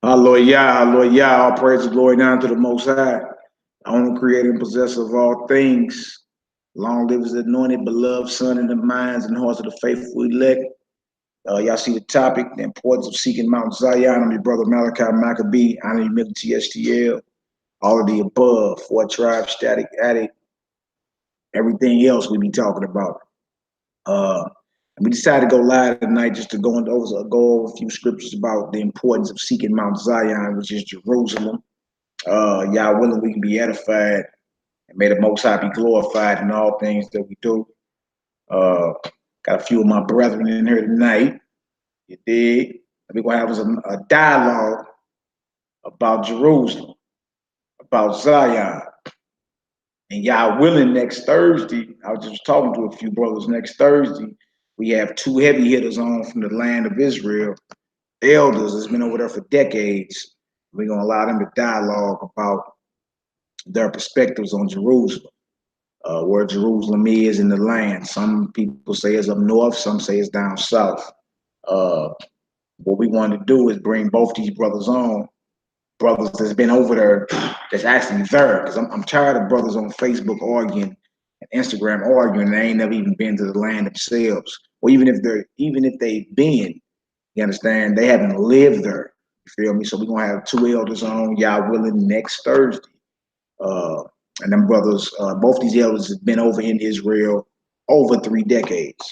Hallelujah, hallelujah. All praise and glory down to the Most High, the only creator and possessor of all things. Long live his anointed, beloved Son in the minds and hearts of the faithful elect. Y'all see the topic, the importance of seeking Mount Zion. I'm your brother Malachi Maccabee, honor humility, STL, all of the above, four tribes, static, addict, everything else we be talking about. And we decided to go live tonight just to go over a few scriptures about the importance of seeking Mount Zion, which is Jerusalem. Y'all willing, we can be edified, and may the Most High be glorified in all things that we do. Got a few of my brethren in here tonight. You dig? We're going to have a dialogue about Jerusalem, about Zion. And y'all willing, next Thursday, I was just talking to a few brothers. Next Thursday, we have two heavy hitters on from the land of Israel, elders that's been over there for decades. We're going to allow them to dialogue about their perspectives on Jerusalem, where Jerusalem is in the land. Some people say it's up north, some say it's down south. What we want to do is bring both these brothers on, brothers that's been over there, that's actually there. Because I'm tired of brothers on Facebook arguing and Instagram arguing, and they ain't never even been to the land themselves. Or even if they've been, you understand, they haven't lived there. You feel me? So we're gonna have two elders on, y'all willing, next Thursday. And them brothers, both these elders have been over in Israel over 3 decades.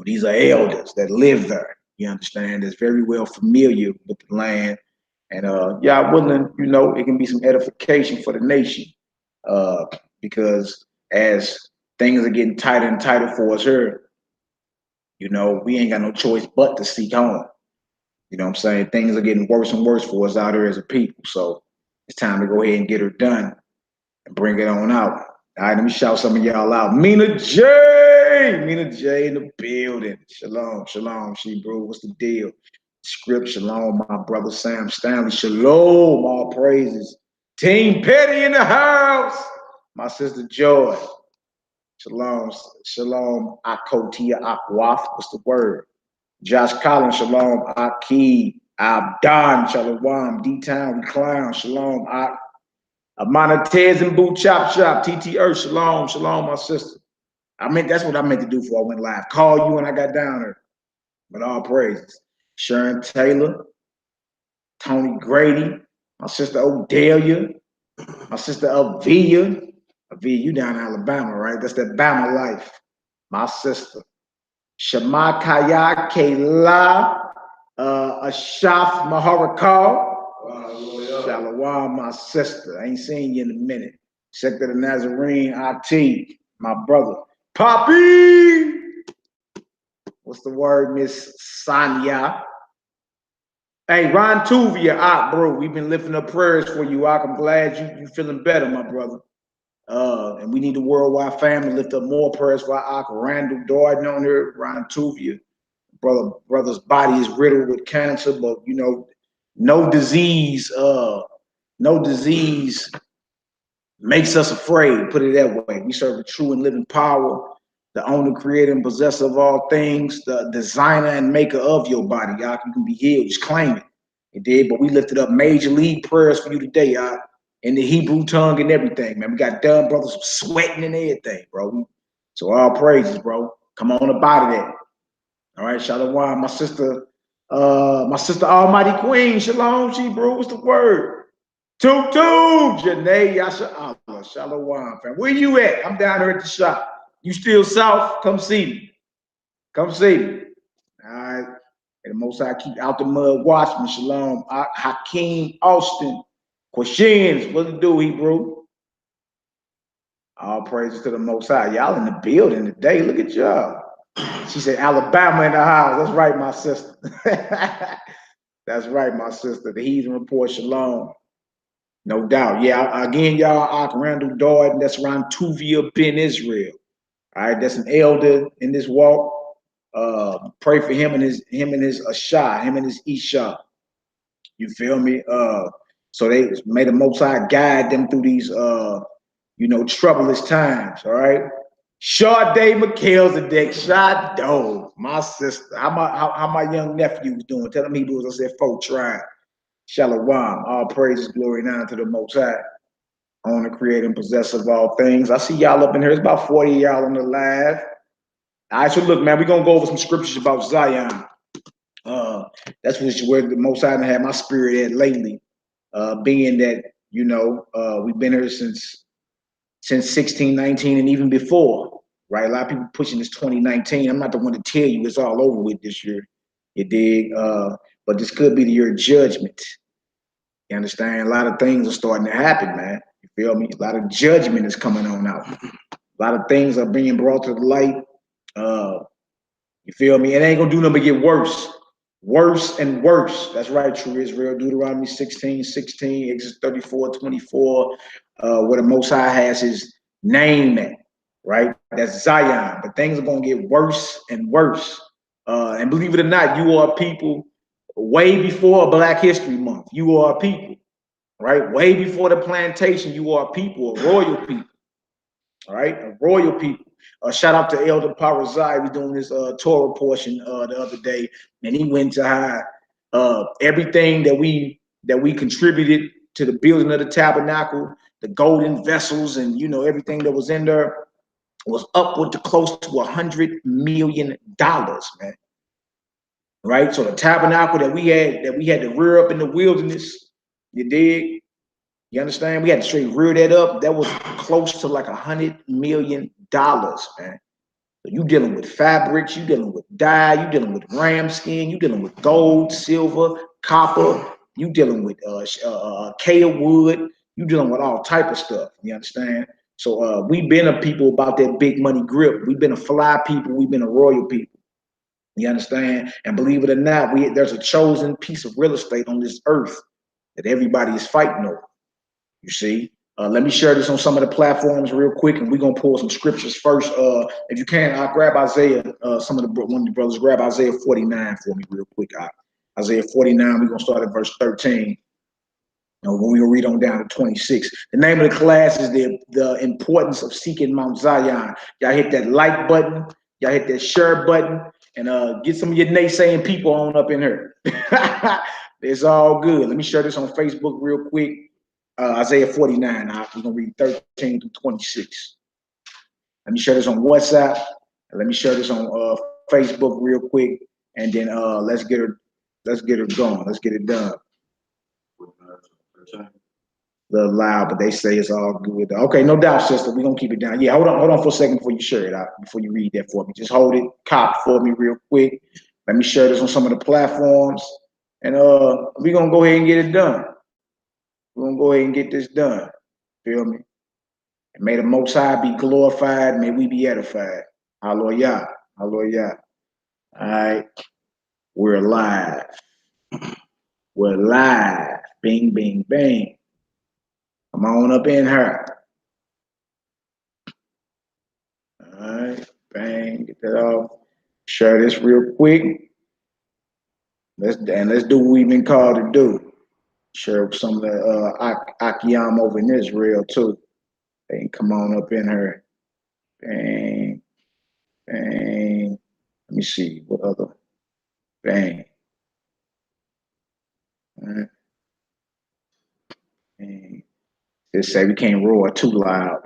These are elders that live there, you understand, that's very well familiar with the land. And y'all willing, it can be some edification for the nation. Because as things are getting tighter and tighter for us here, we ain't got no choice but to seek home. You know what I'm saying? Things are getting worse and worse for us out here as a people. So it's time to go ahead and get her done and bring it on out. All right, let me shout some of y'all out. Mina J in the building. Shalom, shalom, Shebrew. What's the deal? Script, shalom, my brother Sam Stanley. Shalom, all praises. Team Petty in the house. My sister Joy. Shalom, shalom, Akotia Akwaf. What's the word? Josh Collins, shalom, Aki, Abdan, shalom, D-Town, Clown, shalom, Amana Tez and Boo Chop Chop, TT Earth, shalom, shalom, my sister. That's what I meant to do before I went live. Call you when I got down there. But all praises. Sharon Taylor, Tony Grady, my sister Odelia, my sister Avia. Avia, you down in Alabama, right? That's that Bama life. My sister. Shema Kaya Kayla, Ashaf Maharakal. Shalom, my sister. I ain't seen you in a minute. Sector the Nazarene, IT, my brother. Poppy! What's the word, Miss Sanya? Hey, Ron Tuvia, bro. We've been lifting up prayers for you, I'm glad you feeling better, my brother. And we need the worldwide family lift up more prayers for Randall Darden on here, Ron Tuvia. Brother's body is riddled with cancer, but no disease makes us afraid, put it that way. We serve a true and living power, the owner, creator, and possessor of all things, the designer and maker of your body. Y'all, you can be healed. Just claim it. It did, but we lifted up major league prayers for you today, y'all, in the Hebrew tongue and everything, man. We got done brothers sweating and everything, bro. So all praises, bro. Come on up out of that. All right, shalom, my sister Almighty Queen, shalom, bro. What's the word? Toot toot, Janae Yasha Allah, shalom, fam. Where you at? I'm down here at the shop. You still south? Come see me. Come see me. All right. And the Most High keep out the mud watchman, shalom. Hakeem Austin, questions. What to do, Hebrew? All praises to the Most High. Y'all in the building today. Look at y'all. She said, Alabama in the house. That's right, my sister. That's right, my sister. The Heathen Report, shalom. No doubt. Yeah, again, y'all, Randall Darden, that's around Tuvia Ben Israel. All right, that's an elder in this walk. Pray for him and his Ashah, him and his Isha. You feel me? So they made the Most High guide them through these troublous times. All right. Sade McKelzadek, Shado, my sister. How my young nephew was doing? Tell him he was, I said, 4 trying. Shalom. All praises, glory, and honor to the Most High. Owner, creator, and possessor of all things. I see y'all up in here. It's about 40 of y'all on the live. All right, so look, man, we're going to go over some scriptures about Zion. That's where the Most High had my spirit at lately. Being that, you know, we've been here since 1619 and even before, right? A lot of people pushing this 2019. I'm not the one to tell you it's all over with this year. You dig? But this could be the year of judgment. You understand? A lot of things are starting to happen, man. You feel me? A lot of judgment is coming on out. A lot of things are being brought to the light. You feel me? It ain't gonna do nothing but get worse. Worse and worse. That's right, true Israel. Deuteronomy 16:16, Exodus 34:24, where the Most High has his name at, right? That's Zion. But things are gonna get worse and worse. And believe it or not, you are people way before Black History Month. You are a people, right? Way before the plantation, you are a people, a royal people, all right? A royal people. Shout out to Elder Parazai. We're doing this Torah portion the other day, and he went to high everything that we contributed to the building of the tabernacle, the golden vessels, and you know everything that was in there was upward to close to $100 million, man. Right, so the tabernacle that we had to rear up in the wilderness, you dig? You understand? We had to straight rear that up. That was close to like $100 million, man. So you dealing with fabrics, you dealing with dye, you dealing with ram skin, you dealing with gold, silver, copper, you dealing with acacia wood, you dealing with all type of stuff. You understand? So we've been a people about that big money grip. We've been a fly people. We've been a royal people. You understand? And believe it or not, there's a chosen piece of real estate on this earth that everybody is fighting over. You see? Let me share this on some of the platforms real quick, and we're gonna pull some scriptures first. If you can, I'll grab Isaiah. One of the brothers grab Isaiah 49 for me real quick. Isaiah 49. We're gonna start at verse 13. We're gonna read on down to 26. The name of the class is the importance of seeking Mount Zion. Y'all hit that like button. Y'all hit that share button, and get some of your naysaying people on up in here. It's all good. Let me share this on Facebook real quick. Isaiah 49. We're gonna read 13 through 26. Let me share this on WhatsApp. And let me share this on Facebook real quick, and then let's get her going. Let's get it done. A little loud, but they say it's all good. Okay, no doubt, sister. We're gonna keep it down. Yeah, hold on for a second before you share it out, before you read that for me. Just hold it, cop for me real quick. Let me share this on some of the platforms. And we're gonna go ahead and get it done. We're gonna go ahead and get this done. Feel me? And may the Most High be glorified, may we be edified. Hallelujah. Hallelujah. All right. We're live. We're live. Bing, bing, bang. Come on up in here. All right, bang, get that off. Share this real quick. Let's do what we've been called to do. Share some of the Akiyam over in Israel too. Bang, come on up in here. Bang, bang. Let me see what other. Bang. All right. Bang. Just say we can't roar too loud.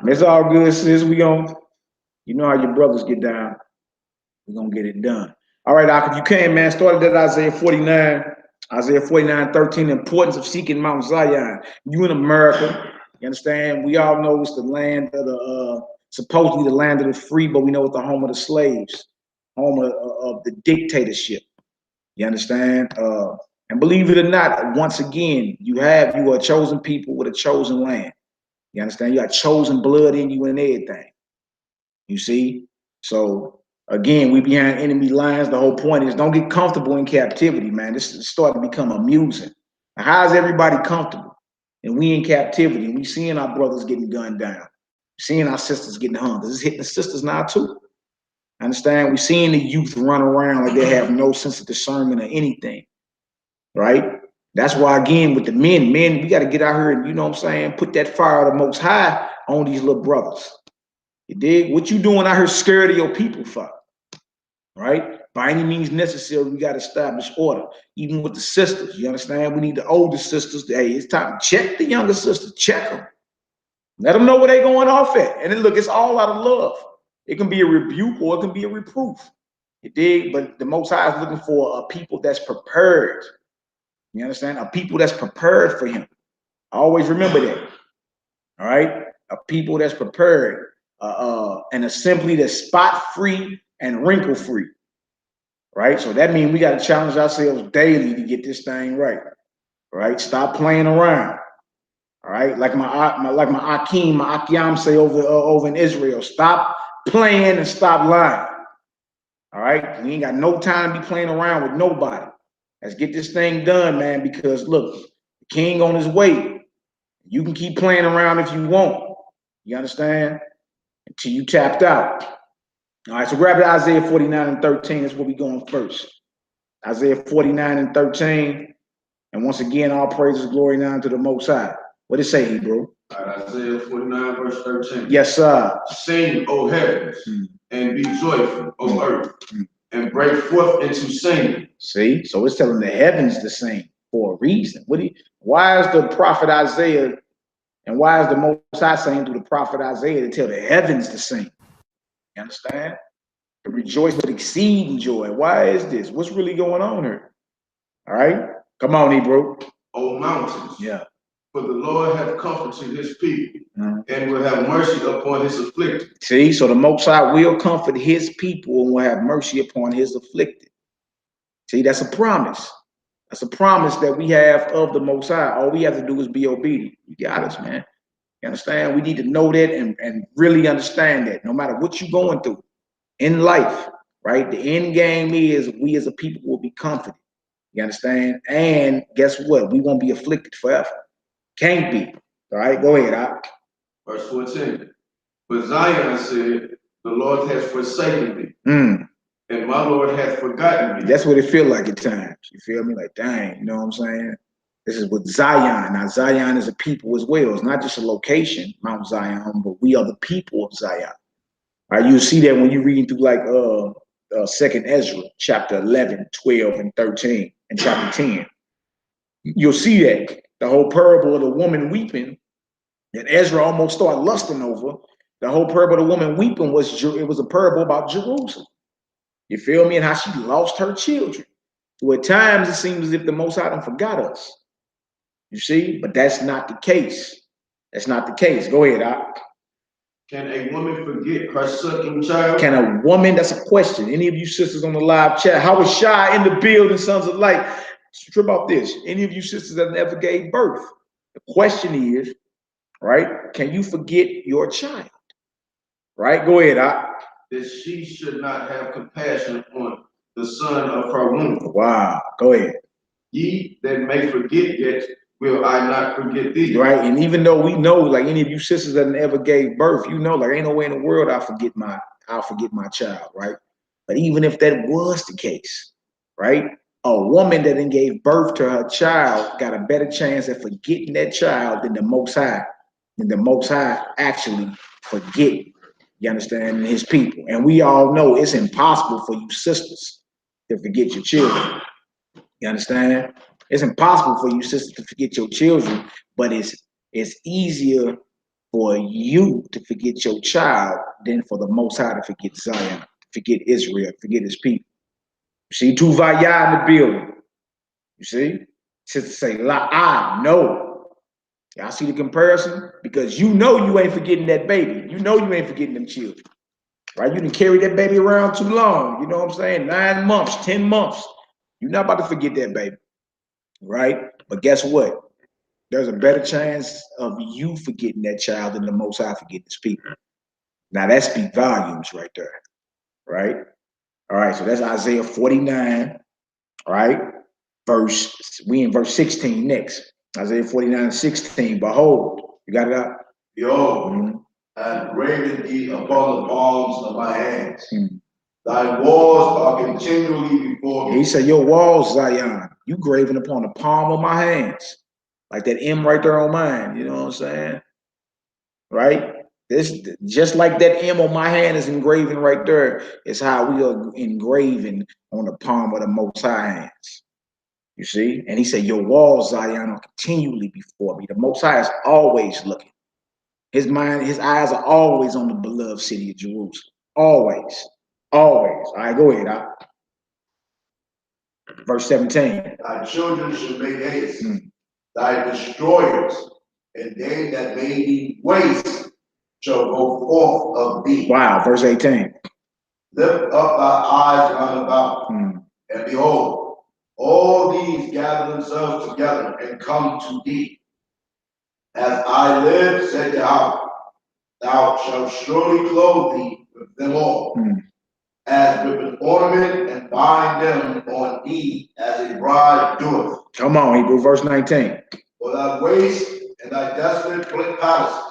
It's all good, sis. You know how your brothers get down. We're gonna get it done. All right, Ak, if you can, man, started at Isaiah 49, 13, the importance of seeking Mount Zion. You in America, you understand? We all know it's the land of the, supposedly the land of the free, but we know it's the home of the slaves, home of the dictatorship. You understand? And believe it or not, once again, you are a chosen people with a chosen land. You understand? You got chosen blood in you and everything. You see? So again, we behind enemy lines. The whole point is don't get comfortable in captivity, man. This is starting to become amusing. Now, how is everybody comfortable? And we in captivity, and we seeing our brothers getting gunned down. Seeing our sisters getting hung. This is hitting the sisters now too. Understand? We're seeing the youth run around like they have no sense of discernment or anything. Right? That's why, again, with the men, we got to get out here and, you know what I'm saying, put that fire of the Most High on these little brothers. You dig? What you doing out here scared of your people for? Right? By any means necessary, we got to establish order, even with the sisters. You understand? We need the older sisters. Hey, it's time to check the younger sisters. Check them. Let them know where they're going off at. And then look, it's all out of love. It can be a rebuke or it can be a reproof. You dig? But the Most High is looking for a people that's prepared. You understand? A people that's prepared for him. Always remember that. All right? A people that's prepared. An assembly that's spot-free and wrinkle-free. Right? So that means we got to challenge ourselves daily to get this thing right. Right? Stop playing around. All right? Like my Akim say over in Israel. Stop playing and stop lying. All right? We ain't got no time to be playing around with nobody. Let's get this thing done, man, because look, the king on his way. You can keep playing around if you want. You understand? Until you tapped out. All right, so grab it, Isaiah 49 and 13. That's where we going first. Isaiah 49 and 13. And once again, all praises, glory, and honor to the Most High. What did it say, Hebrew? All right, Isaiah 49, verse 13. Yes, sir. Sing, O heavens, and be joyful, O earth, and break forth into singing. See, so it's telling the heavens to sing for a reason. Why is the prophet Isaiah, and why is the Most High saying through the prophet Isaiah to tell the heavens to sing? You understand? To rejoice with exceeding joy. Why is this? What's really going on here? All right, come on, Hebrew. O mountains, yeah. For the Lord hath comforted his people, and will have mercy upon his afflicted. See, so the Most High will comfort his people and will have mercy upon his afflicted. See, that's a promise. That's a promise that we have of the Most High. All we have to do is be obedient. You got us, man. You understand? We need to know that and really understand that no matter what you're going through in life, right? The end game is we as a people will be comforted. You understand? And guess what? We won't be afflicted forever. Can't be. All right, go ahead. Verse 14. But Zion said, the Lord has forsaken me, and my Lord hath forgotten me. That's what it feels like at times. You feel me? Like, dang, you know what I'm saying? This is with Zion. Now, Zion is a people as well. It's not just a location, Mount Zion, but we are the people of Zion. All right, you'll see that when you're reading through like 2nd Ezra, chapter 11, 12, and 13, and chapter 10. You'll see that the whole parable of the woman weeping that Ezra almost started lusting over. The whole parable of the woman weeping was a parable about Jerusalem. You feel me? And how she lost her children. So at times it seems as if the Most High done forgot us. You see? But that's not the case. That's not the case. Go ahead, Doc. Can a woman forget her sucking child? Can a woman? That's a question. Any of you sisters on the live chat? How was Shy in the building, Sons of Light? Trip off this. Any of you sisters that never gave birth? The question is, right? Can you forget your child? Right? Go ahead, Doc. That she should not have compassion on the son of her womb. Wow. Go ahead. Ye that may forget, yet will I not forget thee. Right. And even though we know, like any of you sisters that ever gave birth, you know, like ain't no way in the world I'll forget my child, right? But even if that was the case, right? A woman that then gave birth to her child got a better chance at forgetting that child than the Most High. Than the Most High actually forget. You understand? His people. And we all know it's impossible for you sisters to forget your children. You understand? It's impossible for you sisters to forget your children, but it's easier for you to forget your child than for the Most High to forget Zion, forget Israel, forget his people. You see, Tu Vaya in the building. You see? Sisters say, I know. Y'all see the comparison? Because you know you ain't forgetting that baby. You know you ain't forgetting them children. Right? You didn't carry that baby around too long. You know what I'm saying? 9 months, 10 months. You're not about to forget that baby. Right? But guess what? There's a better chance of you forgetting that child than the Most High forgetting his people. Now that speaks volumes right there. Right? All right, so that's Isaiah 49. All right? We in verse 16 next. Isaiah 49, 16. Behold, you got it out? Behold, I have graven thee upon the palms of my hands. Thy walls are continually before me. He said, your walls, Zion, you graven upon the palm of my hands. Like that M right there on mine, you know what I'm saying? Right? This, just like that M on my hand is engraving right there, is how we are engraving on the palm of the Most High hands. You see? And he said, your walls, Zion, are continually before me. The Most High is always looking. His mind, his eyes are always on the beloved city of Jerusalem. Always. Always. All right, go ahead. Verse 17. Thy children should make haste, thy destroyers, and they that made thee waste shall go forth of thee. Wow, verse 18. Lift up thy eyes round about, and behold, all these gather themselves together and come to thee. As I live, said Yahweh, thou shalt surely clothe thee with them all, as with an ornament, and bind them on thee as a bride doeth. Come on, Hebrew, verse 19. For thy waste and thy desolate palaces,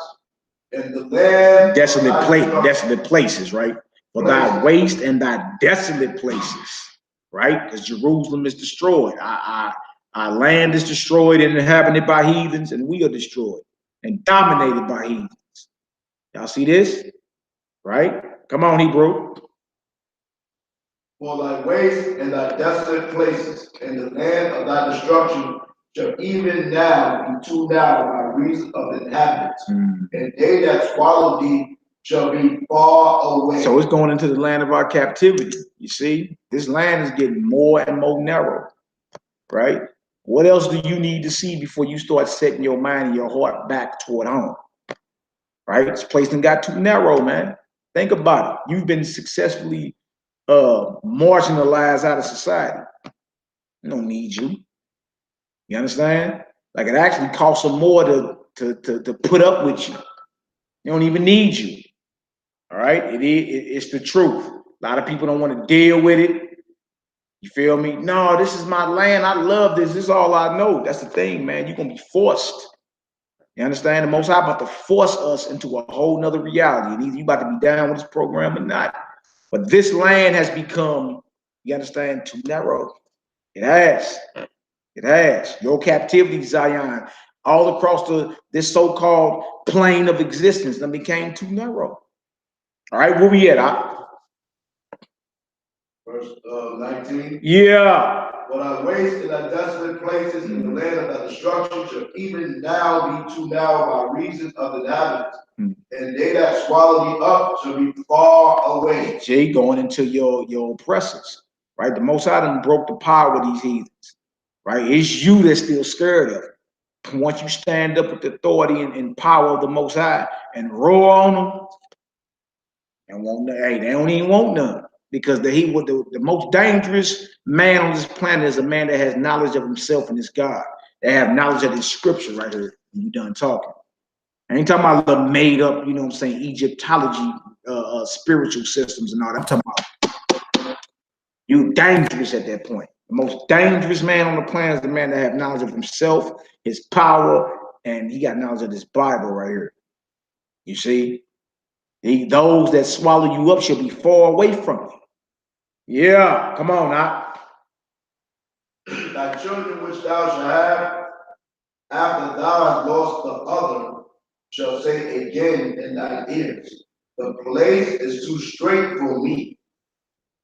and the land desolate places, right? For thy waste and thy desolate places, right? Because Jerusalem is destroyed. Our land is destroyed and inhabited by heathens, and we are destroyed and dominated by heathens. Y'all see this? Right? Come on, Hebrew. For thy waste and thy desolate places, and the land of thy destruction shall even now be too narrow by reason of the inhabitants, and they that swallow thee shall be far away. So it's going into the land of our captivity. You see, this land is getting more and more narrow, right? What else do you need to see before you start setting your mind and your heart back toward home? Right? This place done got too narrow, man. Think about it. You've been successfully marginalized out of society. They don't need you. You understand? Like, it actually costs them more to put up with you. They don't even need you. All right? It's the truth. A lot of people don't want to deal with it. You feel me? No, this is my land. I love this. This is all I know. That's the thing, man. You're going to be forced. You understand? The Most High about to force us into a whole nother reality. And either you about to be down with this program or not. But this land has become, you understand, too narrow. It has. It has. Your captivity, Zion, all across this so-called plane of existence, that became too narrow. All right, where we at? Verse 19. Yeah. For thy waste and thy desolate places in the land of thy destruction shall even now be too narrow by reason of the inhabitants, and they that swallow thee up shall be far away. See, going into your oppressors, right? The Most High done broke the power of these heathens, right? It's you that's still scared of it. Once you stand up with the authority and power of the Most High and roar on them, and they don't even want none. Because the most dangerous man on this planet is a man that has knowledge of himself and his God. They have knowledge of his scripture right here when you done talking. I ain't talking about the made up, you know what I'm saying, Egyptology, spiritual systems and all that. I'm talking about you dangerous at that point. The most dangerous man on the planet is the man that have knowledge of himself, his power, and he got knowledge of this Bible right here. You see? Those that swallow you up shall be far away from you. Yeah, come on now. Thy children which thou shalt have, after thou hast lost the other, shall say again in thy ears, the place is too straight for me.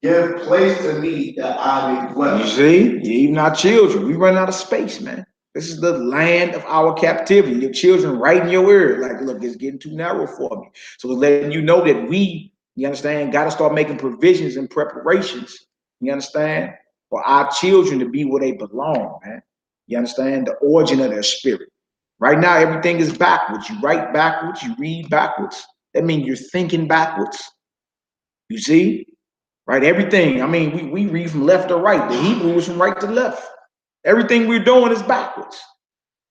Give place to me that I may dwell. You see, even our children, we run out of space, man. This is the land of our captivity. Your children right in your ear, like, look, it's getting too narrow for me. So it's letting you know that we, you understand, got to start making provisions and preparations, you understand, for our children to be where they belong, man. You understand? The origin of their spirit. Right now, everything is backwards. You write backwards, you read backwards. That means you're thinking backwards. You see? Right? Everything. I mean, we read from left to right. The Hebrew is from right to left. Everything we're doing is backwards.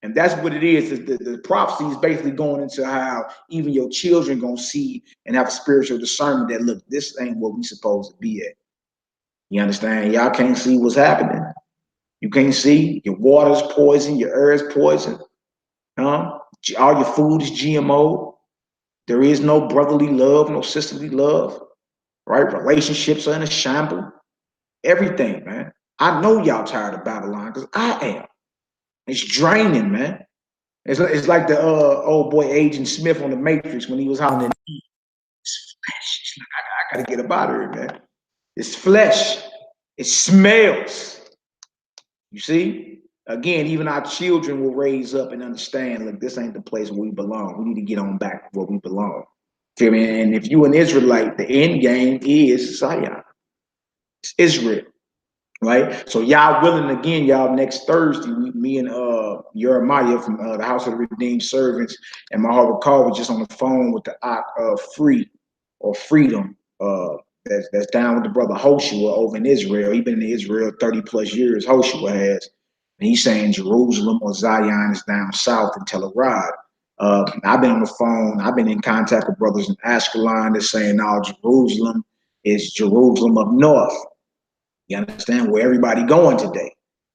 And that's what it is. The prophecy is basically going into how even your children going to see and have a spiritual discernment that, look, this ain't what we supposed to be at. You understand? Y'all can't see what's happening. You can't see. Your water's poison. Your air is poison. All your food is GMO. There is no brotherly love, no sisterly love. Right? Relationships are in a shamble. Everything, man. I know y'all tired of Babylon because I am. It's draining, man. It's like the old boy Agent Smith on the Matrix when he was hollering, it's flesh. I gotta get up out of here, man. It's flesh. It smells. You see? Again, even our children will raise up and understand, look, this ain't the place where we belong. We need to get on back where we belong. Feel me? And if you an Israelite, the end game is Zion. It's Israel. Right? So y'all willing again, y'all next Thursday, me and Jeremiah from the House of the Redeemed Servants and my Harvard call was just on the phone with the free or freedom that's down with the brother Hoshua over in Israel. He's been in Israel 30 plus years, Hoshua has. And he's saying Jerusalem or Zion is down south in Tel Aviv. I've been on the phone. I've been in contact with brothers in Ashkelon that's saying, no, Jerusalem is Jerusalem up north. You understand where everybody going today?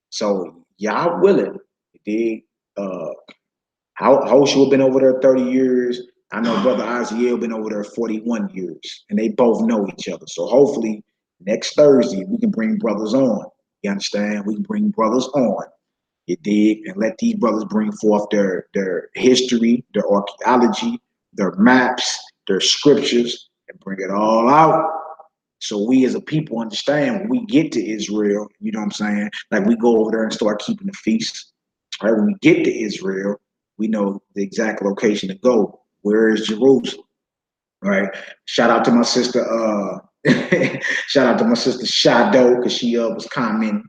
So y'all willing? Dig? Hoshua been over there 30 years. I know brother Aziel been over there 41 years, and they both know each other. So hopefully next Thursday we can bring brothers on. You understand? We can bring brothers on. You dig? And let these brothers bring forth their history, their archaeology, their maps, their scriptures, and bring it all out. So we as a people understand when we get to Israel, you know what I'm saying? Like we go over there and start keeping the feast. Right? When we get to Israel, we know the exact location to go. Where is Jerusalem? Right? Shout out to my sister, shout out to my sister Shado, because she was commenting,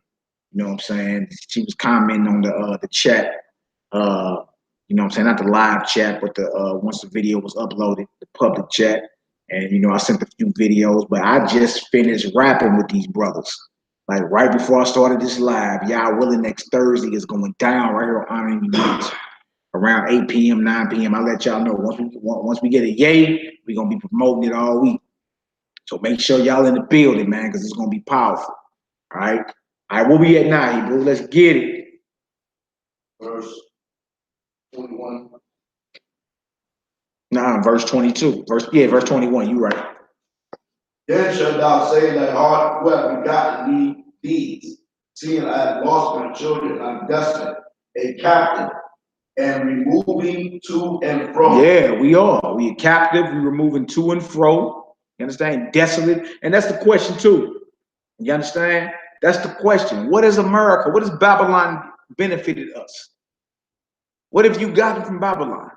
you know what I'm saying? She was commenting on the chat. You know what I'm saying? Not the live chat, but the once the video was uploaded, the public chat. And, you know, I sent a few videos, but I just finished rapping with these brothers. Like right before I started this live, y'all willing next Thursday is going down right here on Honoring Units around 8 p.m., 9 p.m. I'll let y'all know. Once we get a yay, we're going to be promoting it all week. So make sure y'all in the building, man, because it's going to be powerful. All right? All right, where we at now, Hebrew? Let's get it. Verse 21. Nah, verse 22. Verse 21. You right. Then shalt thou say in thy heart, who have begotten me these, seeing I have lost my children, I'm desolate, a captive, and removing to and fro. Yeah, we are. We are captive. We're moving to and fro. You understand? Desolate. And that's the question, too. You understand? That's the question. What is America? What has Babylon benefited us? What have you gotten from Babylon?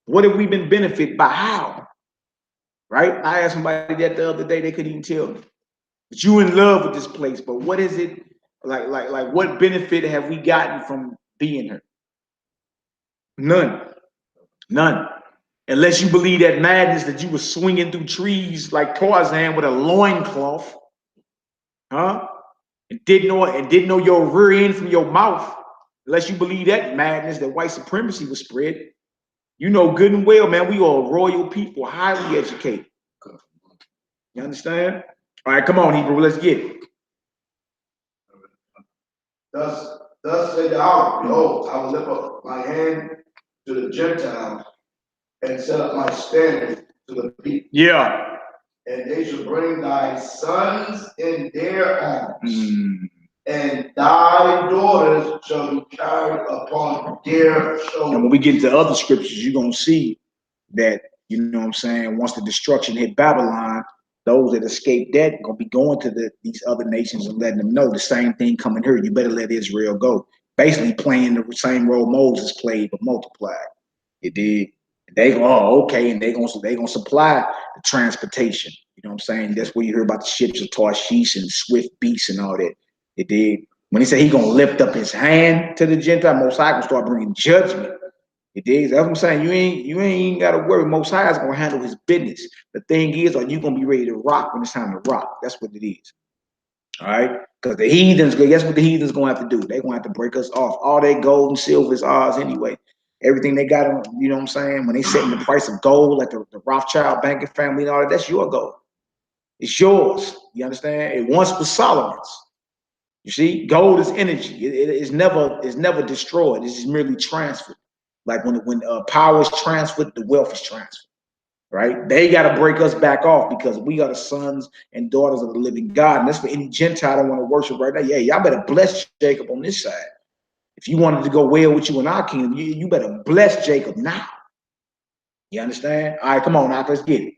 What have we been benefited by? How? Right? I asked somebody that the other day, they couldn't even tell me. But you in love with this place, but what is it like what benefit have we gotten from being here? None. Unless you believe that madness that you were swinging through trees like Tarzan with a loincloth, huh? And didn't know your rear end from your mouth. Unless you believe that madness that white supremacy was spread. You know good and well, man, we are royal people, highly educated. You understand? All right, come on, Hebrew, let's get it. Thus say Yahweh, behold, I will lift up my hand to the Gentiles and set up my standard to the people. Yeah. And they shall bring thy sons in their arms, and thy daughters shall be carried upon their shoulders. And when we get into other scriptures, you're going to see that, you know what I'm saying, once the destruction hit Babylon, those that escaped that are going to be going to these other nations and letting them know the same thing coming here. You better let Israel go. Basically playing the same role Moses played, but multiplied. It did. They go, oh, okay, and they gonna supply the transportation. You know what I'm saying? That's where you hear about the ships of Tarshish and swift beasts and all that. It did. When he said he gonna lift up his hand to the Gentile, Most High gonna start bringing judgment. It is. That's what I'm saying. You ain't gotta worry. Most High is gonna handle his business. The thing is, are you gonna be ready to rock when it's time to rock? That's what it is. All right, because the heathens, guess what the heathens gonna have to do? They're gonna have to break us off. All their gold and silver is ours anyway. Everything they got on, you know what I'm saying? When they setting the price of gold, like the Rothschild banking family and all that, that's your gold. It's yours. You understand? It once was Solomon's. You see, gold is energy. It's never destroyed. It's just merely transferred. Like when power is transferred, the wealth is transferred. Right? They got to break us back off because we are the sons and daughters of the living God. And that's for any Gentile that want to worship right now. Yeah, y'all better bless Jacob on this side. If you wanted to go well with you in our kingdom, you better bless Jacob now. You understand? All right, come on now, let's get it.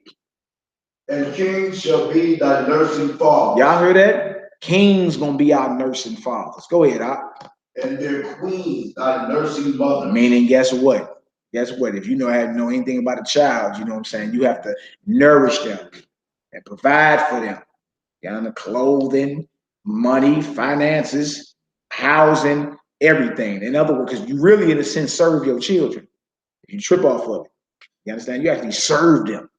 And kings shall be thy nursing fathers. Y'all heard that? Kings gonna be our nursing fathers. Go ahead, and their queens thy nursing mothers. Meaning, guess what? Guess what? If you know anything about a child, you know what I'm saying? You have to nourish them and provide for them. The clothing, money, finances, housing, everything. In other words, because you really, in a sense, serve your children. If you trip off of it, you understand? You actually serve them.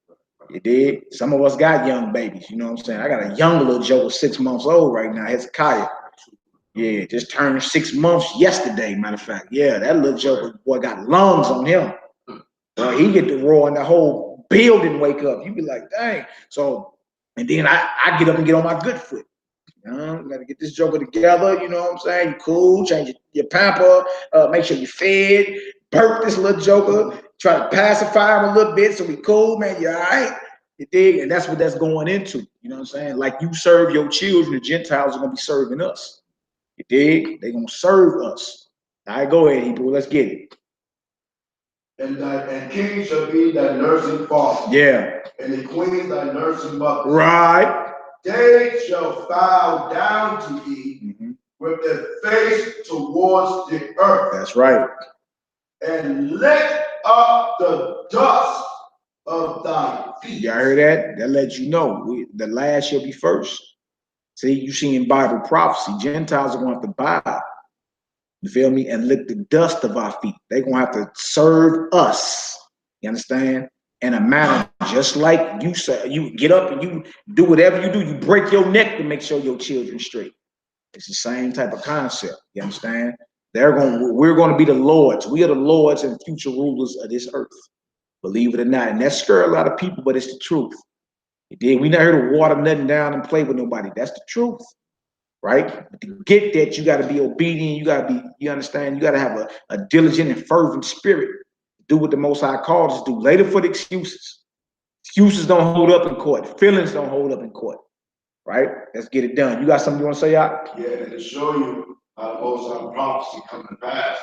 You did. Some of us got young babies. You know what I'm saying? I got a young little Joe, 6 months old right now. Hezekiah. Yeah, just turned 6 months yesterday. Matter of fact, yeah, that little Joe boy got lungs on him. He get to roar and the whole building wake up. You be like, dang. So, and then I get up and get on my good foot. You got to get this joker together. You know what I'm saying? You cool, change your pamper, make sure you fed, burp this little joker, try to pacify him a little bit so we cool, man. You all right? You dig? And that's what that's going into. You know what I'm saying? Like you serve your children, the Gentiles are going to be serving us. You dig? They're going to serve us. All right, go ahead, Hebrew. Let's get it. And kings shall be thy nursing father. Yeah. And the queens thy nursing mother. Right. They shall bow down to thee with their face towards the earth. That's right. And lift up the dust of thy feet. Y'all heard that? That lets you know the last shall be first. See, you see in Bible prophecy, Gentiles are going to have to bow. You feel me? And lick the dust of our feet. They're going to have to serve us. You understand? In a manner just like you say, you get up and you do whatever you do. You break your neck to make sure your children straight. It's the same type of concept. You understand? We're going to be the lords. We are the lords and future rulers of this earth. Believe it or not. And that scares a lot of people, but it's the truth. We not here to water nothing down and play with nobody. That's the truth. Right? But to get that, you got to be obedient. You got to be, you understand? You got to have a diligent and fervent spirit. Do what the Most High called us to do. Later for the excuses. Excuses don't hold up in court. Feelings don't hold up in court. Right? Let's get it done. You got something you want to say, Yacht? Yeah, and to show you how the Most High prophecy coming to pass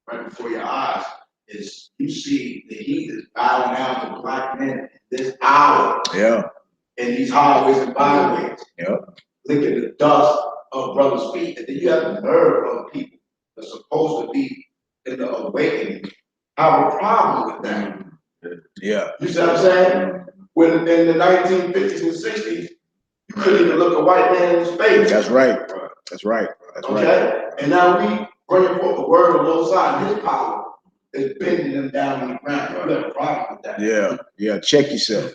right before your eyes is you see the heathens bowing down to black men in this hour. Yeah. In these highways and byways. Yeah. Licking the dust of brothers' feet. And then you have the nerve of people that's supposed to be in the awakening. Have a problem with that. Yeah. You see what I'm saying? When in the 1950s and 60s, you couldn't even look a white man in his face. That's right. That's right. That's right. Okay? And now we bring forth the word of the Most High, and his power is bending them down on the ground. You have a problem with that. Yeah. Yeah. Check yourself.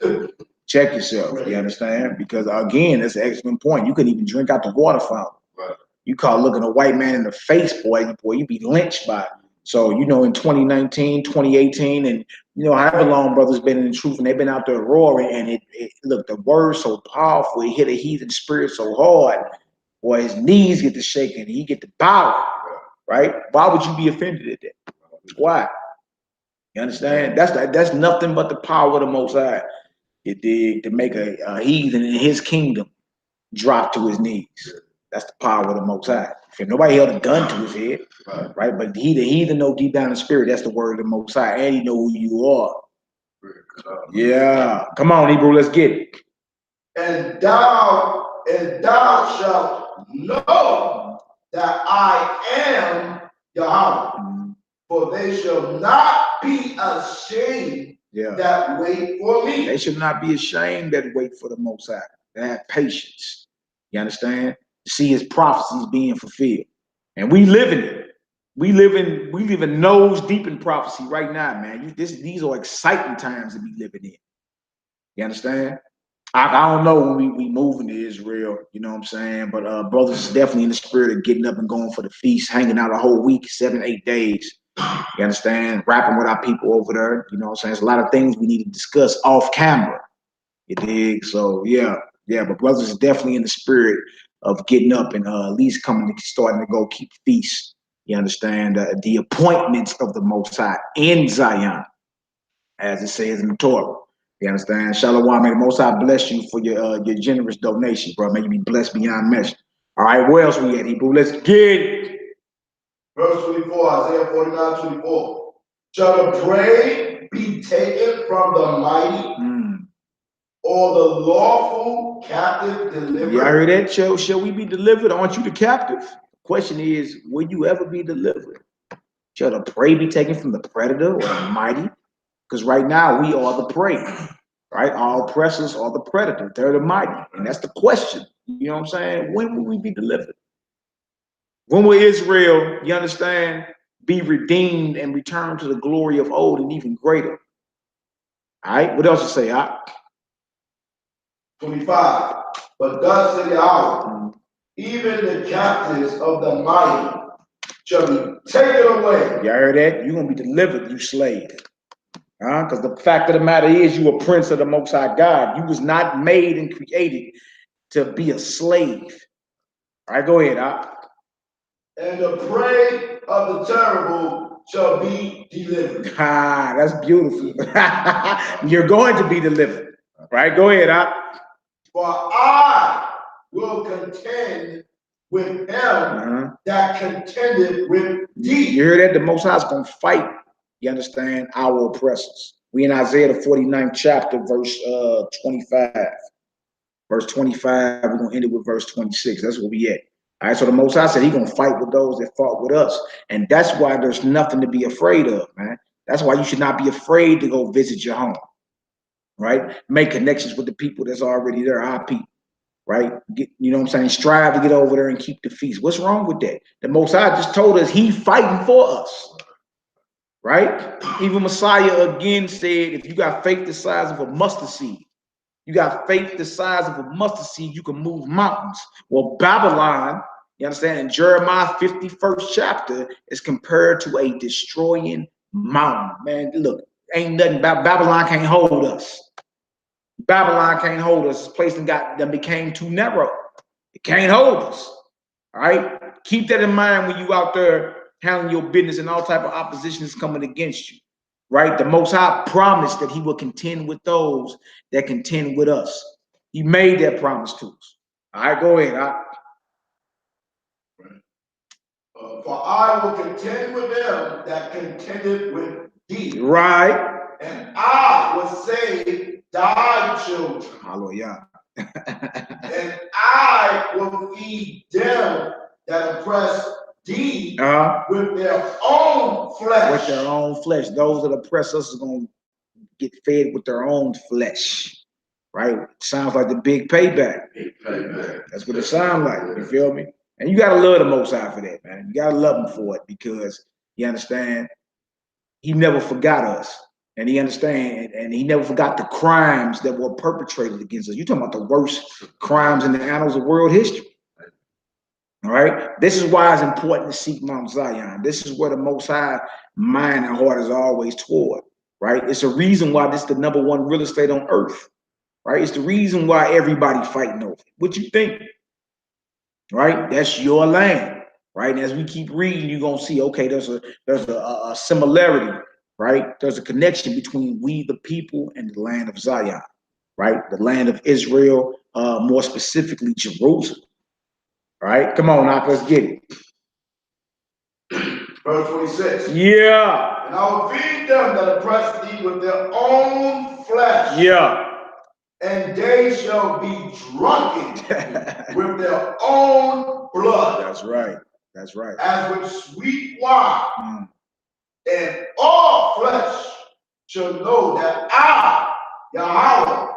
Check yourself. You understand? Because again, that's an excellent point. You couldn't even drink out the water fountain. Right. You call looking a white man in the face, boy, you be lynched by it. So, you know, in 2019, 2018, and, you know, however long brothers been in the truth, and they've been out there roaring, and look, the word so powerful, it hit a heathen spirit so hard, boy, his knees get to shaking, he get to bow, right? Why would you be offended at that? Why? You understand? That's nothing but the power of the Most High. It did to make a heathen in his kingdom drop to his knees. That's the power of the Most High. If nobody held a gun to his head, right? But the heathen know deep down in the spirit, that's the word of the Most High, and he know who you are. Yeah. Come on, Hebrew, let's get it. And thou shalt know that I am Yahweh, for they shall not be ashamed that wait for me. They should not be ashamed that wait for the Most High. They have patience. You understand? See his prophecies being fulfilled. And we live in it. We live in nose deep in prophecy right now, man. These are exciting times to be living in. You understand? I don't know when we moving to Israel, you know what I'm saying? But brothers is definitely in the spirit of getting up and going for the feast, hanging out a whole week, 7, 8 days. You understand? Rapping with our people over there. You know what I'm saying? There's a lot of things we need to discuss off camera. You dig? So yeah, but brothers is definitely in the spirit of getting up and at least starting to go keep feasts. You understand? The appointments of the Most High in Zion, as it says in the Torah. You understand? Shalom, may the Most High bless you for your generous donation, bro. May you be blessed beyond measure. All right, where else we at, Hebrew? Let's get it. Verse 24, Isaiah 49:24. Shall the prey be taken from the mighty, or the lawful captive delivered? Yeah, I heard that. Shall we be delivered? Aren't you the captive? The question is, will you ever be delivered? Shall the prey be taken from the predator or the mighty? Because right now we are the prey, right? Our oppressors are the predator. They're the mighty. And that's the question. You know what I'm saying? When will we be delivered? When will Israel, you understand, be redeemed and return to the glory of old and even greater? All right, what else to say? 25. But thus said Yahweh, even the captives of the mighty shall be taken away. You heard that? You're going to be delivered, you slave. Because the fact of the matter is, you a prince of the Most High God. You was not made and created to be a slave. All right, go ahead. And the prey of the terrible shall be delivered. Ah, that's beautiful. You're going to be delivered. Right, go ahead. For I will contend with him that contended with thee. You hear that? The Most High is going to fight, you understand, our oppressors. We in Isaiah the 49th chapter, verse 25. Verse 25, we're going to end it with verse 26. That's where we at. All right, so the Most High said he's going to fight with those that fought with us. And that's why there's nothing to be afraid of, man. That's why you should not be afraid to go visit your home, right? Make connections with the people that's already there, our people, right? You know what I'm saying? Strive to get over there and keep the feast. What's wrong with that? The Most High just told us he's fighting for us, right? Even Messiah again said, if you got faith the size of a mustard seed, you got faith the size of a mustard seed, you can move mountains. Well, Babylon, you understand, in Jeremiah 51st chapter, is compared to a destroying mountain. Man, look, ain't nothing about Babylon can't hold us. Babylon can't hold us. This place that became too narrow. It can't hold us. All right? Keep that in mind when you out there handling your business and all type of opposition is coming against you. Right? The Most High promised that he will contend with those that contend with us. He made that promise to us. All right, go ahead. For I will contend with them that contended with thee. Right. And I will save thy children. Hallelujah. And I will feed them that oppress thee with their own flesh. With their own flesh. Those that oppress us are going to get fed with their own flesh. Right? Sounds like the big payback. Big payback. That's what it sounds like. You feel me? And you got to love the Most High for that, man. You got to love him for it because you understand he never forgot us. And he understand, and he never forgot the crimes that were perpetrated against us. You're talking about the worst crimes in the annals of world history. All right. This is why it's important to seek Mount Zion. This is where the Most High mind and heart is always toward. Right. It's a reason why this is the #1 real estate on earth. Right. It's the reason why everybody fighting over it. What you think? Right. That's your land. Right. And as we keep reading, you're gonna see. Okay, there's a similarity. Right. There's a connection between we the people and the land of Zion. Right. The land of Israel, more specifically Jerusalem. All right, come on now, let's get it. Verse 26. Yeah. And I will feed them that oppress thee with their own flesh. Yeah. And they shall be drunken with their own blood. That's right. That's right. As with sweet wine. And all flesh shall know that I, Yahweh,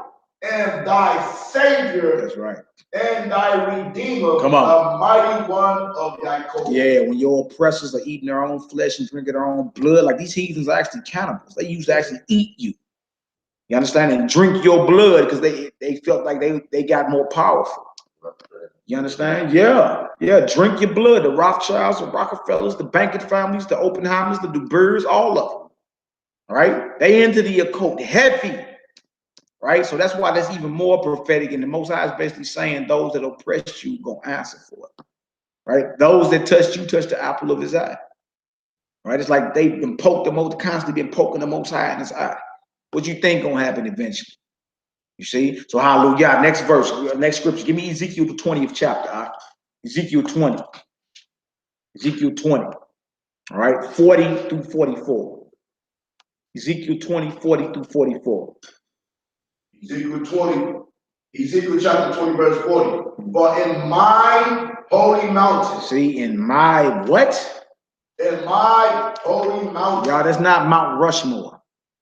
am thy Savior. That's right. And thy Redeemer, come on, the mighty one of Jacob. Yeah, when your oppressors are eating their own flesh and drinking their own blood, like these heathens are actually cannibals. They used to actually eat you. You understand? And drink your blood because they felt like they got more powerful. You understand? Yeah. Yeah. Drink your blood. The Rothschilds, the Rockefellers, the Bankett families, the Oppenheimers, the DeBoers, all of them. All right. They into the occult heavy. Right. So that's why that's even more prophetic. And the Most High is basically saying those that oppress you gonna answer for it. Right. Those that touch you touch the apple of his eye. Right. It's like they've been poked the most, constantly been poking the Most High in his eye. What you think gonna happen eventually? You see? So hallelujah. Next verse, next scripture. Give me Ezekiel the 20th chapter. Ezekiel 20. Ezekiel 20. All right, 40 through 44. Ezekiel 20, 40 through 44. Ezekiel chapter 20, verse 40. For in my holy mountain. See, in my what? In my holy mountain. Y'all, that's not Mount Rushmore.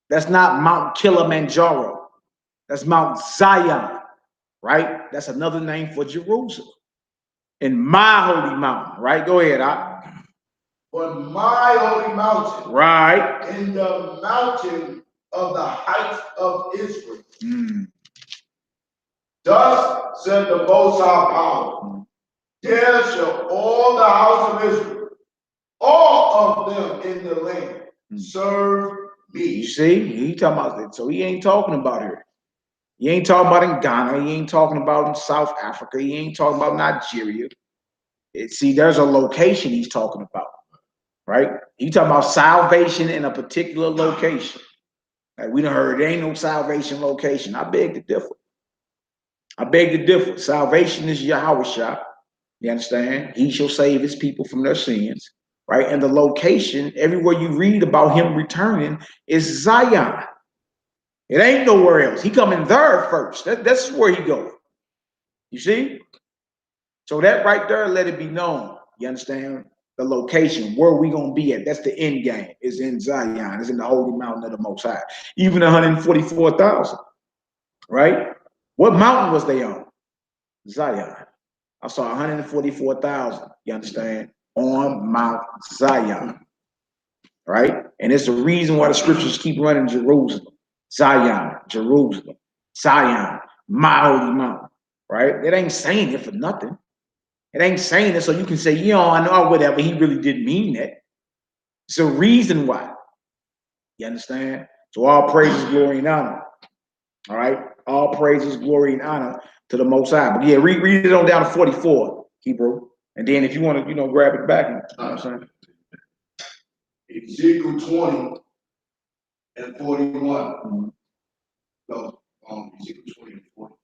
That's not Mount Kilimanjaro. That's Mount Zion, right? That's another name for Jerusalem. In my holy mountain, right? Go ahead, For my holy mountain. Right. In the mountain of the heights of Israel. Thus said the Most High Power, there shall all the house of Israel, all of them in the land, serve me. You see, he talking about that. So he ain't talking about here. He ain't talking about in Ghana. He ain't talking about in South Africa. He ain't talking about Nigeria. See, there's a location he's talking about, right? He talking about salvation in a particular location. Like we done heard there ain't no salvation location. I beg to differ. I beg to differ. Salvation is Yahweh. You understand? He shall save his people from their sins, right? And the location, everywhere you read about him returning, is Zion. It ain't nowhere else. He coming there first. That's where he going. You see? So that right there, let it be known. You understand? The location, where we gonna be at. That's the end game. Is in Zion. It's in the holy mountain of the Most High. Even 144,000, right? What mountain was they on? Zion. I saw 144,000. You understand? On Mount Zion, right? And it's the reason why the scriptures keep running Jerusalem, Zion, Jerusalem, Zion, my holy mountain, right? It ain't saying it for nothing. It ain't saying it so you can say, you know, I know whatever. He really didn't mean that. It's a reason why. You understand? So all praises, glory, and honor. All right? All praises, glory, and honor to the Most High. But yeah, read it on down to 44, Hebrew. And then if you want to, you know, grab it back. You know what I'm saying? Ezekiel 20 and 41. No, Ezekiel 20 and 40.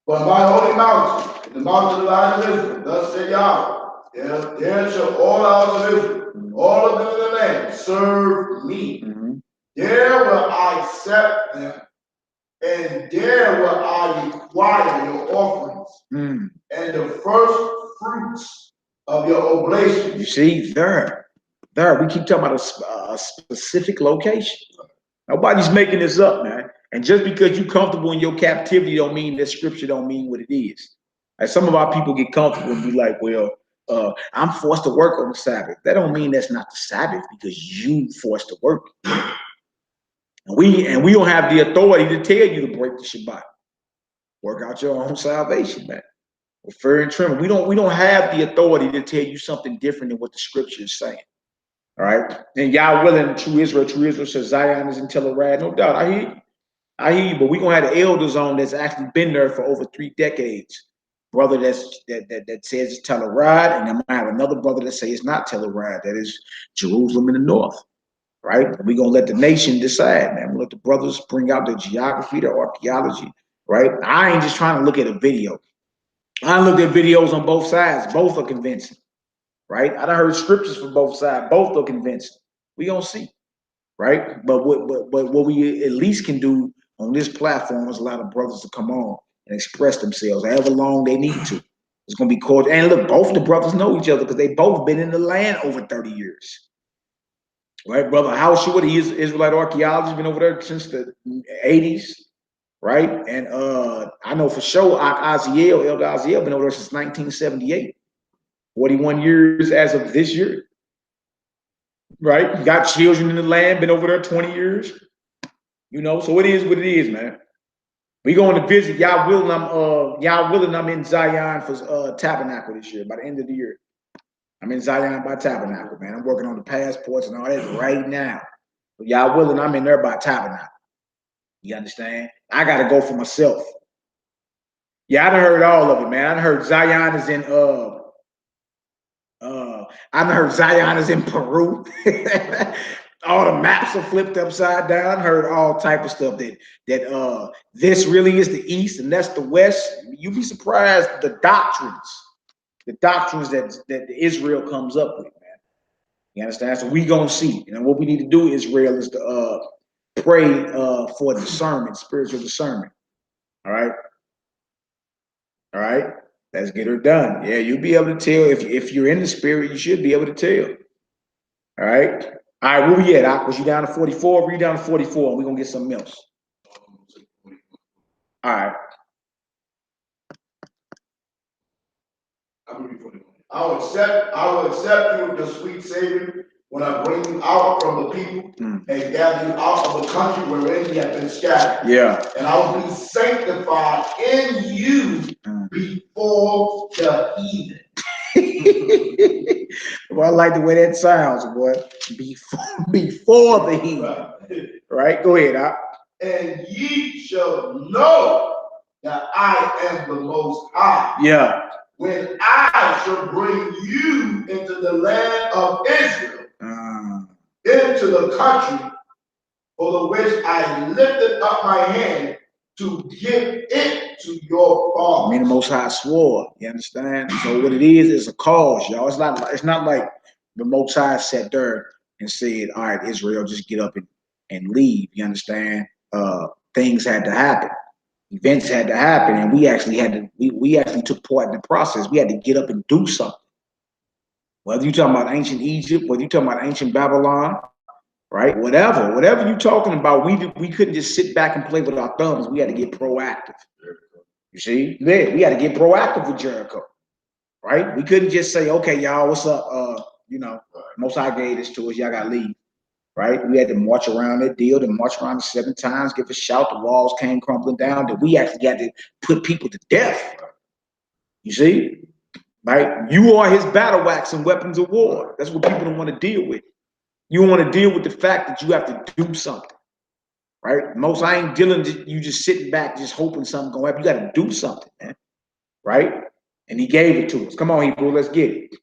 But my holy mountain, the mountain of the land of Israel, thus said Yahweh, there shall all house of Israel, all of them in the land, serve me. There will I set them, and there will I require your offerings, and the first fruits of your oblations. You see, there, we keep talking about a specific location. Nobody's making this up, man. And just because you're comfortable in your captivity don't mean that scripture don't mean what it is. Like some of our people get comfortable and be like, well, I'm forced to work on the Sabbath. That don't mean that's not the Sabbath because you forced to work. And we don't have the authority to tell you to break the Shabbat. Work out your own salvation, man. With fear and trembling. We don't have the authority to tell you something different than what the scripture is saying. All right. And y'all willing, true Israel says Zion is in Telerad. No doubt. I hear you, but we're gonna have the elders on that's actually been there for over 3 decades. Brother that says it's Telerad, and I'm gonna have another brother that says it's not Telerad, that is Jerusalem in the north. Right? We're gonna let the nation decide, man. We'll let the brothers bring out the geography, the archaeology, right? I ain't just trying to look at a video. I looked at videos on both sides, both are convincing. Right? I done heard scriptures from both sides, both are convincing. We gonna see, right? But what we at least can do on this platform is allow the brothers to come on and express themselves however long they need to. It's gonna be called. And look, both the brothers know each other because they both been in the land over 30 years. Right, brother? How sure the Israelite archaeology been over there since the 80s, right? And I know for sure Elder Aziel been over there since 1978. 41 years as of this year, right? You got children in the land, been over there 20 years, you know. So it is what it is, man. We going to visit y'all willing. I'm in Zion for Tabernacle this year by the end of the year. I'm in Zion by Tabernacle, man. I'm working on the passports and all that right now. But y'all willing, I'm in there by Tabernacle. You understand? I got to go for myself. Yeah, I done heard all of it, man. I done heard Zion is in I heard Zion is in Peru. All the maps are flipped upside down. Heard all type of stuff that this really is the east and that's the west. You'd be surprised the doctrines that Israel comes up with, man. You understand? So we gonna see. And what we need to do, Israel, is to pray for discernment, spiritual discernment. All right. All right. Let's get her done. Yeah, you'll be able to tell if you're in the spirit, you should be able to tell. All right. All right, where we at? Was you down to 44? Read down to 44, and we're gonna get something else. All right. I will accept you with your sweet Savior when I bring you out from the people and gather you out of the country wherein you have been scattered. Yeah. And I will be sanctified in you before the heathen. Well, I like the way that sounds, boy. Before the heathen. Right? Go ahead. And ye shall know that I am the Most High. Yeah. When I shall bring you into the land of Israel, into the country for the which I lifted up my hand to give it to your father. I mean, the Most High swore. You understand? So what it is a cause, y'all. It's not like the Most High sat there and said, "All right, Israel, just get up and leave." You understand? Things had to happen. Events had to happen, and we actually had to. We actually took part in the process. We had to get up and do something. Whether you're talking about ancient Egypt, whether you're talking about ancient Babylon, right? Whatever you're talking about, we couldn't just sit back and play with our thumbs. We had to get proactive. You see, yeah, we had to get proactive with Jericho, right? We couldn't just say, "Okay, y'all, what's up?" Most High gave this to us. Y'all gotta leave, right? We had to march around that deal, to march around it 7 times, give a shout. The walls came crumbling down. That we actually had to put people to death. You see, right? You are his battle axe and weapons of war. That's what people don't want to deal with. You want to deal with the fact that you have to do something, right? Most I ain't dealing with you just sitting back, just hoping something gonna happen. You got to do something, man, right? And he gave it to us. Come on, Hebrew, let's get it.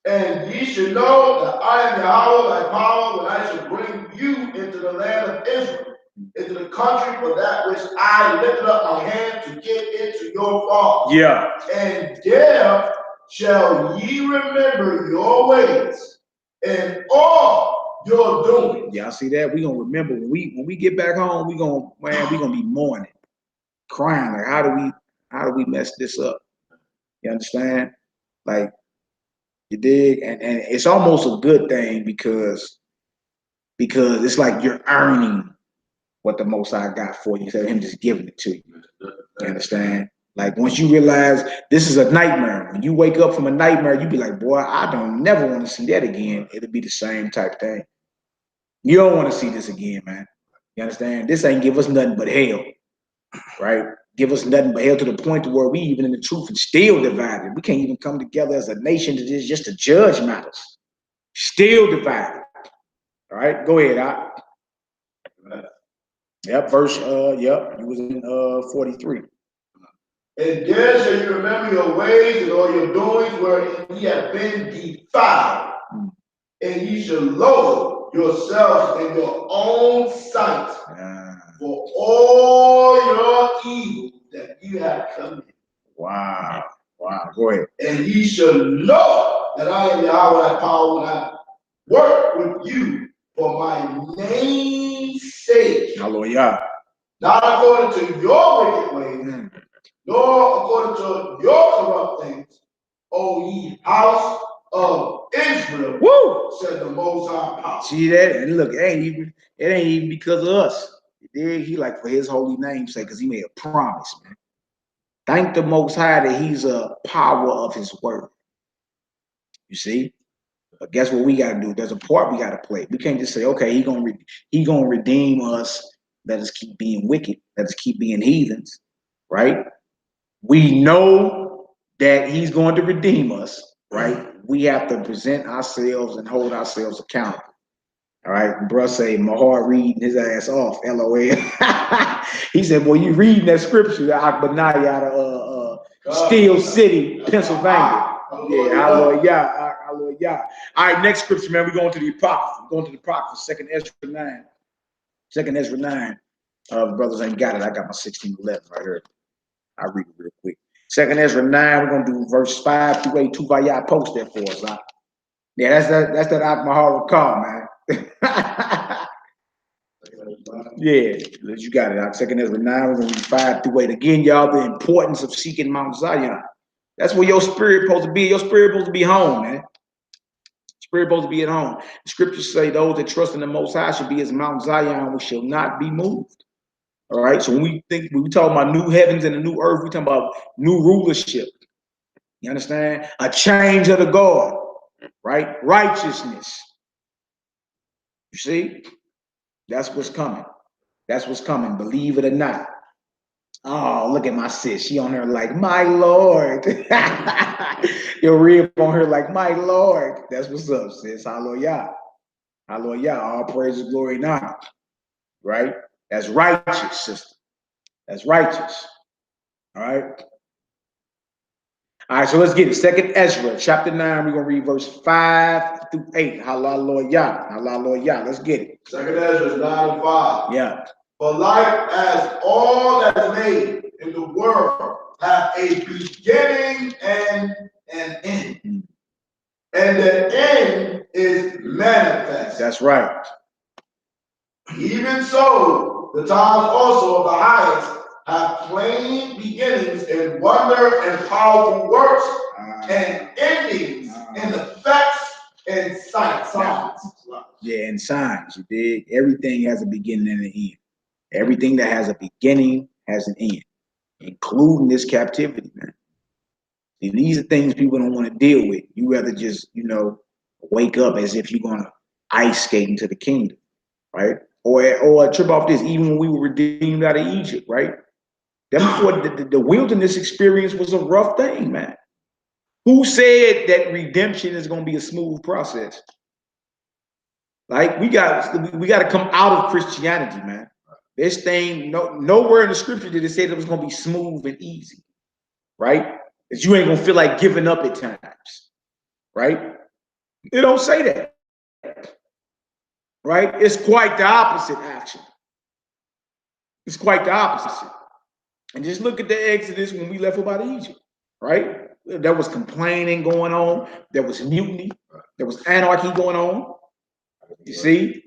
And ye should know that I am Yahweh, thy power, when I shall bring you into the land of Israel, into the country for that which I lifted up my hand to give it to your father. Yeah. And there shall ye remember your ways and all your doings. Y'all see that? We gonna remember when we get back home. We gonna be mourning, crying. Like how do we mess this up? You understand? Like, you dig? And it's almost a good thing because it's like you're earning what the Most High got for you instead of him just giving it to you. You understand? Like, once you realize this is a nightmare, when you wake up from a nightmare, you be like, boy, I don't never want to see that again. It'll be the same type thing. You don't want to see this again, man. You understand? This ain't give us nothing but hell, right? Give us nothing but hell to the point to where we even in the truth and still divided. We can't even come together as a nation to just to judge matters. Still divided. All right, go ahead, Yep, verse, you was in 43. And there shall you remember your ways and all your doings wherein ye have been defiled, and ye shall lower yourselves in your own sight for all your evil that you have committed. Wow, go ahead. And ye shall know that I am Yahweh, thy power, when I work with you for my name's sake. Hallelujah. Not according to your wicked ways, nor according to your corrupt things, O ye house of Israel. Woo! Said the Most High power. See that? And look, it ain't even because of us. He like for his holy name's sake, because he made a promise, man. Thank the Most High that he's a power of his word. You see? But guess what we got to do? There's a part we got to play. We can't just say, okay, he gonna redeem us. Let us keep being wicked. Let us keep being heathens, right? We know that he's going to redeem us, right? We have to present ourselves and hold ourselves accountable. All right, bruh say Mahar reading his ass off, LOL. He said, "Well, you reading that scripture, Akbanai out of StL City, Pennsylvania." Yeah, hallelujah. All right, next scripture, man. We're going to the Apocrypha. We're going to the Apocrypha, 2nd Ezra 9. 2nd Ezra 9. Brothers ain't got it. I got my 16:11 right here. I'll read it real quick. 2nd Ezra 9. We're going to do verse 5 through 8. Tuvaya post that for us. Yeah, that's that alcoholic call, man. Yeah, you got it. Second Ezra 9, we're gonna read 5 through 8. Again, y'all, the importance of seeking Mount Zion. That's where your spirit supposed to be. Your spirit supposed to be home, man. Spirit supposed to be at home. The scriptures say those that trust in the Most High should be as Mount Zion, which shall not be moved. All right. So when we talk about new heavens and a new earth, we talking about new rulership. You understand? A change of the guard, right? Righteousness. You see? That's what's coming. That's what's coming. Believe it or not. Oh, look at my sis. She on her like, my Lord. Your rib on her like, my Lord. That's what's up, sis. Hallelujah. Hallelujah. All praise, glory, and honor. Right? That's righteous, sister. That's righteous. All right. All right, so let's get it. Second Ezra, chapter 9. We're gonna read verse 5 through 8. Hallelujah. Hallelujah. Let's get it. Second Ezra 9 and 5. Yeah. For like as all that is made in the world have a beginning and an end, and the end is manifest. That's right. Even so, the times also of the highest have plain beginnings in wonder and powerful works, and endings in effects and signs. Yeah, and signs. You dig? Everything has a beginning and an end. Everything that has a beginning has an end, including this captivity, man. See, these are things people don't want to deal with. You rather just, wake up as if you're gonna ice skate into the kingdom, right? Or trip off this. Even when we were redeemed out of Egypt, right? The wilderness experience was a rough thing, man. Who said that redemption is going to be a smooth process? Like we got to come out of Christianity, man. This thing, nowhere in the scripture did it say that it was going to be smooth and easy, right? That you ain't gonna feel like giving up at times, right? It don't say that, right? It's quite the opposite, actually. It's quite the opposite. And just look at the Exodus when we left about Egypt, right? There was complaining going on. There was mutiny. There was anarchy going on. You see?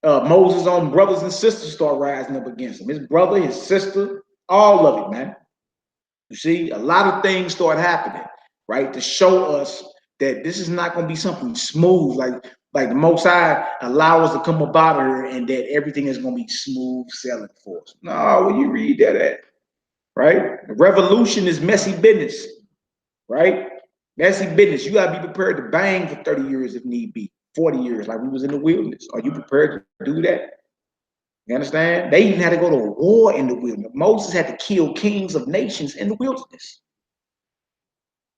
Moses' own brothers and sisters start rising up against him. His brother, his sister, all of it, man. You see? A lot of things start happening, right? To show us that this is not going to be something smooth, like the Most High allow us to come about here and that everything is going to be smooth sailing for us. No, when you read that at, right? Revolution is messy business, right? Messy business. You got to be prepared to bang for 30 years if need be, 40 years, like we was in the wilderness. Are you prepared to do that? You understand? They even had to go to war in the wilderness. Moses had to kill kings of nations in the wilderness.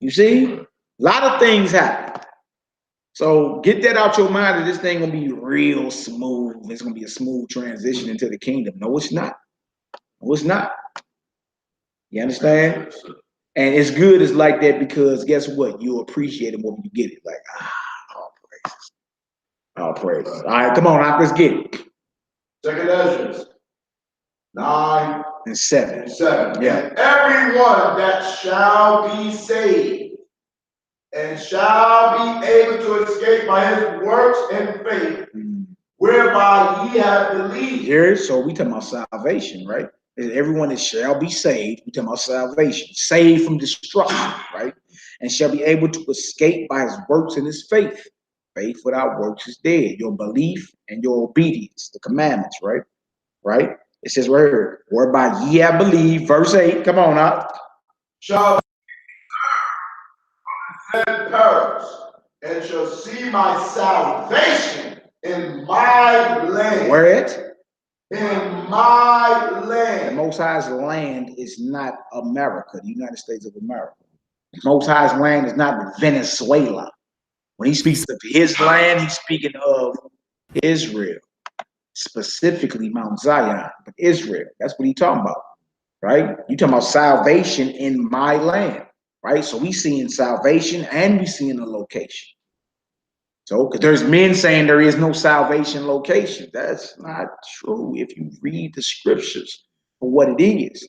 You see? A lot of things happen. So get that out your mind that this thing gonna be real smooth. It's gonna be a smooth transition into the kingdom. No, it's not. No, it's not. You understand? And it's good it's like that because guess what? You appreciate it when you get it. Like, all praises. All praises. All right, come on, let's get it. Second Ezra 9 and 7. Yeah. And everyone that shall be saved and shall be able to escape by his works and faith, whereby ye have believed. Here, so we talking about salvation, right? Everyone that shall be saved, we talking about salvation, saved from destruction, right? And shall be able to escape by his works and his faith. Faith without works is dead. Your belief and your obedience, the commandments, right? Right? It says right here, whereby ye have believed, verse 8, come on up. Shall perish, and shall see my salvation in my land. Where it? In my land. The Most High's land is not America, the United States of America. The Most High's land is not Venezuela. When he speaks of his land, he's speaking of Israel, specifically Mount Zion, but Israel. That's what he's talking about, right? You talking about salvation in my land, right? So we seeing salvation and we seeing a location. So, because there's men saying there is no salvation location. That's not true if you read the scriptures for what it is,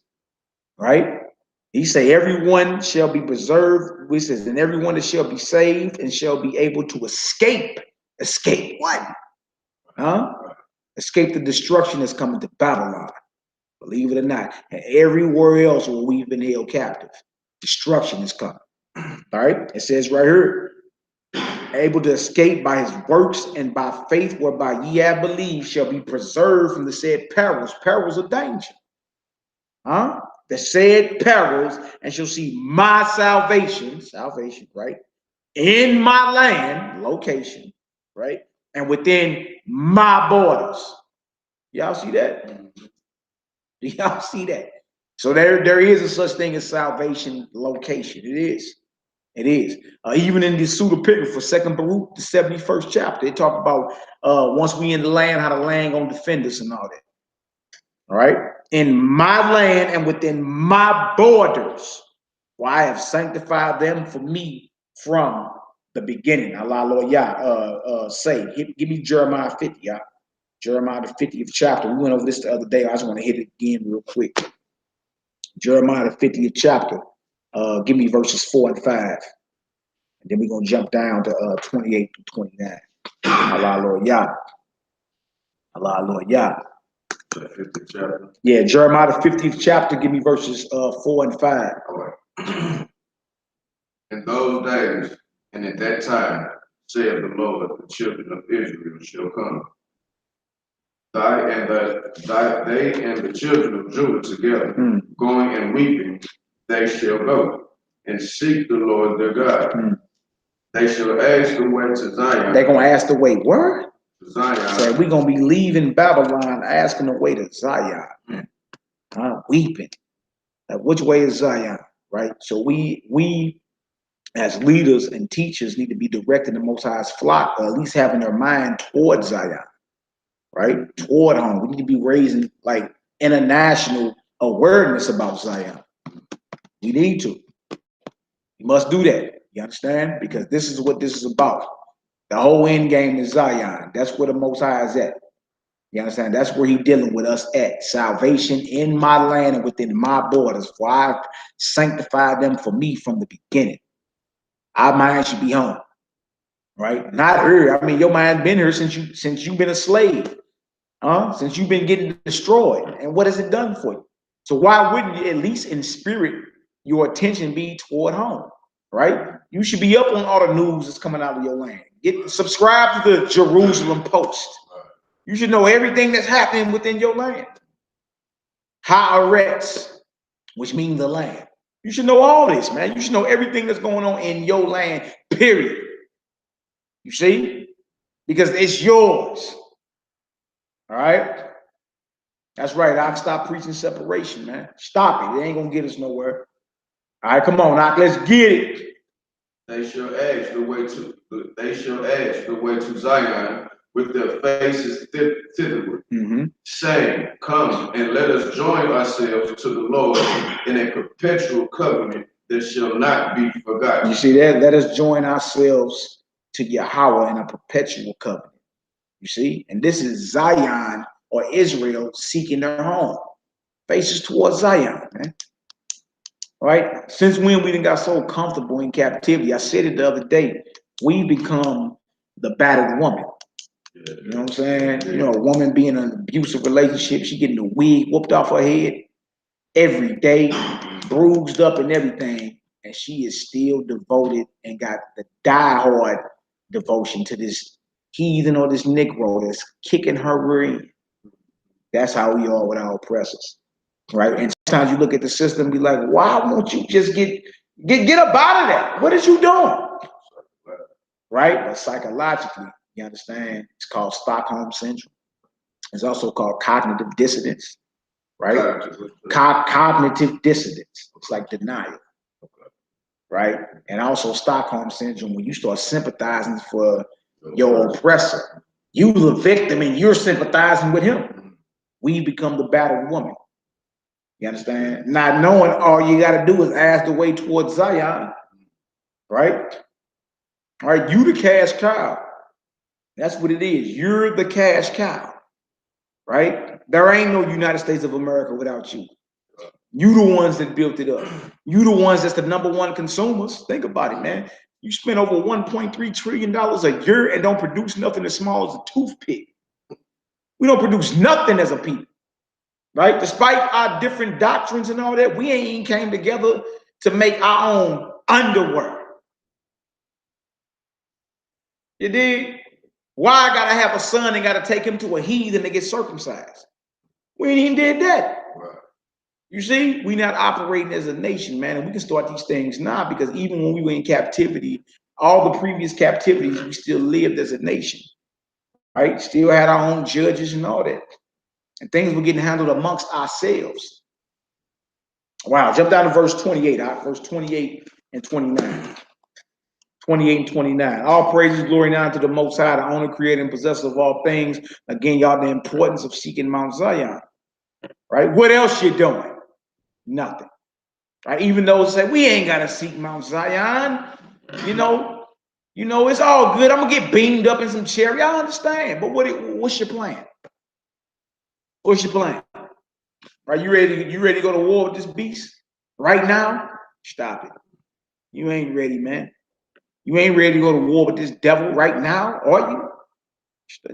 right? He say, everyone shall be preserved, which says, and everyone that shall be saved and shall be able to escape. Escape what? Huh? Escape the destruction that's coming to Babylon. Believe it or not. And everywhere else where we've been held captive, destruction is coming. All right? It says right here, able to escape by his works and by faith whereby ye have believed shall be preserved from the said perils. Perils of danger. Huh? The said perils, and shall see my salvation, right? In my land, location, right? And within my borders. Y'all see that? Do y'all see that? So there is a such thing as salvation location. It is. It is. Even in the pseudepigrapha for 2nd Baruch, the 71st chapter, it talk about once we in the land, how the land gonna defend us and all that. All right? In my land and within my borders, for I have sanctified them for me from the beginning. Allah, Lord Yah, say, give me Jeremiah 50, Yah. Jeremiah the 50th chapter. We went over this the other day. I just want to hit it again real quick. Jeremiah the 50th chapter. Give me verses 4 and 5. And then we're going to jump down to 28 to 29. Allah, Lord Yah. Allah, Lord Yah. The 50th chapter. Yeah, Jeremiah the 50th chapter. Give me verses 4 and 5. All right. In those days and at that time, saith the Lord, the children of Israel shall come. They and the children of Judah together, going and weeping, they shall go and seek the Lord their God. They shall ask the way to Zion. They're going to ask the way where? Zion. So we're going to be leaving Babylon, asking the way to Zion. Weeping. Which way is Zion? Right? So we as leaders and teachers need to be directing the Most High's flock, or at least having their mind toward Zion. Right? Toward home. We need to be raising like international awareness about Zion. We need to. You must do that. You understand? Because this is what this is about. The whole end game is Zion. That's where the Most High is at. You understand? That's where He's dealing with us at. Salvation in my land and within my borders. For I sanctified them for me from the beginning. Our mind should be home. Right? Not here. I mean, your mind been here since you've been a slave. Since you've been getting destroyed. And what has it done for you? So why wouldn't you, at least in spirit, your attention be toward home? Right? You should be up on all the news that's coming out of your land. Subscribe to the Jerusalem Post. You should know everything that's happening within your land. Haaretz, which means the land. You should know all this, man. You should know everything that's going on in your land, period. You see? Because it's yours. All right? That's right. I'll stop preaching separation, man. Stop it. It ain't going to get us nowhere. All right, come on, Doc. Let's get it. They shall ask the way to Zion with their faces thitherward, saying, come and let us join ourselves to the Lord in a perpetual covenant that shall not be forgotten. You see that? Let us join ourselves to Yahweh in a perpetual covenant. You see? And this is Zion or Israel seeking their home. Faces towards Zion, man. All right? Since when we done got so comfortable in captivity, I said it the other day, we become the battered woman. You know what I'm saying? You know, a woman being in an abusive relationship, she getting the wig whooped off her head every day, bruised up and everything, and she is still devoted and got the diehard devotion to this heathen or this Negro that's kicking her rear end. That's how we are with our oppressors, right? And sometimes you look at the system and be like, why won't you just get up out of that? What is you doing? Right? But psychologically, you understand, it's called Stockholm Syndrome. It's also called cognitive dissonance, right? Cognitive dissonance. It's like denial, right? And also Stockholm Syndrome, when you start sympathizing for your oppressor, you the victim and you're sympathizing with him. We become the battered woman. You understand? Not knowing all you got to do is ask the way towards Zion, right? All right, you the cash cow. That's what it is. You're the cash cow, right? There ain't no United States of America without you. You the ones that built it up. You the ones that's the #1 consumers. Think about it, man. You spend over $1.3 trillion a year and don't produce nothing as small as a toothpick. We don't produce nothing as a people, right? Despite our different doctrines and all that, we ain't even came together to make our own underwear. You dig? Why I gotta have a son and gotta take him to a heathen to get circumcised? We ain't even did that. Right. You see, we not operating as a nation, man, and we can start these things now because even when we were in captivity, all the previous captivities, we still lived as a nation, right? Still had our own judges and all that. And things were getting handled amongst ourselves. Wow, jump down to verse 28, verse 28 and 29. 28 and 29. All praises, glory, and honor to the Most High, the owner, creator, and possessor of all things. Again, y'all, the importance of seeking Mount Zion, right? What else you doing? Nothing. Right? Even those say we ain't gotta seek Mount Zion, you know, it's all good. I'm gonna get beamed up in some cherry. I understand, but what's your plan? What's your plan? Right? You ready to go to war with this beast right now? Stop it. You ain't ready, man. You ain't ready to go to war with this devil right now, are you?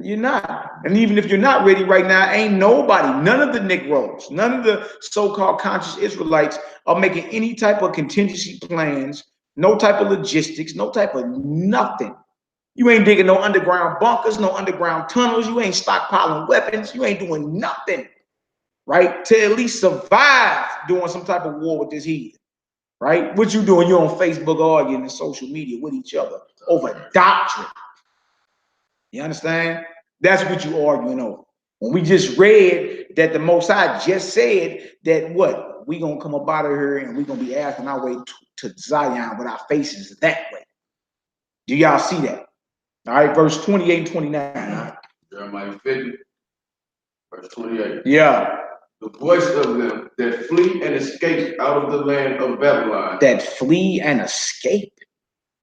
You're not. And even if you're not ready right now, ain't nobody, none of the Negroes, none of the so-called conscious Israelites are making any type of contingency plans, no type of logistics, no type of nothing. You ain't digging no underground bunkers, no underground tunnels. You ain't stockpiling weapons. You ain't doing nothing, right? To at least survive doing some type of war with this heathen, right? What you doing? You're on Facebook arguing and social media with each other over doctrine. You understand? That's what you arguing over. When we just read that the Most High just said that what? We gonna come up out of here and we gonna be asking our way to Zion with our faces that way. Do y'all see that? All right, verse 28 and 29. Jeremiah 50, verse 28. Yeah. The voice of them that flee and escape out of the land of Babylon. That flee and escape.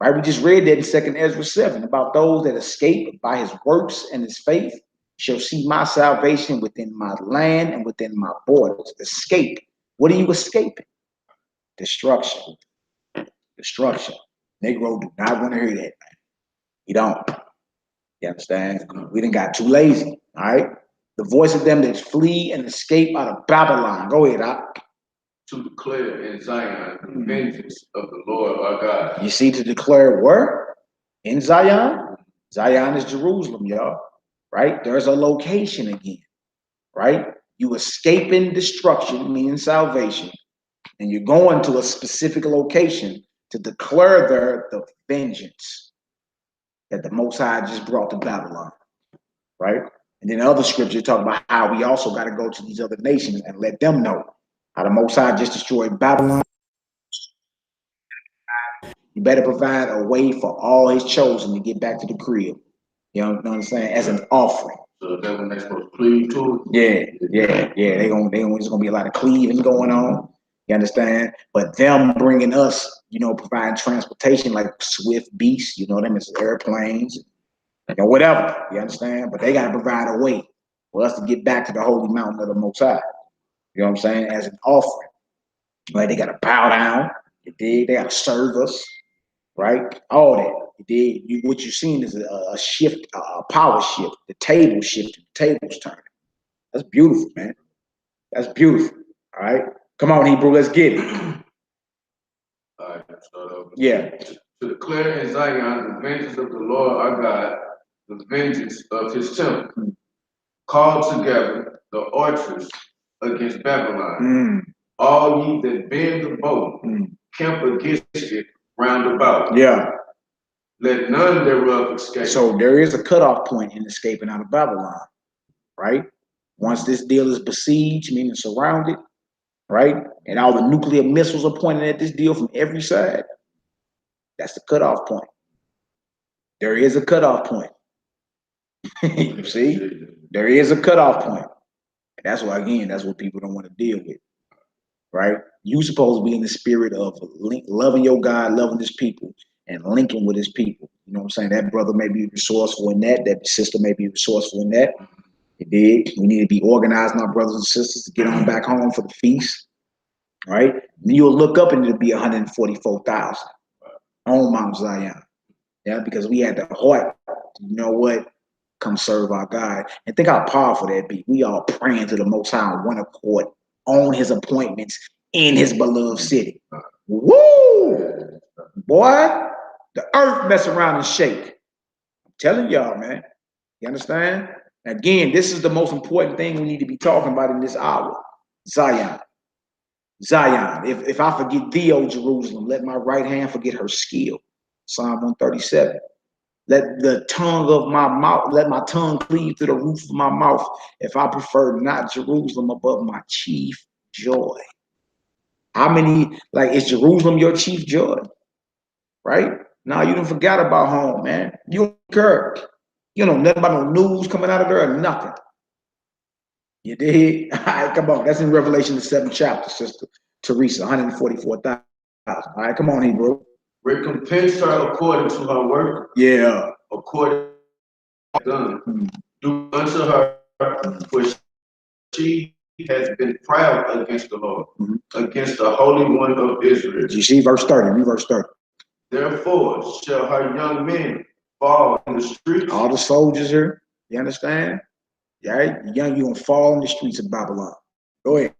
Right, we just read that in 2nd Ezra 7 about those that escape by his works and his faith shall see my salvation within my land and within my borders. Escape. What are you escaping? Destruction. Destruction. Negro do not want to hear that, man. You don't. You understand? We done got too lazy. All right. The voice of them that flee and escape out of Babylon. Go ahead, to declare in Zion the vengeance of the Lord our God. You see, to declare where? In Zion? Zion is Jerusalem, y'all. Right? There's a location again. Right? You escaping destruction, meaning salvation, and you're going to a specific location to declare there the vengeance that the Most High just brought to Babylon. Right? And then other scriptures talk about how we also got to go to these other nations and let them know how the Most High just destroyed Babylon. You better provide a way for all his chosen to get back to the crib. You know what I'm saying? As an offering. So that's when they're supposed to cleave to it? Yeah. There's gonna be a lot of cleaving going on. You understand? But them bringing us, providing transportation like swift beasts, them as airplanes, whatever. You understand? But they gotta provide a way for us to get back to the holy mountain of the Most High. You know what I'm saying? As an offering. Right? They gotta bow down. You dig? They gotta serve us. Right? All that. You did. What you're seeing is a shift, a power shift. The table shifted. The table's turning. That's beautiful, man. That's beautiful. All right. Come on, Hebrew. Let's get it. All right. Start over. Yeah. To declare in Zion the vengeance of the Lord our God, the vengeance of his temple. Call together the archers against Babylon. All ye that bend the bow, camp against it round about. Yeah. Let none thereof escape. So there is a cutoff point in escaping out of Babylon, right? Once this deal is besieged, meaning surrounded, right? And all the nuclear missiles are pointing at this deal from every side. That's the cutoff point. There is a cutoff point. You see? There is a cutoff point. And that's why, again, that's what people don't want to deal with, right? You supposed to be in the spirit of loving your God, loving his people, and linking with his people. You know what I'm saying? That brother may be resourceful in that. That sister may be resourceful in that. You dig? We need to be organizing our brothers and sisters to get on back home for the feast. right? You'll look up and it'll be 144,000 on Mount Zion. Yeah, because we had the heart, you know what, come serve our God. And think how powerful that be. We all praying to the Most High on one accord, on his appointments in his beloved city. Woo! Boy, the earth mess around and shake. I'm telling y'all, man. You understand? Again, this is the most important thing we need to be talking about in this hour. Zion. Zion. If I forget thee, O Jerusalem, let my right hand forget her skill. Psalm 137. Let the tongue of my mouth, let my tongue cleave to the roof of my mouth, if I prefer not Jerusalem above my chief joy. How many, like, is Jerusalem your chief joy? Right? Now you done forgot about home, man. You don't care. You know nothing about no news coming out of there or nothing. You did? All right, come on. That's in Revelation, the 7th chapter, Sister Teresa, 144,000. All right, come on, Hebrew. Recompense her according to her work. Yeah. According to done. Do unto her, for she has been proud against the Lord, against the Holy One of Israel. You see verse 30, read verse 30. Therefore shall her young men fall in the streets. All the soldiers here, you understand? Right? Young, you gonna fall in the streets of Babylon. Go ahead.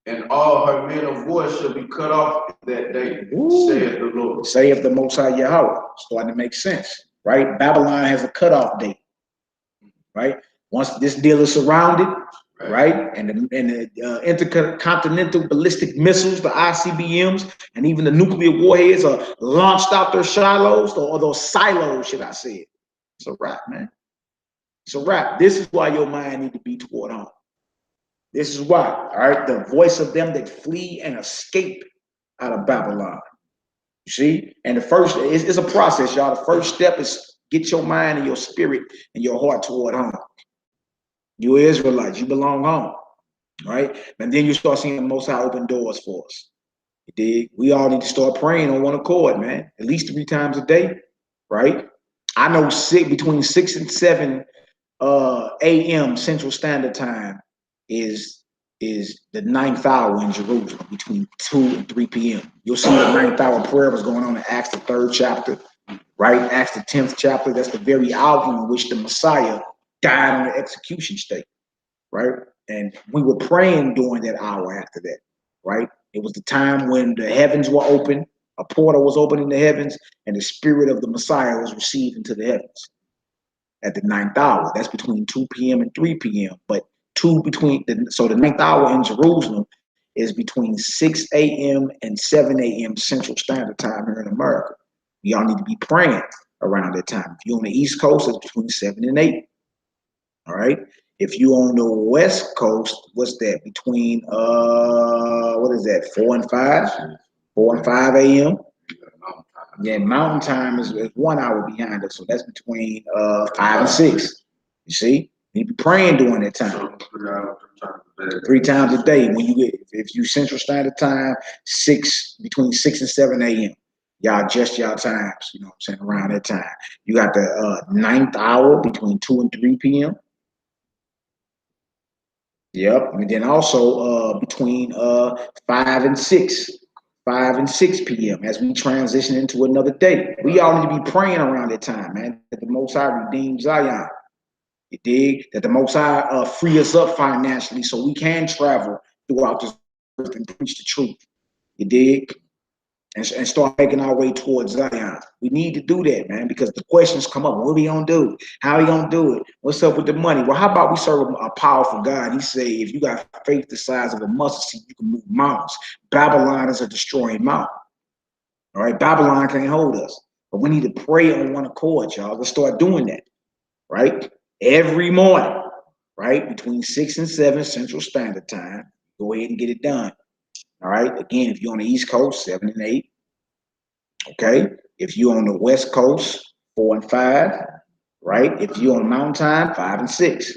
And all her men of war shall be cut off that day, saith the Lord. Saith the Most High Yahweh. Starting to make sense, right? Babylon has a cutoff date, right? Once this deal is surrounded, right? And the intercontinental ballistic missiles, the ICBMs, and even the nuclear warheads are launched out their shilohs, or those silos, should I say it. It's a wrap, man. It's a wrap. This is why your mind need to be toward home. This is why, all right? The voice of them that flee and escape out of Babylon. You see? And the first, it's a process, y'all. The first step is get your mind and your spirit and your heart toward home. You Israelites, you belong home, right? And then you start seeing the Most High open doors for us. You dig? We all need to start praying on one accord, man. At least 3 times a day, right? I know between 6 and 7 a.m. Central Standard Time is the 9th hour in Jerusalem, between 2 and 3 p.m. You'll see the 9th hour prayer was going on in Acts the 3rd chapter, right? Acts the 10th chapter. That's the very hour in which the Messiah died on the execution stake, right? And we were praying during that hour after that, right? It was the time when the heavens were open, a portal was open in the heavens, and the spirit of the Messiah was received into the heavens at the 9th hour. That's between 2 p.m. and 3 p.m. But so the 9th hour in Jerusalem is between 6 a.m. and 7 a.m. Central Standard Time here in America. Y'all need to be praying around that time. If you're on the East Coast, it's between 7 and 8. All right. If you're on the West Coast, what's that? Between what is that? 4 and 5? 4 and 5 a.m. Yeah, Mountain Time is 1 hour behind us, so that's between 5 and 6. You see, you be praying during that time. 3 times a day. When you get, if you Central Standard Time, between 6 and 7 a.m. Y'all adjust y'all times. You know what I'm saying, around that time. You got the 9th hour between 2 and 3 p.m. Yep, and then also between 5 and 6. 5 and 6 p.m. as we transition into another day. We all need to be praying around that time, man, that the Most High redeem Zion. You dig? That the Most High free us up financially so we can travel throughout this earth and preach the truth. You dig? And start making our way towards Zion. We need to do that, man, because the questions come up. What are we gonna do? How are we gonna do it? What's up with the money? Well, how about we serve a powerful God? He say, if you got faith the size of a mustard seed, you can move mountains. Babylon is a destroying mountain. All right, Babylon can't hold us. But we need to pray on one accord, y'all. Let's start doing that, right? Every morning, right? Between 6 and 7 Central Standard Time. Go ahead and get it done. All right. Again, if you're on the East Coast, 7 and 8. Okay. If you're on the West Coast, 4 and 5. Right. If you're on Mountain Time, 5 and 6.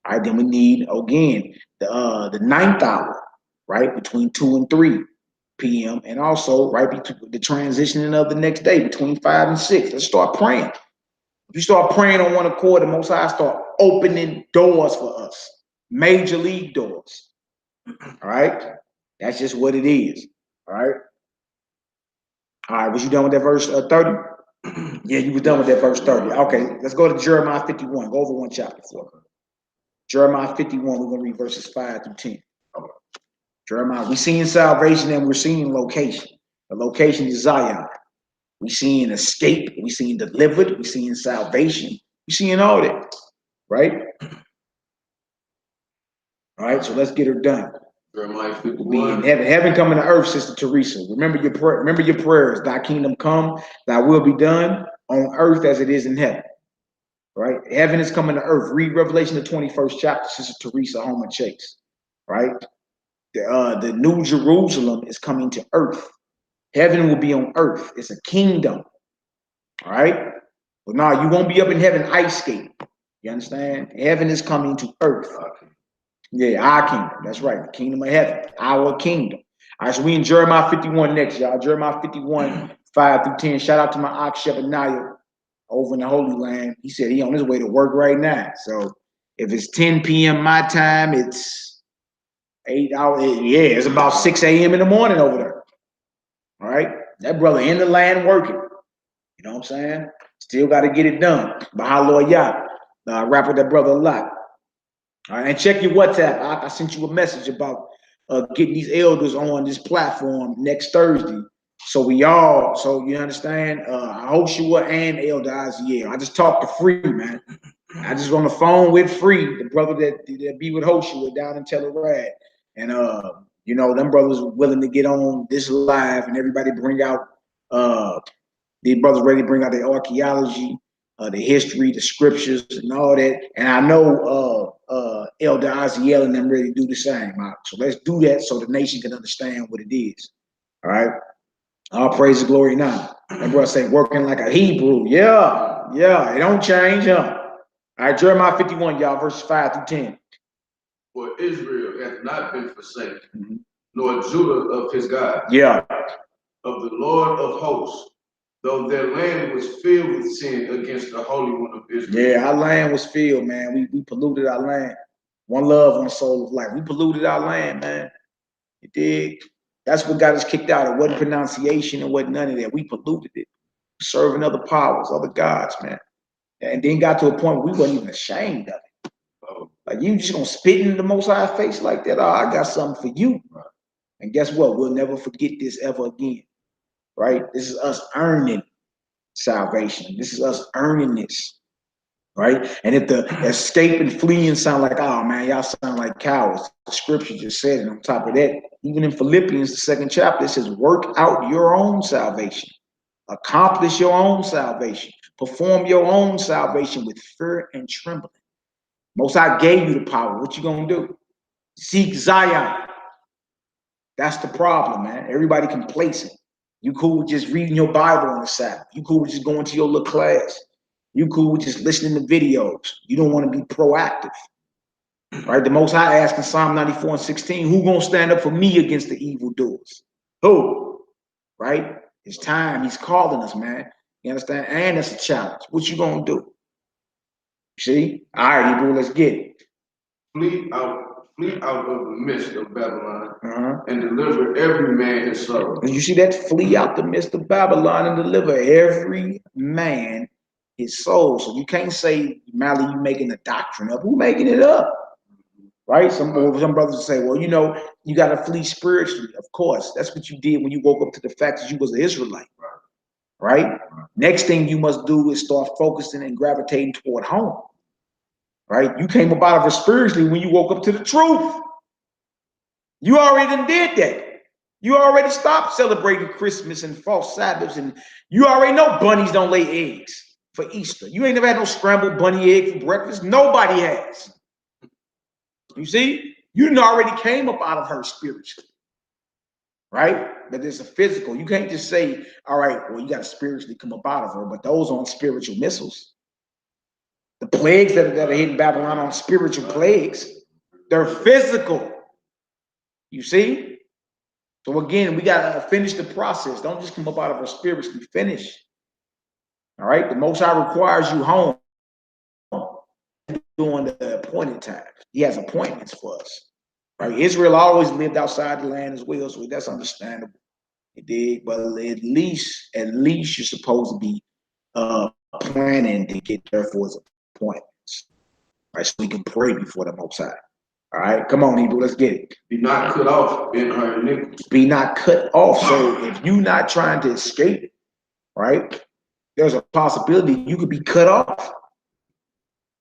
All right. Then we need, again, the 9th hour, right? Between 2 and 3 p.m. And also right between the transitioning of the next day between 5 and 6. Let's start praying. If you start praying on one accord, the Most High start opening doors for us, major league doors. All right. That's just what it is. All right. All right. Was you done with that verse 30? Yeah, you was done with that verse 30. Okay, let's go to Jeremiah 51. Go over one chapter for me. Jeremiah 51, we're going to read verses 5 through 10. Jeremiah, we seeing salvation and we're seeing location. The location is Zion. We seeing escape. We seeing delivered. We seeing salvation. We seeing all that, right? All right, so let's get her done. Jeremiah We'll be in heaven. Heaven coming to earth, Sister Teresa. Remember your prayer. Remember your prayers. Thy kingdom come, thy will be done on earth as it is in heaven. Right? Heaven is coming to earth. Read Revelation, the 21st chapter, Sister Teresa Holman Chase. Right? The New Jerusalem is coming to earth. Heaven will be on earth. It's a kingdom. All right? But now you won't be up in heaven ice skating. You understand? Heaven is coming to earth. Yeah, our kingdom. That's right. The kingdom of heaven. Our kingdom. All right, so we in Jeremiah 51 next, y'all. Jeremiah 51, 5 through 10. Shout out to my ox Shebaniah over in the Holy Land. He said he on his way to work right now. So if it's 10 p.m. my time, it's 8 hours. Yeah, it's about 6 a.m. in the morning over there. All right. That brother in the land working. You know what I'm saying? Still got to get it done. Mahalo Yah. I rap with that brother a lot. All right, and check your WhatsApp. I sent you a message about getting these elders on this platform next Thursday. So we all, so you understand, Hoshua and Elder Aziel. I just talked to Free, man. I just on the phone with Free, the brother that be with Hoshua down in Telluride. And you know, them brothers were willing to get on this live and everybody bring out these brothers ready to bring out the archaeology, the history, the scriptures, and all that. And I know Elder Aziel and them ready to do the same. So let's do that so the nation can understand what it is. All right. All praise and glory now. That brother say working like a Hebrew. Yeah, it don't change, huh? All right, Jeremiah 51, y'all, verses 5 through 10. For Israel hath not been forsaken, nor Judah of his God. Yeah. Of the Lord of hosts, though their land was filled with sin against the Holy One of Israel. Yeah, our land was filled, man. We polluted our land. One love, one soul of life. We polluted our land, man. You dig? That's what got us kicked out. It wasn't pronunciation. It wasn't none of that. We polluted it. Serving other powers, other gods, man. And then got to a point where we wasn't even ashamed of it. Like, you just gonna spit in the Most High face like that? Oh, I got something for you. And guess what? We'll never forget this ever again. Right? This is us earning salvation. This is us earning this. Right? And if the escape and fleeing sound like, oh man, y'all sound like cowards. The scripture just said it. On top of that, even in Philippians, the 2nd chapter, it says, work out your own salvation. Accomplish your own salvation. Perform your own salvation with fear and trembling. Most High gave you the power. What you gonna do? Seek Zion. That's the problem, man. Everybody complacent. You cool with just reading your Bible on the Sabbath. You cool with just going to your little class. You cool with just listening to videos. You don't want to be proactive. Right? The Most High asked in Psalm 94 and 16, who gonna stand up for me against the evildoers? Who? Right? It's time. He's calling us, man. You understand? And it's a challenge. What you gonna do? See? All right, Hebrew, let's get it. Flee out of the midst of Babylon, and deliver every man his soul. And you see that? Flee out the midst of Babylon and deliver every man his soul. So you can't say, Mally, you making a doctrine up. Who making it up? Right? Some brothers say, well, you know, you got to flee spiritually. Of course, that's what you did when you woke up to the fact that you was an Israelite. Right? Next thing you must do is start focusing and gravitating toward home. Right? You came up out of it spiritually when you woke up to the truth. You already did that. You already stopped celebrating Christmas and false Sabbaths, and you already know bunnies don't lay eggs for Easter. You ain't never had no scrambled bunny egg for breakfast. Nobody has. You see? You already came up out of her spiritually. Right? But there's a physical. You can't just say, all right, well, you got to spiritually come up out of her, but those aren't spiritual missiles. The plagues that are hitting Babylon aren't spiritual plagues. They're physical. You see? So again, we got to finish the process. Don't just come up out of her spiritually. Finish. All right? The Most High requires you home during the appointed time. He has appointments for us. Right? Israel always lived outside the land as well, so that's understandable. It did, but at least you're supposed to be planning to get there for his appointments, right? So we can pray before the Most High. All right, come on, Hebrew, let's get it. Be not cut off in her iniquity. Be not cut off. So if you're not trying to escape it, right, there's a possibility you could be cut off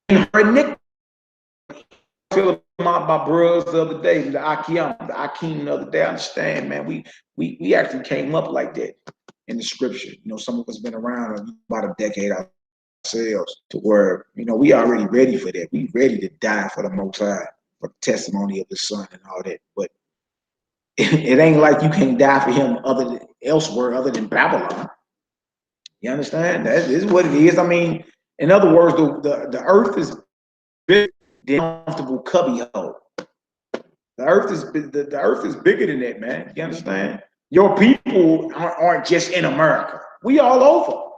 in her iniquity. I feel about my brothers the other day, the Akim the other day. I understand, man. We actually came up like that in the scripture. You know, some of us been around about a decade ourselves, to where, you know, we already ready for that. We ready to die for the Most High, for the testimony of the Son and all that. But it ain't like you can't die for him elsewhere other than Babylon. You understand? That is what it is. I mean, in other words, the earth is big, the comfortable cubby hole. The earth is bigger than that, man. You understand? Your people aren't just in America. We all over,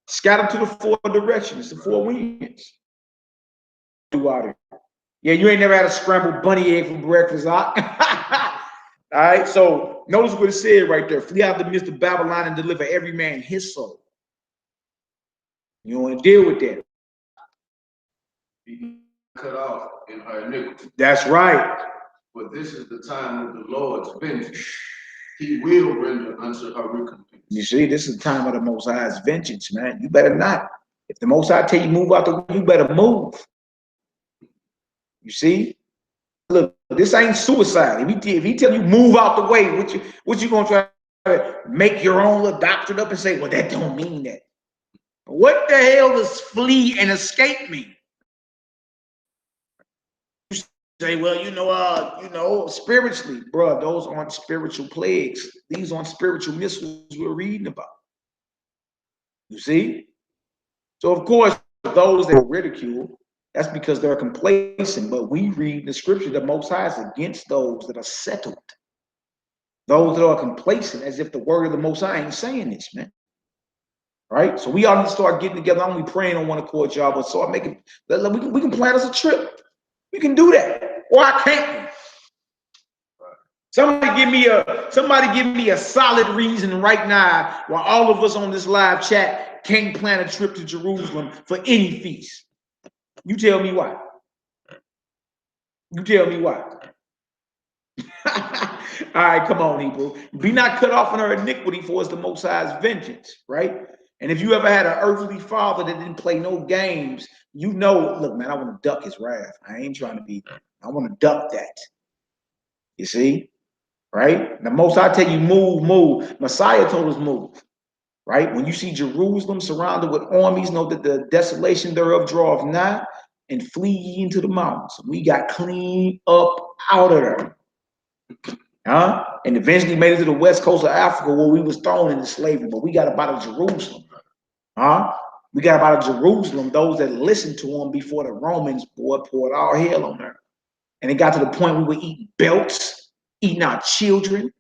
scattered to the four directions, the four winds. Yeah, you ain't never had a scrambled bunny egg for breakfast, huh? All right, so notice what it said right there. Flee out the midst of Babylon and deliver every man his soul. You want to deal with that. Be cut off in her iniquity. That's right. For this is the time of the Lord's vengeance. He will render unto her recompense. You see, this is the time of the Most High's vengeance, man. You better not. If the Most High tell you move out the way, you better move. You see? Look, this ain't suicide. If he tell you move out the way, what you gonna try to make your own little doctrine up and say, well, that don't mean that. What the hell does flee and escape mean? You say, well, you know, spiritually, bro, those aren't spiritual plagues. These aren't spiritual missiles we're reading about. You see? So of course, those that ridicule, that's because they're complacent. But we read in the scripture the Most High is against those that are settled, those that are complacent, as if the word of the Most High ain't saying this, man. Right? So we all need to start getting together. I'm only praying on one accord, y'all, but start making. We can plan us a trip. We can do that. Why can't we? Somebody give me a solid reason right now why all of us on this live chat can't plan a trip to Jerusalem for any feast. You tell me why. You tell me why. All right, come on, Hebrew. Be not cut off in her iniquity, for it's the Most High's vengeance, right? And if you ever had an earthly father that didn't play no games, you know, look, man, I want to duck his wrath. I ain't trying to be, I want to duck that. You see? Right? The Most High tell you move, move. Messiah told us move. Right? When you see Jerusalem surrounded with armies, know that the desolation thereof draweth nigh, and flee ye into the mountains. We got clean up out of there. And eventually made it to the west coast of Africa, where we was thrown into slavery, but we got up out of Jerusalem. We got up out of Jerusalem, those that listened to them before the Romans poured all hell on her. And it got to the point we were eating belts, eating our children.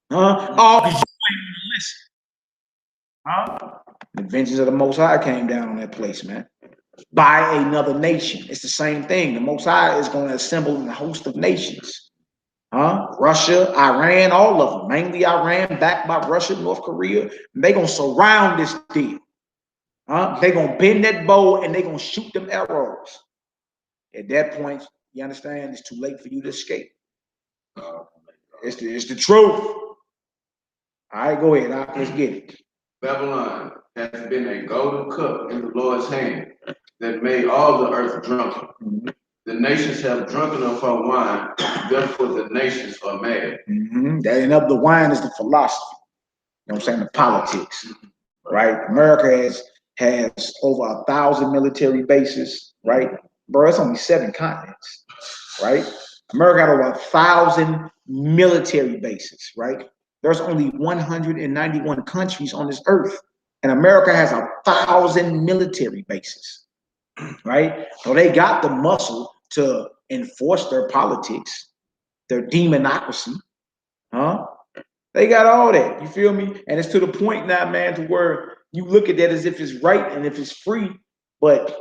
All because you ain't listen. The vengeance of the Most High came down on that place, man. By another nation. It's the same thing. The Most High is going to assemble a host of nations. Russia, Iran, all of them, mainly Iran, backed by Russia, North Korea. They're going to surround this deal. They're going to bend that bow and they're going to shoot them arrows. At that point, you understand, it's too late for you to escape. It's the truth. All right, go ahead. Let's get it. Babylon has been a golden cup in the Lord's hand that made all the earth drunken. Mm-hmm. The nations have drunken of her wine, therefore the nations are mad. Mm-hmm. The wine is the philosophy. You know what I'm saying? The politics. Right? America has over 1,000 military bases, right? Bro, it's only 7 continents, right? America got over 1,000 military bases, right? There's only 191 countries on this earth, and America has 1,000 military bases, right? So they got the muscle to enforce their politics, their demonocracy, They got all that, you feel me? And it's to the point now, man, to where you look at that as if it's right and if it's free, but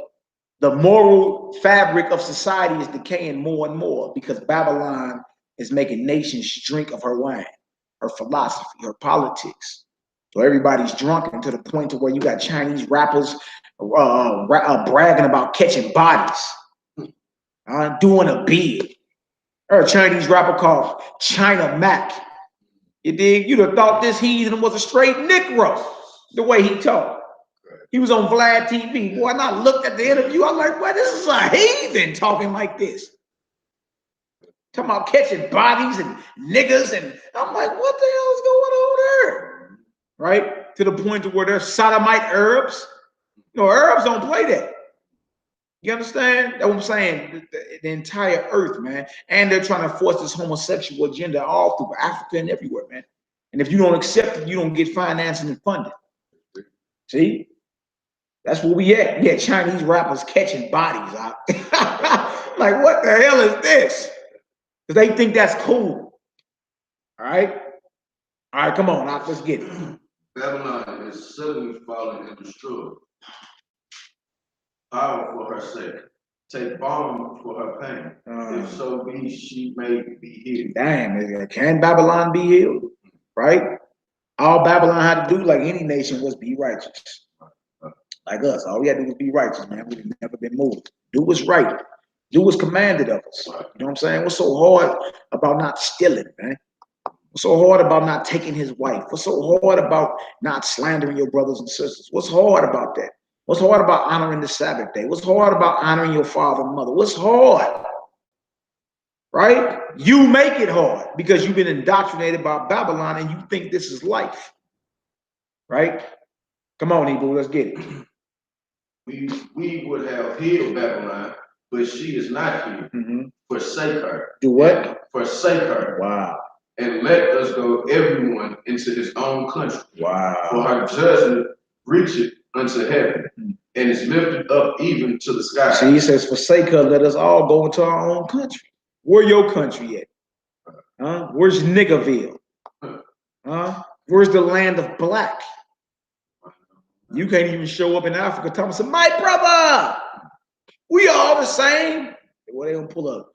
the moral fabric of society is decaying more and more because Babylon is making nations drink of her wine, her philosophy, her politics. So everybody's drunken to the point to where you got Chinese rappers bragging about catching bodies, doing a bid. Or a Chinese rapper called China Mac. You dig? You'd have thought this heathen was a straight Negro, the way he talked. He was on Vlad TV. Boy, and I looked at the interview. I'm like, well, this is a heathen talking like this. Talking about catching bodies and niggas. And I'm like, what the hell is going on there? Right? To the point to where there's sodomite Arabs. You know, Arabs don't play that. You understand? That's what I'm saying. The entire earth, man. And they're trying to force this homosexual agenda all through Africa and everywhere, man. And if you don't accept it, you don't get financing and funding. See? That's where we at. We had Chinese rappers catching bodies out. Like, what the hell is this? Because they think that's cool. All right? All right, come on. Now, let's get it. Babylon is suddenly falling and destroyed. Power for her sake. Take balm for her pain. If so be, she may be healed. Damn, can Babylon be healed? Right? All Babylon had to do, like any nation, was be righteous. Like us. All we had to do was be righteous, man. We've never been moved. Do what's right. Do what's commanded of us. You know what I'm saying? What's so hard about not stealing, man? What's so hard about not taking his wife? What's so hard about not slandering your brothers and sisters? What's hard about that? What's hard about honoring the Sabbath day? What's hard about honoring your father and mother? What's hard? Right? You make it hard because you've been indoctrinated by Babylon and you think this is life. Right? Come on, Hebrew, let's get it. We would have healed Babylon, but she is not healed. Forsake her. Do what? Forsake her. Wow. And let us go everyone into his own country. Wow. For her judgment reacheth unto heaven and is lifted up even to the sky. See, he says, forsake her, let us all go into our own country. Where your country at? Where's Niggerville? Where's the land of black? You can't even show up in Africa. Thomas said, my brother, we all the same. Well, they don't pull up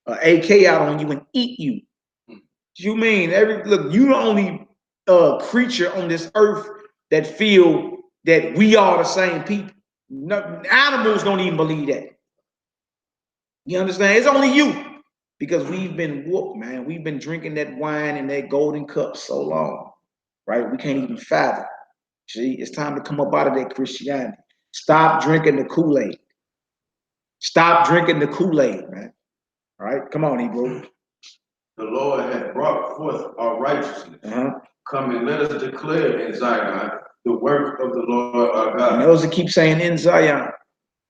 AK out on you and eat you. You mean look, you the only creature on this earth that feel that we are the same people. No, animals don't even believe that. You understand? It's only you. Because we've been whooped, man. We've been drinking that wine in that golden cup so long, right? We can't even fathom. See, it's time to come up out of that Christianity. Stop drinking the Kool-Aid. Stop drinking the Kool-Aid, man. All right, come on, Hebrew. The Lord hath brought forth our righteousness. Come and let us declare in Zion the work of the Lord our God. And those that keep saying in Zion,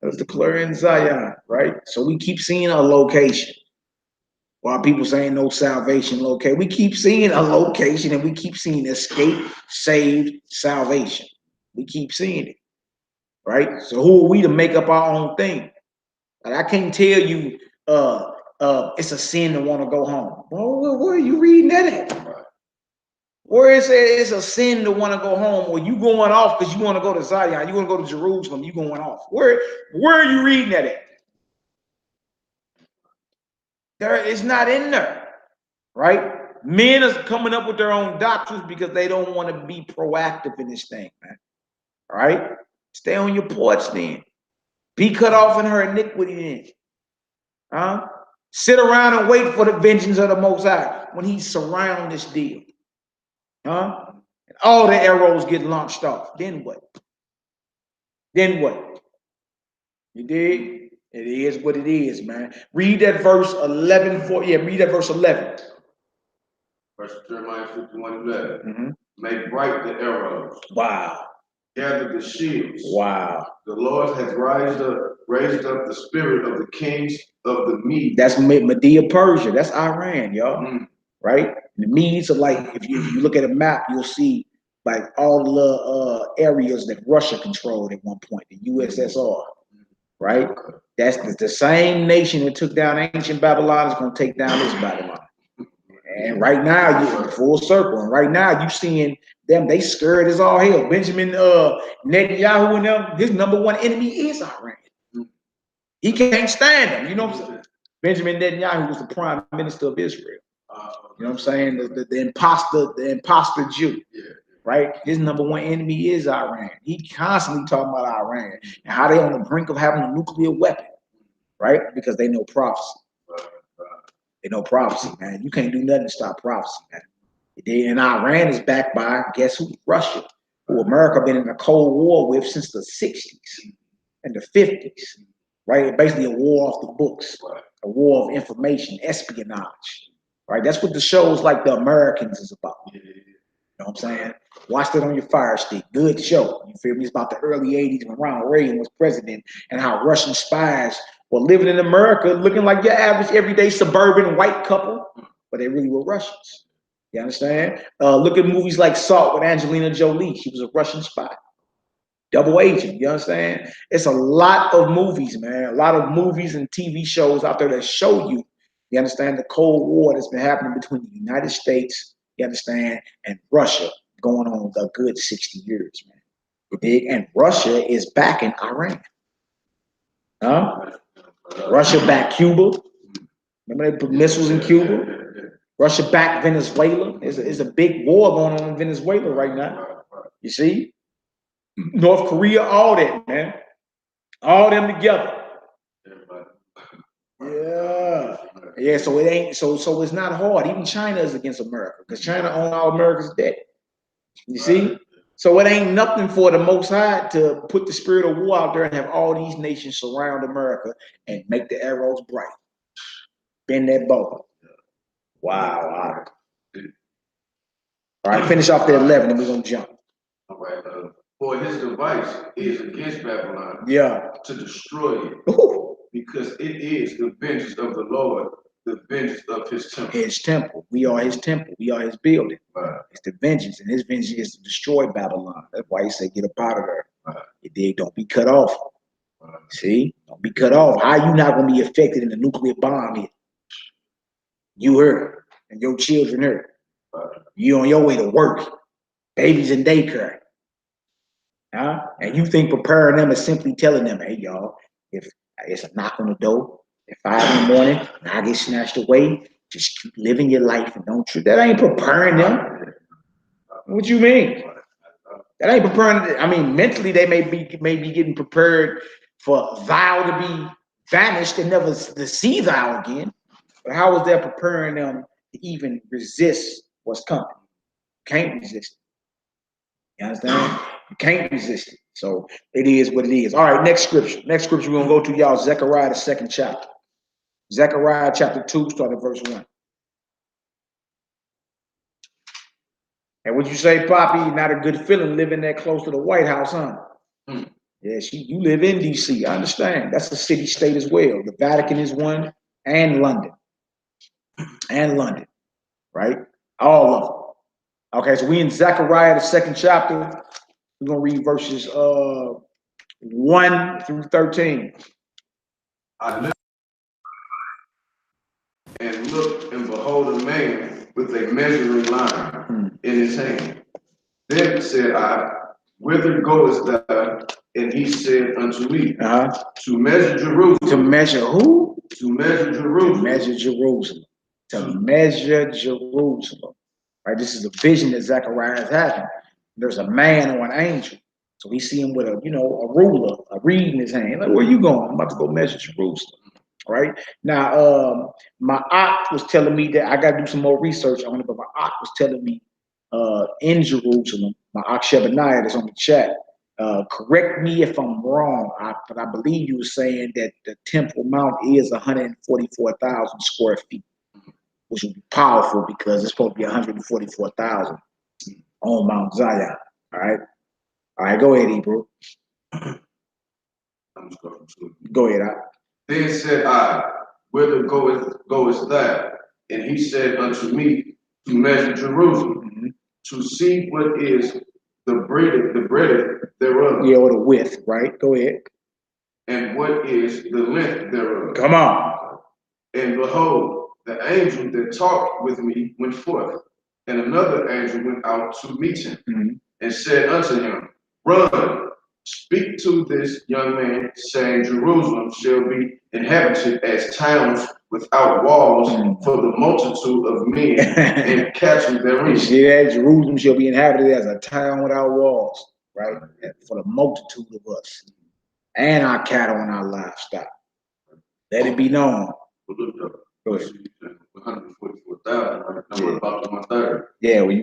let's declare in Zion, right? So we keep seeing a location. While people saying no salvation location, we keep seeing a location and we keep seeing escape, saved, salvation. We keep seeing it, right? So who are we to make up our own thing? Like I can't tell you it's a sin to want to go home. Well, where are you reading that at? Where it says it's a sin to want to go home, or you going off because you want to go to Zion, you want to go to Jerusalem, you going off. Where are you reading that at? There, it's not in there, right? Men are coming up with their own doctrines because they don't want to be proactive in this thing, man. All right? Stay on your porch then. Be cut off in her iniquity then. Sit around and wait for the vengeance of the Most High when he surround this deal. And all the arrows get launched off. Then what? Then what? You dig? It is what it is, man. Read that verse 11. Read that verse 11. Verse Jeremiah 51:11. Make bright the arrows. Wow. Gather the shields. Wow. The Lord has raised up the spirit of the kings of the Medes. That's Media Persia. That's Iran, y'all. Right? And the Medes are like, if you look at a map, you'll see like all the areas that Russia controlled at one point, the USSR. Right? That's the same nation that took down ancient Babylon is going to take down this Babylon. And right now, you're full circle. And right now, you seeing them, they scared as all hell. Benjamin Netanyahu and them, his number one enemy is Iran. He can't stand him. You know what I'm saying? Benjamin Netanyahu was the prime minister of Israel. You know what I'm saying? The imposter Jew. Right? His number one enemy is Iran. He constantly talking about Iran and how they on the brink of having a nuclear weapon, right? Because they know prophecy. They know prophecy, man. You can't do nothing to stop prophecy, man. And Iran is backed by, guess who? Russia, who America been in a Cold War with since the 60s and the 50s, right? Basically a war off the books, a war of information, espionage, right? That's what the shows like The Americans is about. You know what I'm saying? Watch that on your Fire Stick. Good show. You feel me? It's about the early 80s when Ronald Reagan was president and how Russian spies were living in America looking like your average everyday suburban white couple, but they really were Russians. You understand? Look at movies like Salt with Angelina Jolie. She was a Russian spy. Double agent, you understand? It's a lot of movies, man. A lot of movies and TV shows out there that show you understand, the Cold War that's been happening between the United States, you understand, and Russia going on a good 60 years, man. You dig? And Russia is backing Iran. Huh? Russia backed Cuba. Remember they put missiles in Cuba? Russia backed Venezuela. There's a big war going on in Venezuela right now. You see? North Korea, all that, man. All them together. Yeah. Yeah, so it ain't so it's not hard. Even China is against America because China owns all America's debt. You see? So it ain't nothing for the Most High to put the spirit of war out there and have all these nations surround America and make the arrows bright. Bend that bow. Wow. All right, finish off the 11 and we're going to jump. All right. For his device is against Babylon. Yeah. To destroy it. Ooh. Because it is the vengeance of the Lord, the vengeance of his temple. His temple. We are his temple. We are his building. Right. It's the vengeance, and his vengeance is to destroy Babylon. That's why he said, get up out of there. Right. You dig? Don't be cut off. Right. See? Don't be cut off. How you not going to be affected in the nuclear bomb hit? You heard it, and your children heard it. Right. You on your way to work. Babies in daycare. Huh? And you think preparing them is simply telling them, hey, y'all, if it's a knock on the door at 5 in the morning and I get snatched away, just keep living your life and don't you. That ain't preparing them. What you mean? That ain't preparing. I mean, mentally they may be getting prepared for thou to be vanished and never to see thou again. But how is that preparing them to even resist what's coming? Can't resist it. You understand? You can't resist it. So it is what it is. All right, next scripture. Next scripture we're going to go to, y'all, Zechariah, the 2nd chapter. Zechariah chapter 2, start at verse 1. And what you say, Poppy, not a good feeling living that close to the White House, huh? Yeah, you live in D.C. I understand. That's a city state as well. The Vatican is one, and London. And London, right? All of them. Okay, so we in Zechariah, the 2nd chapter. We're going to read verses 1 through 13. I looked and looked, and behold, a man with a measuring line in his hand. Then said I, whither goest thou? And he said unto me, to measure Jerusalem. To measure who? To measure Jerusalem. To measure Jerusalem. To measure Jerusalem. Right? This is a vision that Zechariah is having. There's a man or an angel. So we see him with a ruler, a reed in his hand. Like, where you going? I'm about to go measure Jerusalem. Right? Now, my aunt was telling me that I got to do some more research on it, but my aunt was telling me in Jerusalem, my aunt Shebaniah that's on the chat, correct me if I'm wrong, but I believe you were saying that the Temple Mount is 144,000 square feet, which would be powerful because it's supposed to be 144,000 on Mount Zion. All right, go ahead, Hebrew. Go ahead, Then said I, whither goest thou? And he said unto me, to measure Jerusalem, to see what is the breadth thereof. Yeah, or the width, right? Go ahead. And what is the length thereof. Come on. And behold, the angel that talked with me went forth, and another angel went out to meet him, and said unto him, run, speak to this young man, saying, Jerusalem shall be inhabited as towns without walls for the multitude of men and cattle therein. You see that? Jerusalem shall be inhabited as a town without walls, right? For the multitude of us and our cattle and our livestock. Let it be known. Go ahead. 144,000, right? Now about the 1/3. Yeah, well,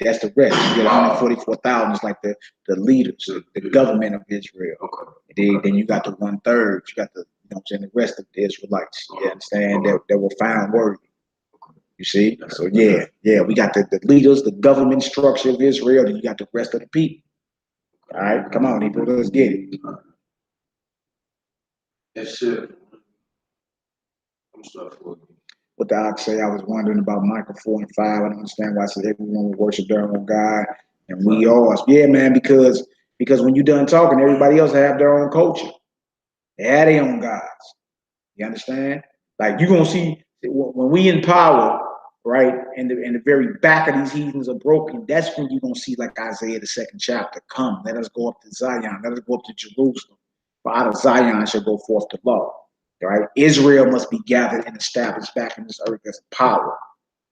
that's the rest. You get 144,000 is like the leaders, the government of Israel. Okay. Then you got the 1/3. You got the, the rest of the Israelites. You understand? That were found worthy. You see? So yeah, we got the leaders, the government structure of Israel, and you got the rest of the people. All right, come on, people, let's get it. That's What the ox say? I was wondering about Micah 4 and 5. I don't understand why I said everyone will worship their own God and we ours. Yeah, man, because when you're done talking, everybody else have their own culture. They have their own gods. You understand? Like you're gonna see when we in power, right? And the very back of these heathens are broken. That's when you're gonna see, like Isaiah the 2nd chapter, come. Let us go up to Zion. Let us go up to Jerusalem. For out of Zion shall go forth the law. Right? Israel must be gathered and established back in this earth as power.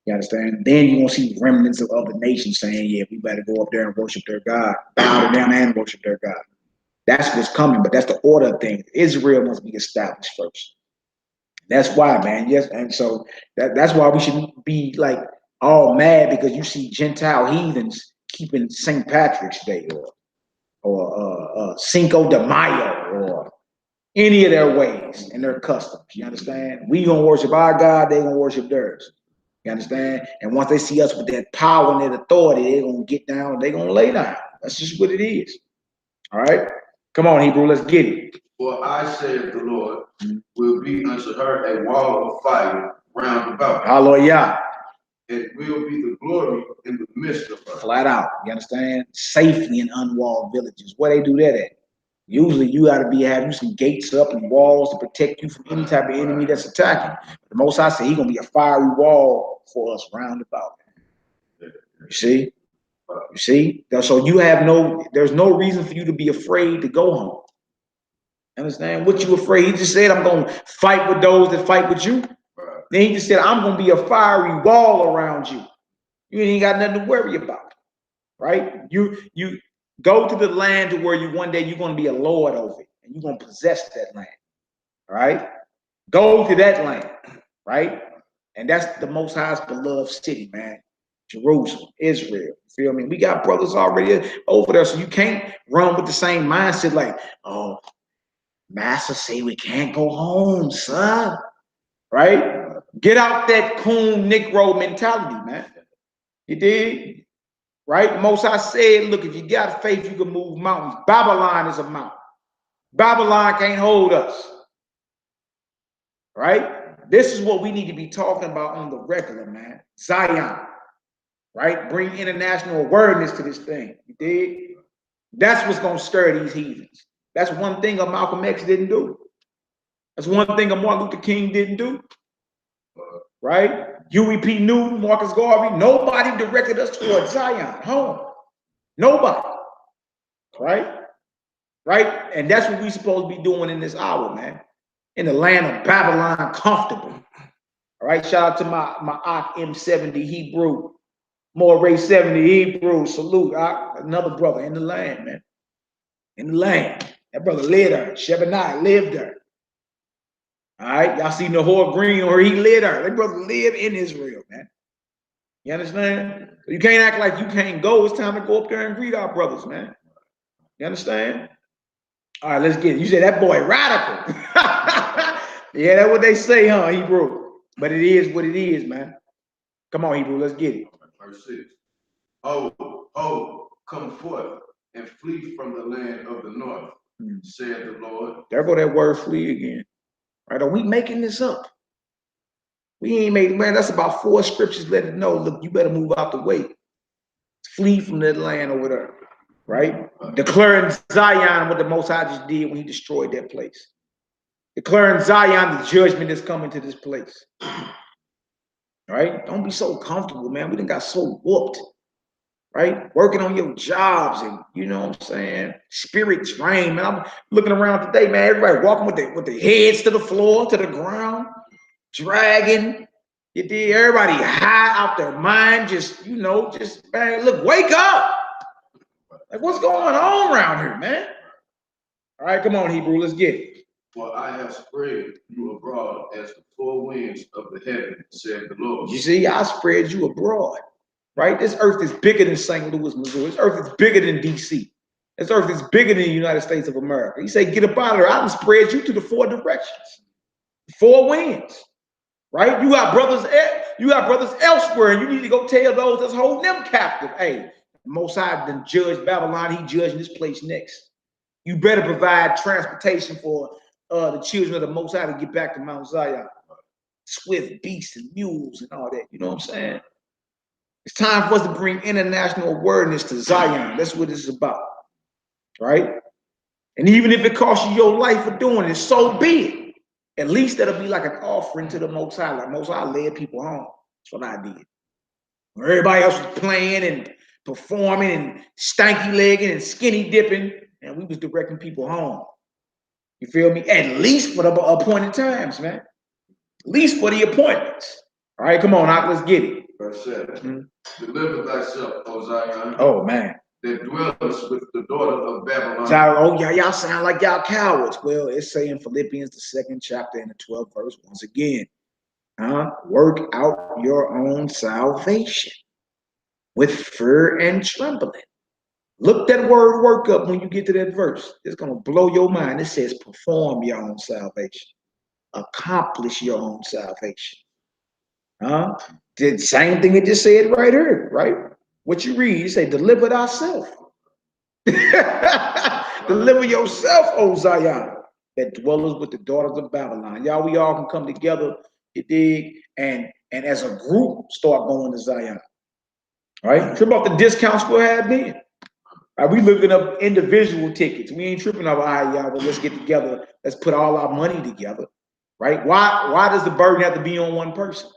You understand? Then you're gonna see remnants of other nations saying, yeah, we better go up there and worship their God, bow to them and worship their God. That's what's coming, but that's the order of things. Israel must be established first. That's why, man. Yes, and so that's why we shouldn't be like all mad because you see Gentile heathens keeping St. Patrick's Day or Cinco de Mayo or any of their ways and their customs. You understand? We gonna worship our God, they gonna worship theirs. You understand? And once they see us with that power and that authority, they're gonna get down, they're gonna lay down. That's just what it is. All right? Come on, Hebrew, let's get it. For I, saith the Lord, will be unto her a wall of fire round about. Hallelujah. It will be the glory in the midst of her. Flat out. You understand? Safely in unwalled villages. Where they do that at? Usually you got to have some gates up and walls to protect you from any type of enemy that's attacking. The Most High said he's going to be a fiery wall for us round about. You see? You see? So there's no reason for you to be afraid to go home. Understand? What you afraid? He just said, I'm going to fight with those that fight with you. Then he just said, I'm going to be a fiery wall around you. You ain't got nothing to worry about. Right? You go to the land to where one day you're going to be a lord over it and you're going to possess that land. Right? Go to that land. Right? And that's the Most High's beloved city, man. Jerusalem, Israel. You feel me? We got brothers already over there, so you can't run with the same mindset like, oh, Master say we can't go home, son. Right? Get out that coon Negro mentality, man. You did? Right? Most I said, look, if you got faith, you can move mountains. Babylon is a mountain. Babylon can't hold us. Right? This is what we need to be talking about on the regular, man. Zion. Right? Bring international awareness to this thing. You did? That's what's going to stir these heathens. That's one thing Malcolm X didn't do. That's one thing Martin Luther King didn't do. Right? Huey P. Newton, Marcus Garvey, nobody directed us towards Zion, home. Nobody. Right? Right? And that's what we're supposed to be doing in this hour, man. In the land of Babylon, comfortable. All right? Shout out to my M70 Hebrew, Moray 70 Hebrew. Salute. Another brother in the land, man. In the land. That brother lived there. Shebaniah lived there. All right? Y'all see Nahor Green, or he lived there. That brother lived in Israel, man. You understand? You can't act like you can't go. It's time to go up there and greet our brothers, man. You understand? All right, let's get it. You said that boy radical. Yeah, that's what they say, huh, Hebrew? But it is what it is, man. Come on, Hebrew, let's get it. Verse 6. Oh, come forth and flee from the land of the north, said the Lord. There go that word flee again. Right? Are we making this up? We ain't made, man, that's about 4 scriptures letting know, look, you better move out the way. Flee from that land over there. Right? Declaring Zion what the Most High just did when he destroyed that place. Declaring Zion the judgment that's coming to this place. Right? Don't be so comfortable, man. We done got so whooped. right? Working on your jobs and, you know what I'm saying, spirit drain, man. I'm looking around today, man, everybody walking with their heads to the floor, to the ground, dragging. You did, everybody high out their mind, just, you know, just, man, look, wake up. Like, what's going on around here, man? All right, come on, Hebrew, let's get it. For I have spread you abroad as the four winds of the heaven, said the Lord. You see, I spread you abroad, right? This earth is bigger than St. Louis, Missouri. This earth is bigger than D.C. This earth is bigger than the United States of America. He said, get up out of there. I done spread you to the four directions, four winds, right? You got brothers elsewhere, and you need to go tell those that's holding them captive. Hey, the Most High done judged Babylon. He judging this place next. You better provide transportation for the children of the Most High to get back to Mount Zion. Swift beasts and mules and all that. You know what I'm saying? It's time for us to bring international awareness to Zion. That's what it's about, right? And even if it costs you your life for doing it, so be it. At least that'll be like an offering to the Most High. Like Most High led people home. That's what I did. When everybody else was playing and performing and stanky legging and skinny dipping, and we was directing people home. You feel me? At least for the appointed times, man. At least for the appointments. All right, come on, now let's get it. Verse 7. Deliver thyself, O Zion. Oh, man. That dwellest with the daughter of Babylon. Oh, yeah, y'all sound like y'all cowards. Well, it's saying Philippians, the 2nd chapter and the 12th verse once again. Work out your own salvation with fear and trembling. Look that word work up when you get to that verse. It's going to blow your mind. It says perform your own salvation. Accomplish your own salvation. The same thing it just said right here, right? What you read, you say, deliver thyself. Deliver yourself, O Zion, that dwellers with the daughters of Babylon. Y'all, we all can come together, you dig, and as a group start going to Zion. All right? Trip off the discounts we'll have then. All right, we looking up individual tickets. We ain't tripping over, all right, y'all, well, let's get together. Let's put all our money together. Right? Why does the burden have to be on one person?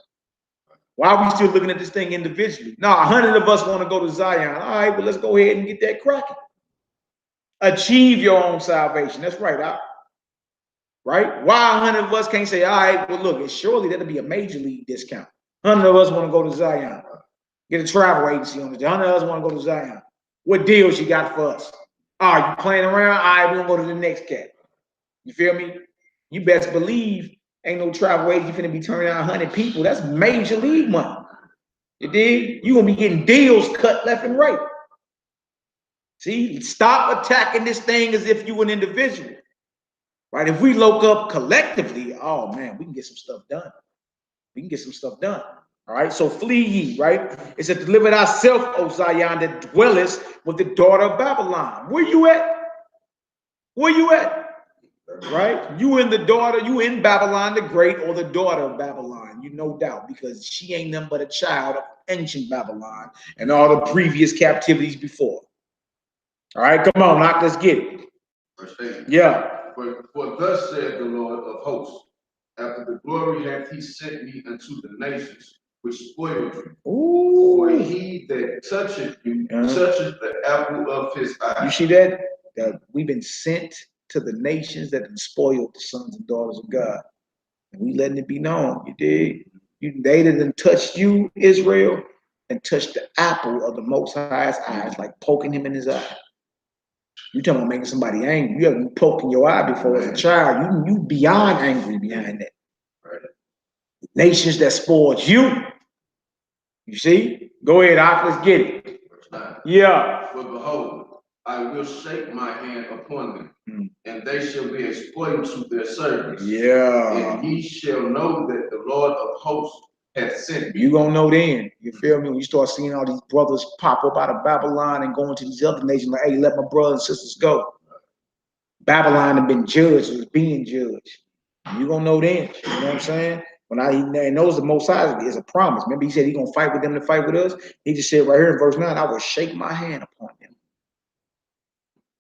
Why are we still looking at this thing individually? No, 100 of us want to go to Zion. All right, well, let's go ahead and get that cracking. Achieve your own salvation. That's right. Right? Why 100 of us can't say, all right, well, look, surely that'll be a major league discount. 100 of us want to go to Zion. Get a travel agency on it. 100 of us want to go to Zion. What deals you got for us? All right, you playing around? All right, we're going to go to the next cat. You feel me? You best believe ain't no travel agency finna be turning out 100 people. That's major league money. You dig? You gonna be getting deals cut left and right. See, stop attacking this thing as if you an individual. Right? If we look up collectively, oh man, we can get some stuff done. We can get some stuff done. All right, so flee ye, right? It said, deliver thyself, O Zion, that dwellest with the daughter of Babylon. Where you at? Where you at? Right? You in the daughter, you in Babylon the Great or the daughter of Babylon, you no doubt, because she ain't nothing but a child of ancient Babylon and all the previous captivities before. All right, come on, Knock, let's get it. Verse 8. Yeah. For thus said the Lord of hosts, after the glory hath he sent me unto the nations which spoiled you. Ooh. For he that toucheth you toucheth the apple of his eye. You see that? That we've been sent to the nations that have spoiled the sons and daughters of God. And we letting it be known. You dig? They didn't touch you, Israel, and touch the apple of the Most High's eyes, like poking him in his eye. You talking about making somebody angry. You haven't poked in your eye before as a child. You beyond angry behind that. Right. Nations that spoiled you. You see? Go ahead, Ak, let's get it. Yeah. For behold, I will shake my hand upon them, and they shall be a spoil to their service. Yeah. And ye shall know that the Lord of hosts hath sent me. You gonna know then. You feel me? When you start seeing all these brothers pop up out of Babylon and going to these other nations, like, hey, let my brothers and sisters go. Babylon have been judged, is being judged. You gonna know then. You know what I'm saying? When he knows the Most High is a promise. Remember, he said he's gonna fight with them to fight with us. He just said right here in verse 9, I will shake my hand upon them.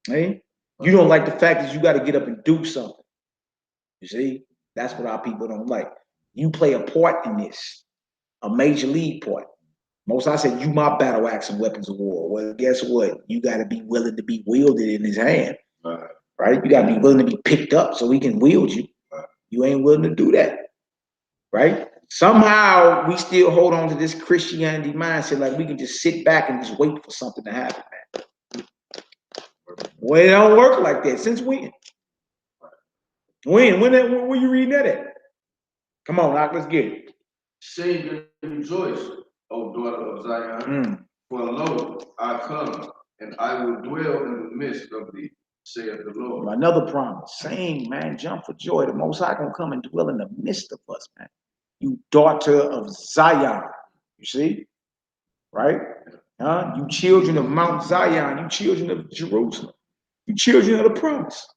Hey, you don't like the fact that you got to get up and do something. You see, that's what our people don't like. You play a part in this, a major league part. Most High said, you my battle axe and weapons of war. Well, guess what? You got to be willing to be wielded in his hand. Right? You got to be willing to be picked up so he can wield you. You ain't willing to do that. Right? Somehow we still hold on to this Christianity mindset like we can just sit back and just wait for something to happen, man. Well, it don't work like that. Since when? When you reading that at? Come on, Doc, let's get it. Sing and rejoice, O daughter of Zion, for lo, I come, and I will dwell in the midst of thee, saith the Lord. Another promise. Sing, man, jump for joy. The Most High gonna come and dwell in the midst of us, man. You daughter of Zion. You see? Right? You children of Mount Zion. You children of Jerusalem. You children of the promise.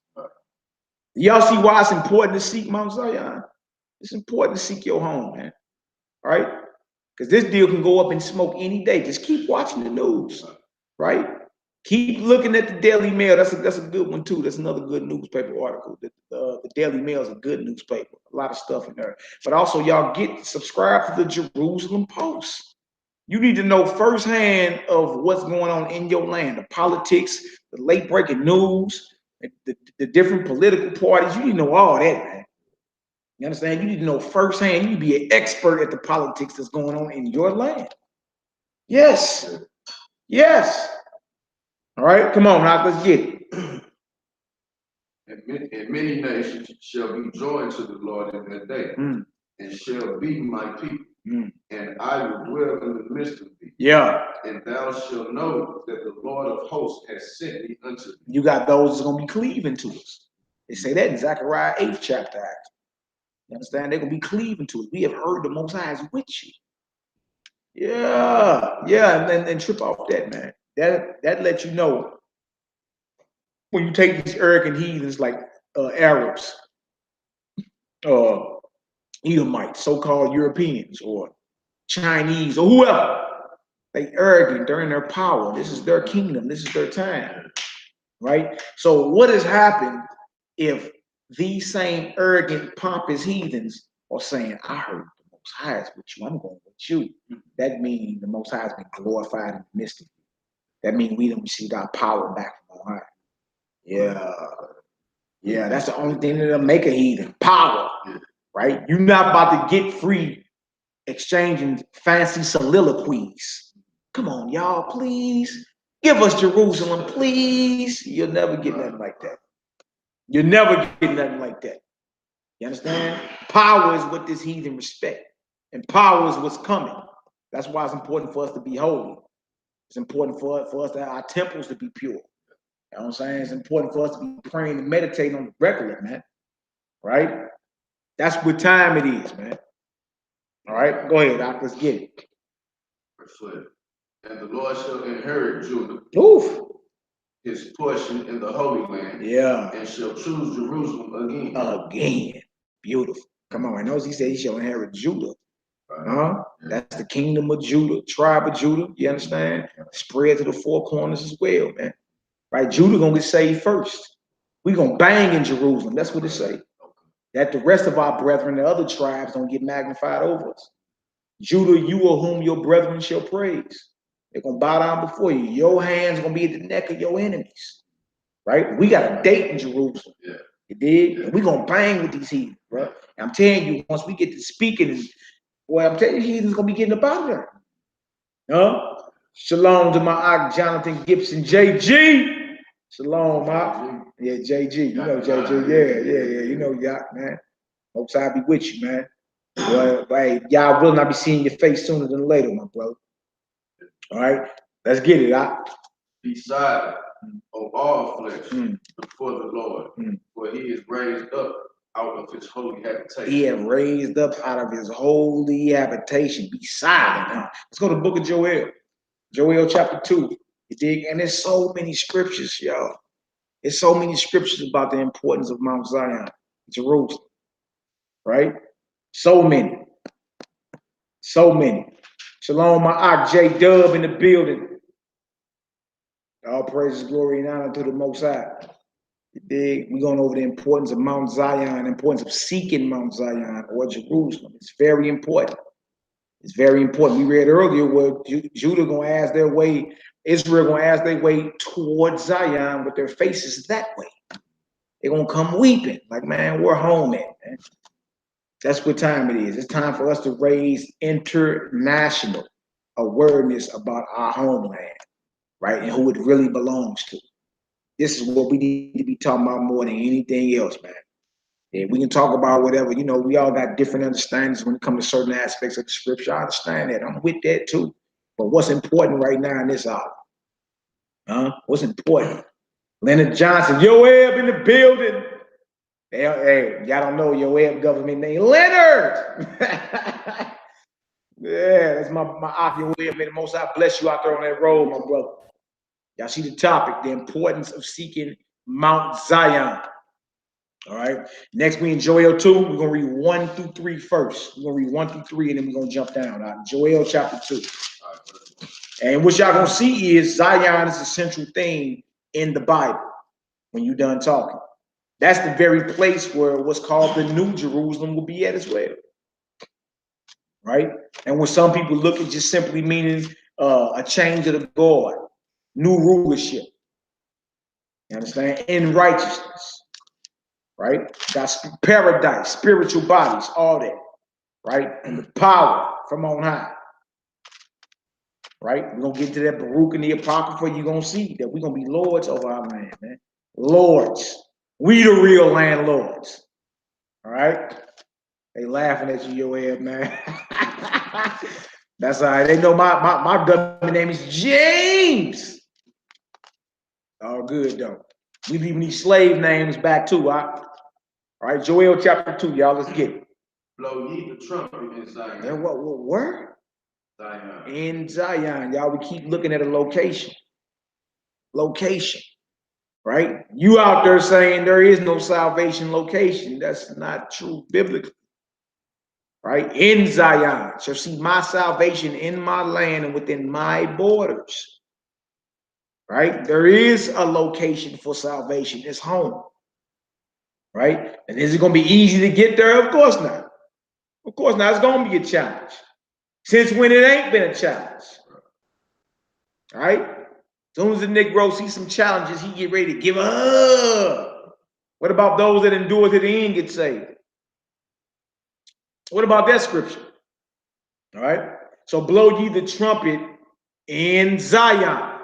Y'all see why it's important to seek Mount Zion? It's important to seek your home, man. Right? Because this deal can go up in smoke any day. Just keep watching the news. Right? Keep looking at the Daily Mail. That's a good one too. That's another good newspaper article. The Daily Mail is a good newspaper. A lot of stuff in there. But also, y'all subscribe to the Jerusalem Post. You need to know firsthand of what's going on in your land, the politics, the late breaking news, the different political parties. You need to know all that, man. You understand? You need to know firsthand. You need to be an expert at the politics that's going on in your land. Yes. Yes. All right, come on, now let's get it. And many nations shall be joined to the Lord in that day, and shall be my people, and I will dwell in the midst of thee. Yeah. And thou shalt know that the Lord of hosts has sent me unto thee. You got those that's going to be cleaving to us. They say that in Zechariah 8th chapter, actually. You understand? They're going to be cleaving to us. We have heard the Most High is with you. Yeah. Yeah, and trip off that, man. That lets you know when you take these arrogant heathens like Arabs, Edomites, so-called Europeans, or Chinese, or whoever, they arrogant, they're in their power. This is their kingdom. This is their time, right? So what has happened if these same arrogant, pompous heathens are saying, I heard the Most High is with you, I'm going with you. That means the Most High has been glorified in the midst of you. That means we don't receive our power back from on high. Yeah. Yeah, that's the only thing that'll make a heathen. Power. Right? You're not about to get free exchanging fancy soliloquies. Come on, y'all, please. Give us Jerusalem, please. You'll never get nothing like that. You'll never get nothing like that. You understand? Power is what this heathen respect. And power is what's coming. That's why it's important for us to be holy. It's important for us to have our temples to be pure. You know what I'm saying? It's important for us to be praying and meditating on the regular, man. Right? That's what time it is, man. All right, go ahead, Doc. Let's get it. And the Lord shall inherit Judah. Oof. His portion in the Holy Land. Yeah. And shall choose Jerusalem again. Again. Beautiful. Come on. I know he said he shall inherit Judah. Yeah. That's the kingdom of Judah, tribe of Judah. You understand? Spread to the four corners as well, man. Right? Judah gonna get saved first. We're gonna bang in Jerusalem. That's what it say. That the rest of our brethren, the other tribes, don't get magnified over us. Judah, you are whom your brethren shall praise. They're gonna bow down before you. Your hands gonna be at the neck of your enemies. Right? We got a date in Jerusalem. Yeah. You did? Yeah. And we're gonna bang with these heathens, bro. And I'm telling you, once we get to speaking, and boy, I'm telling you, heathens gonna be getting up out of there. Huh? Shalom to my Ock Jonathan Gibson, JG. Shalom, Ock. Yeah, JG. You know JG. Yeah. You know Yacht, man. Hopes I be with you, man. Well, hey, y'all will not be seeing your face sooner than later, my brother. All right, let's get it, Ock. Be silent, O all flesh, before the Lord, for he is raised up out of his holy habitation. He had raised up out of his holy habitation. Be silent. Huh? Let's go to the book of Joel. Joel chapter 2. You dig? And there's so many scriptures, y'all. There's so many scriptures about the importance of Mount Zion, Jerusalem. Right? So many. So many. Shalom, my Ock J Dub in the building. All praises, glory, and honor to the Most High. You dig? We're going over the importance of Mount Zion, the importance of seeking Mount Zion or Jerusalem. It's very important. It's very important. We read earlier where Judah gonna ask their way, Israel gonna ask their way towards Zion with their faces that way. They're gonna come weeping, like, man, we're home at, man. That's what time it is. It's time for us to raise international awareness about our homeland, right? And who it really belongs to. This is what we need to be talking about more than anything else, man. Yeah, we can talk about whatever, you know, we all got different understandings when it comes to certain aspects of the scripture. I understand that. I'm with that too. But what's important right now in this hour? What's important? Leonard Johnson, Yoab in the building. Hey, y'all don't know Yoab government name. Leonard! Yeah, that's my op, Yoab. May the Most High bless you out there on that road, my brother. Y'all see the topic, the importance of seeking Mount Zion. All right. Next, we in Joel 2. We're gonna read 1 through 3 first. We're gonna read 1 through 3, and then we're gonna jump down. All right? Joel chapter 2. And what y'all gonna see is Zion is the central thing in the Bible when you're done talking. That's the very place where what's called the New Jerusalem will be at as well. Right? And when some people look at just simply meaning a change of the guard, new rulership. You understand? In righteousness. Right? Got paradise, spiritual bodies, all that, right? And the power from on high, right? We're going to get to that Baruch and the Apocrypha. You're going to see that we're going to be lords over our land, man. Lords. We the real landlords, all right? They laughing at you, your head, man. That's all right. They know my government name is James. All good, though. We leaving these slave names back too, huh? All right, Joel chapter 2, y'all. Let's get it. Blow ye the trumpet in Zion. And where? Zion. In Zion, y'all. We keep looking at a location. Location, right? You out there saying there is no salvation location. That's not true biblically, right? In Zion shall see my salvation in my land and within my borders, right? There is a location for salvation. It's home. Right? And is it going to be easy to get there? Of course not. Of course not. It's going to be a challenge. Since when it ain't been a challenge. All right? As soon as the Negro sees some challenges, he get ready to give up. What about those that endure to the end get saved? What about that scripture? All right? So blow ye the trumpet in Zion.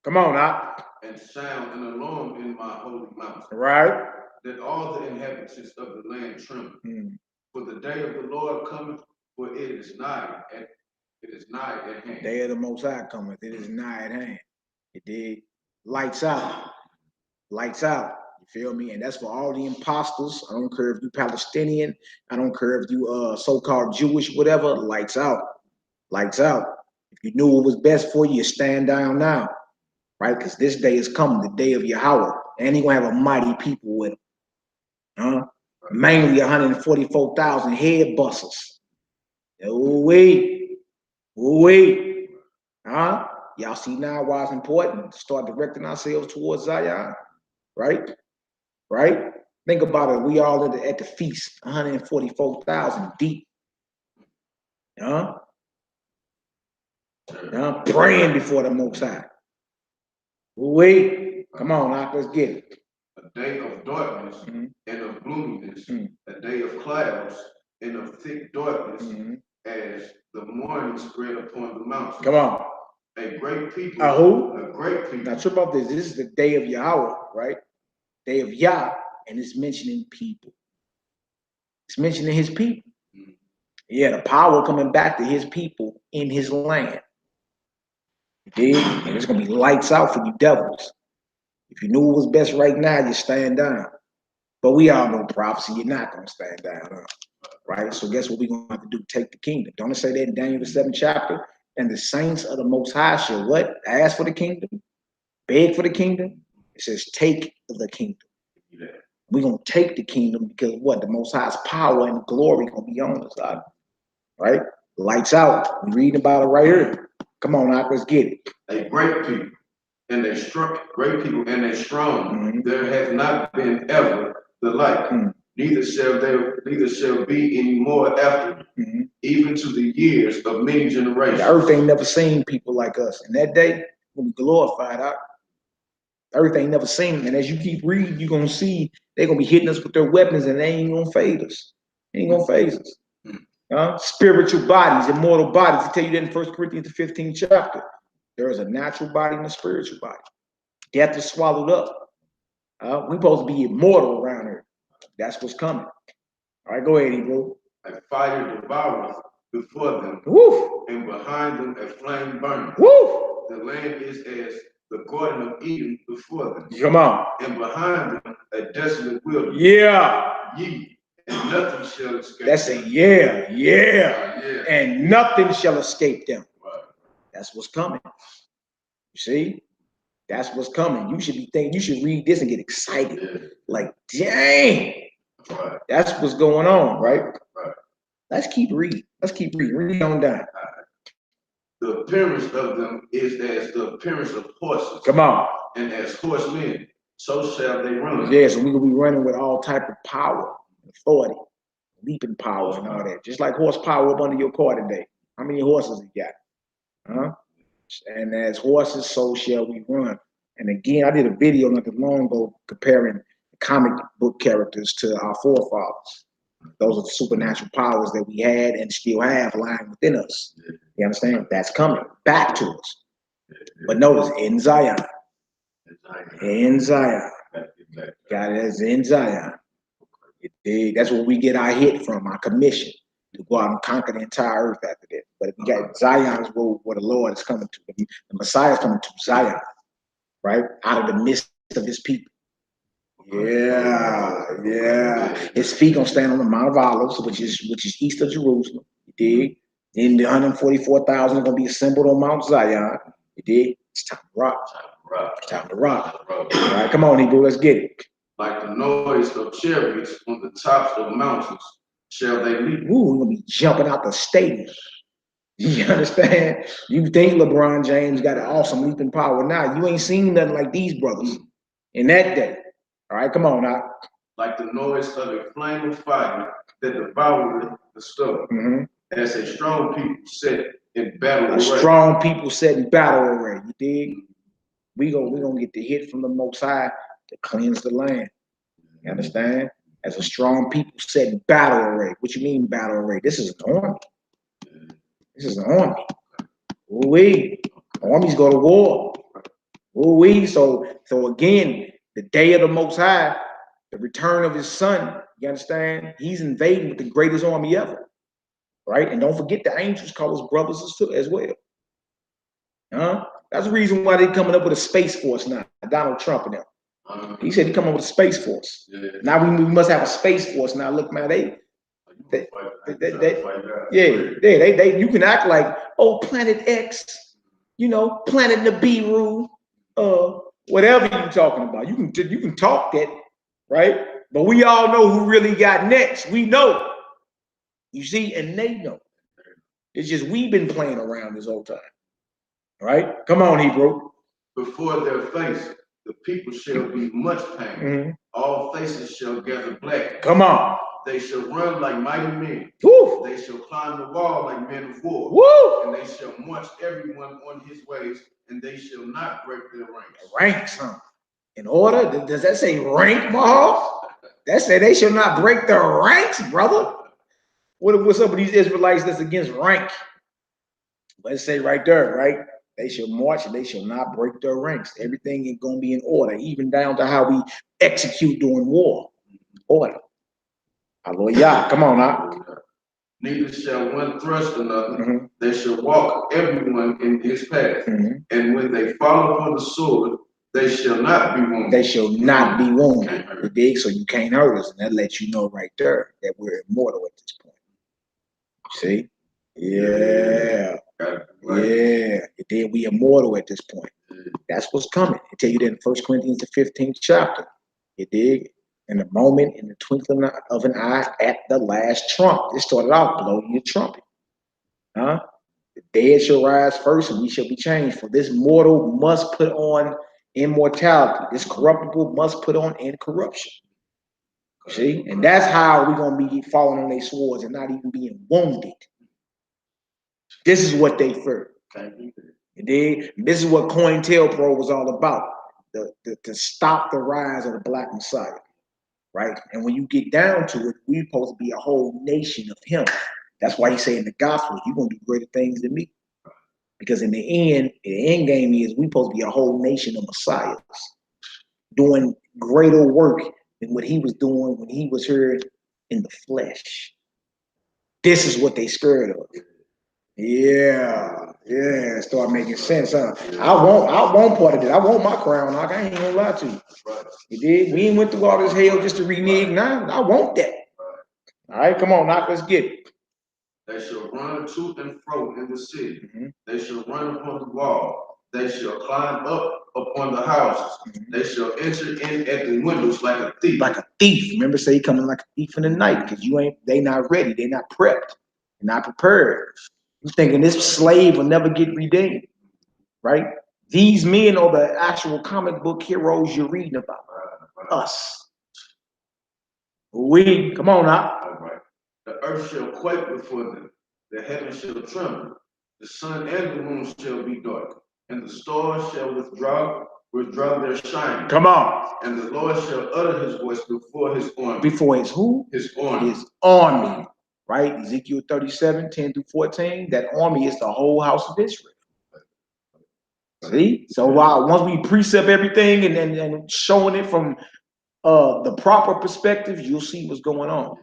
Come on now. And sound an alarm in my holy mountain. Right? That all the inhabitants of the land tremble. For the day of the Lord cometh, for it is nigh at hand. Day of the Most High cometh, it is nigh at hand. It did. Lights out. Lights out. You feel me? And that's for all the imposters. I don't care if you Palestinian. I don't care if you so-called Jewish, whatever. Lights out. Lights out. If you knew what was best for you, stand down now. Right? Because this day is coming, the day of Yahweh. And he's going to have a mighty people with him. Mainly 144,000 head busters. Wait. Y'all see now why it's important to start directing ourselves towards Zion, right? Right? Think about it. We all at the feast, 144,000 deep. Praying before the Most High. Wait. Come on, now, let's get it. A day of darkness and of gloominess, a day of clouds and of thick darkness, as the morning spread upon the mountains. Come on. A great people. Who? A great people. Now, trip about this. This is the day of Yahweh, right? Day of Yah, and it's mentioning people. It's mentioning his people. Yeah, the power coming back to his people in his land. And it's going to be lights out for you devils. If you knew what was best right now, you stand down. But we all know prophecy, you're not going to stand down, right? So guess what we're going to have to do? Take the kingdom. Don't it say that in Daniel the 7th chapter? And the saints of the Most High shall what? Ask for the kingdom? Beg for the kingdom? It says take the kingdom. We're going to take the kingdom because what? The Most High's power and glory going to be on us, right? Lights out. We're reading about it right here. Come on, let's get it. A great people. And they strong. There has not been ever the like, neither shall be any more after me, even to the years of many generations. The earth ain't never seen people like us. And that day, when we glorified, the earth ain't never seen them. And as you keep reading, you're going to see they're going to be hitting us with their weapons, and they ain't going to fade us. They ain't going to phase us. Spiritual bodies, immortal bodies. I tell you that in 1 Corinthians, the 15th chapter. There is a natural body and a spiritual body. Death is swallowed up. We're supposed to be immortal around here. That's what's coming. All right, go ahead, Hebrew. A fire devoureth before them, and behind them a flame burning. The land is as the Garden of Eden before them. Come on. And behind them a desolate wilderness. Yeah. Ye, and nothing shall escape. That's a yeah. And nothing shall escape them. Right. That's what's coming. You see? That's what's coming. You should be thinking, you should read this and get excited. Yeah. Like, dang. Right. That's what's going on, right? Right. Let's keep reading. Read on down. The appearance of them is as the appearance of horses. Come on. And as horsemen, so shall they run. Yeah, so we're going to be running with all type of power, authority, leaping power and all that. Just like horsepower up under your car today. How many horses you got? And as horses, so shall we run. And again, I did a video not too long ago comparing comic book characters to our forefathers. Those are the supernatural powers that we had and still have lying within us. You understand? That's coming back to us. But notice, in Zion. In Zion. God is in Zion. That's where we get our hit from, our commission, to go out and conquer the entire earth after that. But we got Zion is where the Lord is coming to. The Messiah is coming to Zion, right? Out of the midst of his people. Yeah. His feet gonna stand on the Mount of Olives, which is east of Jerusalem. You dig? Then the 144,000 are gonna be assembled on Mount Zion. You dig? It's time to rock. It's time to rock. All right, come on, Hebrew, let's get it. Like the noise of chariots on the tops of mountains shall they leap. Ooh, we're gonna be jumping out the stadium. You understand? You think LeBron James got an awesome leaping power now. You ain't seen nothing like these brothers in that day. All right, come on now. Like the noise of a flame of fire that devoureth the stubble. As a strong people set in battle array. Strong people set in battle array. You dig? We gonna get the hit from the Most High to cleanse the land. You understand? As a strong people set in battle array. What you mean battle array? This is an army. This is an army. Armies go to war. So again, the day of the Most High, the return of his son, you understand? He's invading with the greatest army ever. Right? And don't forget the angels call us brothers as well. That's the reason why they're coming up with a space force now. Donald Trump and them. He said he come up with a space force. Now we must have a space force. Now look, man, you can act like, oh, Planet X, Planet Nibiru, whatever you're talking about. You can talk that, right? But we all know who really got next. We know. You see, and they know. It's just we've been playing around this whole time. Right? Come on, Hebrew. Before their face, the people shall be much pain. All faces shall gather black. Come on. They shall run like mighty men. Woo. They shall climb the wall like men of war. Woo. And they shall march everyone on his ways, and they shall not break their ranks. Ranks, huh? In order? Does that say rank, Mahal? That say they shall not break their ranks, brother. What's up with these Israelites that's against rank? Let's say right there, right? They shall march and they shall not break their ranks. Everything is going to be in order, even down to how we execute during war. Order. Hallelujah. Come on now. Neither shall one thrust another. They shall walk everyone in his path. And when they fall upon the sword, they shall not be wounded. They shall not be wounded. You dig? So you can't hurt us. And that lets you know right there that we're immortal at this point. See? Yeah. Then we immortal at this point. That's what's coming. I tell you that in 1 Corinthians the 15th chapter. You dig? In a moment, in the twinkling of an eye, at the last trump. It started off blowing your trumpet. The dead shall rise first, and we shall be changed. For this mortal must put on immortality. This corruptible must put on incorruption. See, and that's how we're gonna be falling on their swords and not even being wounded. This is what they fear. This is what COINTELPRO was all about. To stop the rise of the Black Messiah. Right? And when you get down to it, we're supposed to be a whole nation of him. That's why he say in the gospel, you're gonna do greater things than me. Because in the end game is we're supposed to be a whole nation of messiahs doing greater work than what he was doing when he was here in the flesh. This is what they scared of. Yeah, start making sense, huh? I want part of it. I want my crown. I ain't gonna lie to you. You did? We ain't went through all this hell just to renege. Nah, I want that. All right, come on, now let's get it. They shall run to and fro in the city. They shall run upon the wall. They shall climb up upon the houses. They shall enter in at the windows like a thief. Like a thief. Remember, say he coming like a thief in the night because they not ready. They not prepped. They're not prepared. You thinking this slave will never get redeemed, right? These men are the actual comic book heroes you're reading about. Us. Come on now. All right. The earth shall quake before them. The heavens shall tremble. The sun and the moon shall be dark. And the stars shall withdraw their shining. Come on. And the Lord shall utter his voice before his army. Before his who? His army. His army. Right? Ezekiel 37, 10 through 14. That army is the whole house of Israel. See? So once we precept everything and showing it from the proper perspective, you'll see what's going on.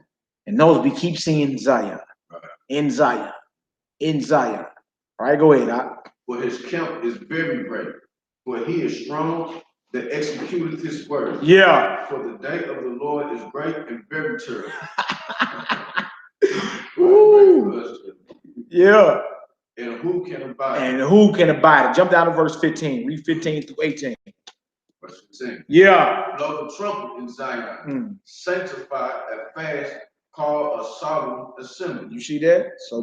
And notice we keep seeing Zion. In Zion. In Zion. All right, go ahead. For his camp is very great. For he is strong that executeth his word. Yeah. For the day of the Lord is great and very terrible. Yeah. And who can abide it? And who can abide it? Jump down to verse 15. Read 15 through 18. Verse 15. Yeah. Blow the trumpet in Zion. Sanctify a fast, call a solemn assembly. You see that? So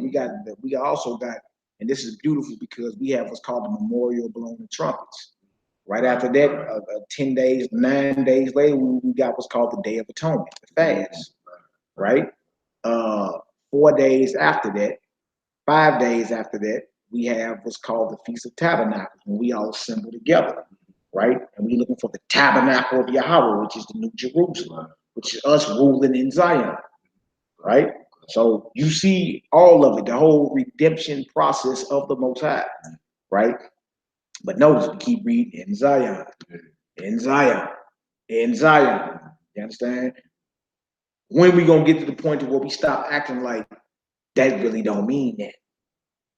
we also got, and this is beautiful because we have what's called the memorial blowing the trumpets. Right after that, 10 days, 9 days later, we got what's called the Day of Atonement, the fast. Right? 4 days after that, 5 days after that, we have what's called the Feast of Tabernacles, when we all assemble together, right? And we're looking for the tabernacle of Yahweh, which is the New Jerusalem, which is us ruling in Zion, right? So you see all of it, the whole redemption process of the Most High, right? But notice we keep reading in Zion, in Zion, in Zion. You understand? When we gonna get to the point to where we stop acting like that really don't mean that?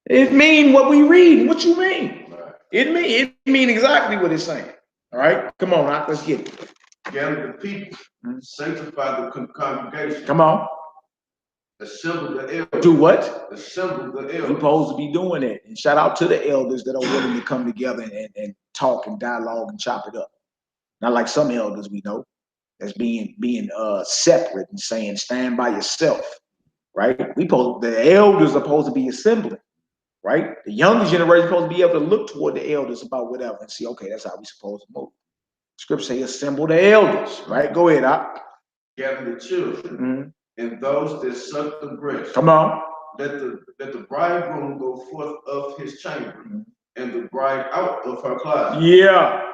It mean what we read. What you mean? It mean exactly what it's saying. All right, come on, let's get it. Gather the people, sanctify the congregation. Come on. Assemble the elders. Do what? Assemble the elders. We're supposed to be doing it. And shout out to the elders that are willing to come together and talk and dialogue and chop it up. Not like some elders we know that's being separate and saying stand by yourself. Right? The elders are supposed to be assembling. Right? The younger generation is supposed to be able to look toward the elders about whatever and see, okay, that's how we're supposed to move. Scripture say assemble the elders, right? Go ahead, Gather the children and those that suck the breast. Come on. Let the bridegroom go forth of his chamber and the bride out of her closet. Yeah.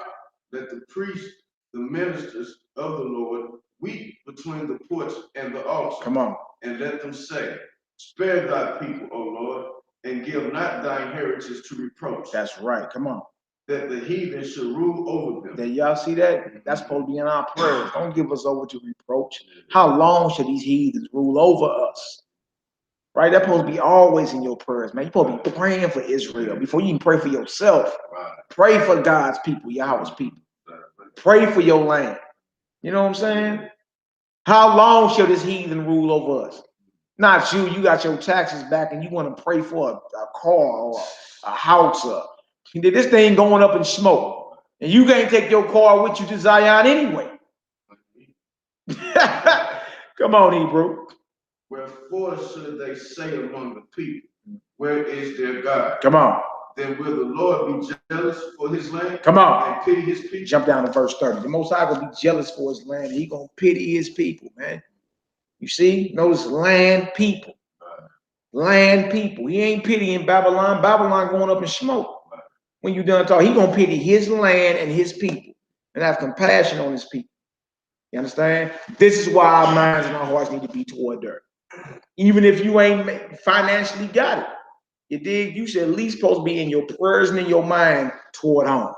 Let the priests, the ministers of the Lord, weep between the porch and the altar. Come on. And let them say, spare thy people, O Lord, and give not thine heritage to reproach. That's right. Come on. That the heathen should rule over them. Did y'all see that? That's supposed to be in our prayers. Don't give us over to reproach. How long should these heathens rule over us? Right? That's supposed to be always in your prayers, man. You're supposed to be praying for Israel before you can pray for yourself. Pray for God's people, Yahweh's people. Pray for your land. You know what I'm saying? How long shall this heathen rule over us? Not you. You got your taxes back and you want to pray for a car or a house. This thing going up in smoke. And you can't take your car with you to Zion anyway. Come on, Hebrew. Wherefore should they say among the people, where is their God? Come on. then will the Lord be jealous for his land? Come on. And pity his people? Jump down to verse 30. The Most High gonna be jealous for his land. He gonna pity his people, man. You see? Notice land people. Land people. He ain't pitying Babylon. Babylon going up in smoke. When you done talking, he gonna pity his land and his people and have compassion on his people. You understand? This is why our minds and our hearts need to be toward dirt. Even if you ain't financially got it. You dig? You should at least supposed to be in your prayers and in your mind toward home.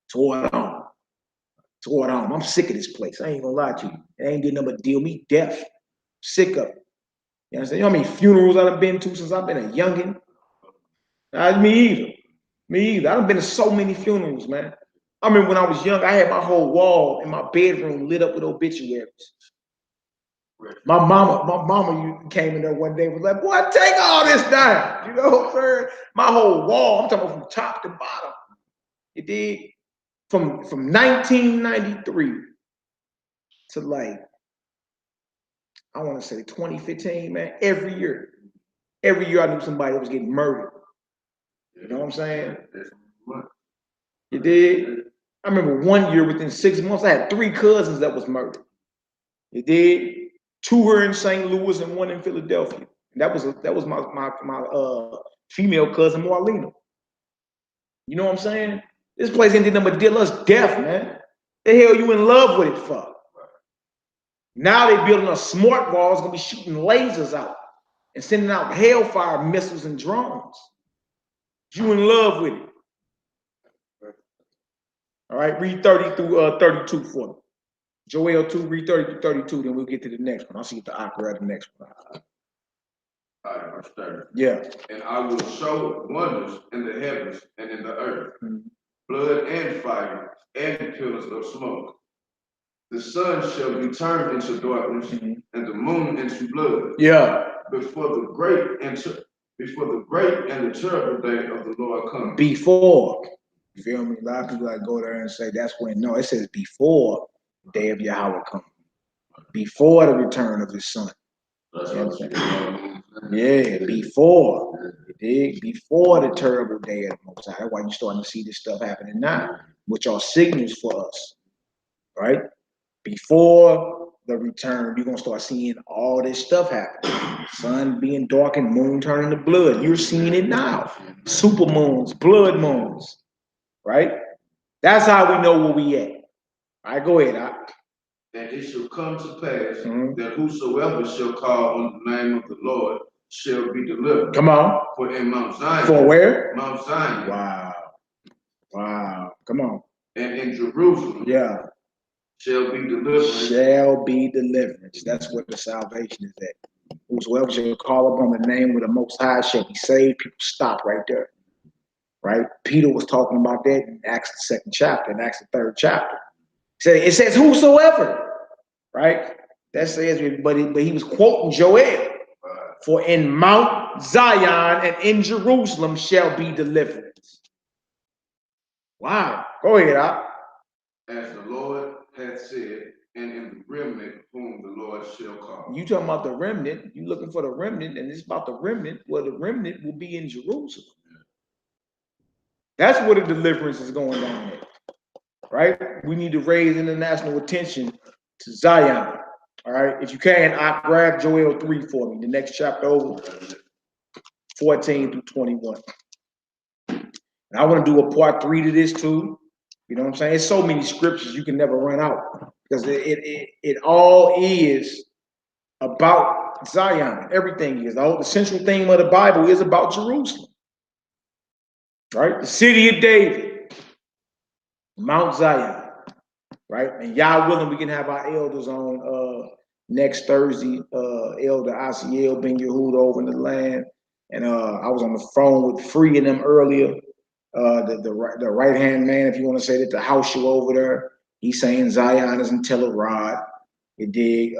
Toward home. Toward home. I'm sick of this place. I ain't gonna lie to you. It ain't did nothing but deal me death. Sick of it. You understand? You know how many funerals I've been to since I've been a youngin'? Me either. Me either. I've been to so many funerals, man. I remember when I was young, I had my whole wall in my bedroom lit up with obituaries. My mama came in there one day and was like, boy, take all this down. You know what I'm saying? My whole wall, I'm talking about from top to bottom. You did? From 1993 to like, I want to say 2015, man, every year I knew somebody that was getting murdered. You know what I'm saying? You did? I remember one year within 6 months, I had 3 cousins that was murdered. You did? 2 were in St. Louis and 1 in Philadelphia. And that was my female cousin Marlena. You know what I'm saying? This place ain't did nothing but deal us death, man. The hell you in love with it for? Now they building a smart wall that's gonna be shooting lasers out and sending out hellfire missiles and drones. You in love with it. All right, read 30 through 32 for me. Joel 2, read 30 through 32, then we'll get to the next one. I'll see if the APPAREL the next one. All right, verse 30. Yeah. And I will show wonders in the heavens and in the earth, blood and fire and pillars of smoke. The sun shall be turned into darkness and the moon into blood. Yeah. Before the great and the terrible day of the Lord comes. Before. You feel me? A lot of people like go there and say that's when. No, it says before the day of Yahweh comes. Before the return of his son. Yeah, before. Before the terrible day of the Most High. That's why you're starting to see this stuff happening now, which are signals for us. Right? Before the return, you're gonna start seeing all this stuff happen. Sun being darkened, moon turning to blood. You're seeing it now. Super moons, blood moons. Right? That's how we know where we at. All right, go ahead. And it shall come to pass that whosoever shall call on the name of the Lord shall be delivered. Come on. For in Mount Zion. For where? Mount Zion. Wow. Wow. Come on. And in Jerusalem. Yeah. Shall be deliverance. Shall be deliverance. That's what the salvation is at. Whosoever shall call upon the name of the Most High shall be saved. People stop right there. Right? Peter was talking about that in Acts the 2nd chapter, in Acts the 3rd chapter. It says whosoever, right? That says, but he was quoting Joel. For in Mount Zion and in Jerusalem shall be deliverance. Wow. Go ahead, As the Lord hath said, and in the remnant whom the Lord shall call. You talking about the remnant, you looking for the remnant, and it's about the remnant, well, the remnant will be in Jerusalem. That's where the deliverance is going down there. Right? We need to raise international attention to Zion. All right. If you can, I grab Joel 3 for me, the next chapter over, 14 through 21. And I want to do a part 3 to this too. You know what I'm saying? There's so many scriptures you can never run out because it all is about Zion. Everything is. The central theme of the Bible is about Jerusalem. Right? The city of David. Mount Zion. Right? And Yah willing, we can have our elders on next Thursday. Elder Asiel Ben Yehuda over in the land. And I was on the phone with Free and them earlier. The right-hand man, if you want to say that, the house show over there. He's saying Zion is in Telerod. It did.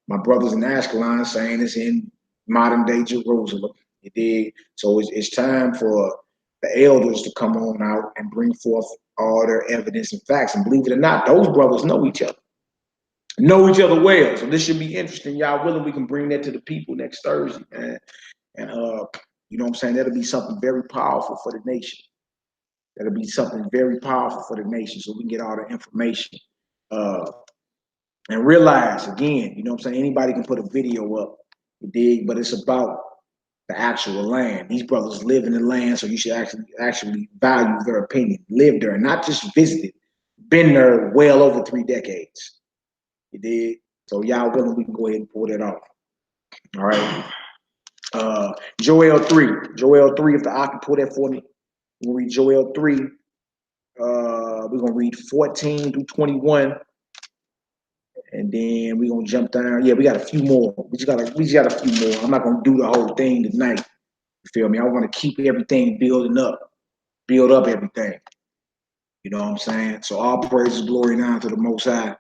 My brothers in Ashkelon saying it's in modern-day Jerusalem. It did. So it's time for the elders to come on out and bring forth all their evidence and facts. And believe it or not, those brothers know each other. Know each other well. So this should be interesting. Y'all willing, we can bring that to the people next Thursday, man. And You know what I'm saying? That'll be something very powerful for the nation. That'll be something very powerful for the nation, so we can get all the information. And realize, again, you know what I'm saying? Anybody can put a video up, you dig? But it's about the actual land. These brothers live in the land, so you should actually value their opinion. Live there, not just visit it. Been there well over 3 decades. You dig? So y'all willing, we can go ahead and pull that off. All right. Joel 3. Joel 3, if I can pull that for me. We'll read Joel 3. We're gonna read 14 through 21. And then we're gonna jump down. Yeah, we got a few more. We just got a few more. I'm not gonna do the whole thing tonight. You feel me? I want to keep everything build up everything. You know what I'm saying? So all praise, glory, and honor to the Most High,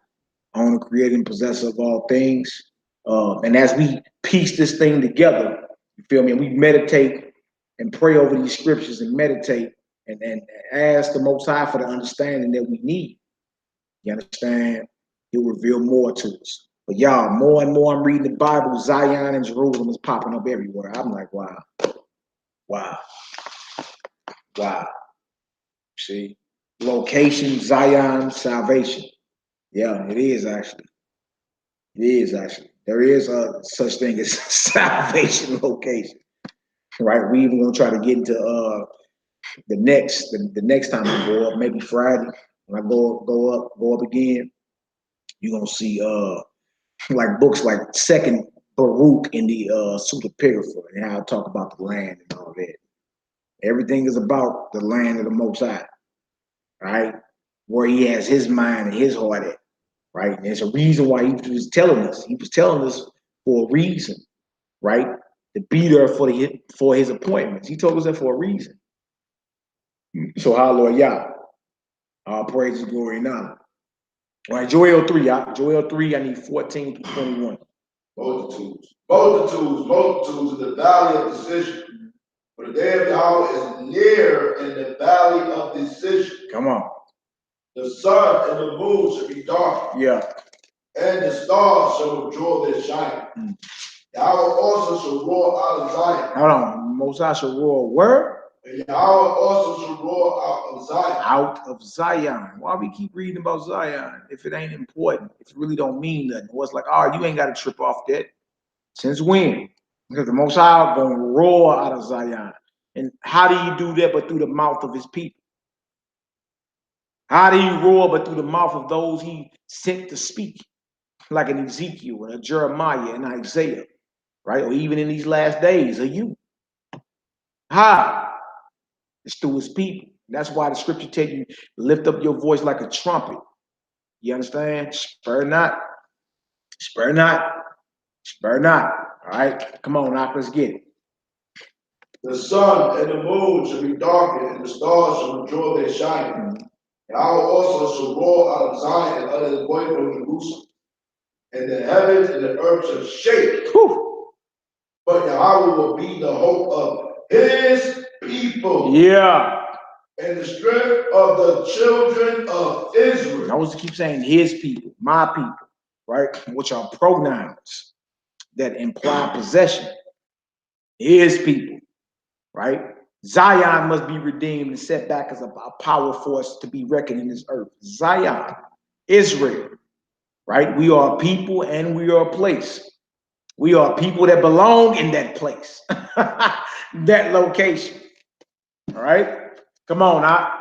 owner, creator, and possessor of all things. And as we piece this thing together, you feel me? And we meditate and pray over these scriptures and meditate and ask the Most High for the understanding that we need. You understand? He'll reveal more to us. But y'all, more and more I'm reading the Bible, Zion and Jerusalem is popping up everywhere. I'm like, wow. Wow. Wow. See? Location, Zion, salvation. Yeah, it is actually. It is actually. There is a such thing as salvation location. Right? We even gonna try to get into the next time I go up, maybe Friday. When I go up again, you're gonna see like books like Second Baruch in the Pseudepigrapha, and how I talk about the land and all that. Everything is about the land of the Most High, right? Where he has his mind and his heart at, right? And there's a reason why he was telling us. He was telling us for a reason, right? To be there for his appointments. He told us that for a reason. So hallelujah. All praise, glory, and honor. All right, Joel 3, y'all. Joel 3, I need 14 to 21. Multitudes in the valley of decision. For the day of Yahweh is near in the valley of decision. Come on. The sun and the moon shall be dark. Yeah. And the stars shall withdraw their shine. Yahweh also shall roar out of Zion. Hold on. Most High shall roar where? And Yahweh also shall roar out of Zion. Out of Zion. Why we keep reading about Zion if it ain't important? If it really don't mean nothing. Or it's like, all right, you ain't got to trip off that. Since when? Because the Most High gonna roar out of Zion. And how do you do that but through the mouth of his people? How do you roar but through the mouth of those he sent to speak? Like an Ezekiel and a Jeremiah and Isaiah, right? Or even in these last days, are you? How? It's through his people. That's why the scripture tells you, lift up your voice like a trumpet. You understand? Spare not. Spare not. Spare not. All right? Come on, now, let's get it. The sun and the moon shall be darkened, and the stars shall withdraw their shining. And I will also shall roar out of Zion and utter the voice from Jerusalem. And the heavens and the earth shall shake. Whew. But Yahweh will be the hope of his people. Yeah. And the strength of the children of Israel. I always keep saying his people, my people, right? Which are pronouns that imply possession. His people, right? Zion must be redeemed and set back as a power force to be reckoned in this earth. Zion, Israel, right? We are a people and we are a place. We are people that belong in that place, that location. All right? Come on, now.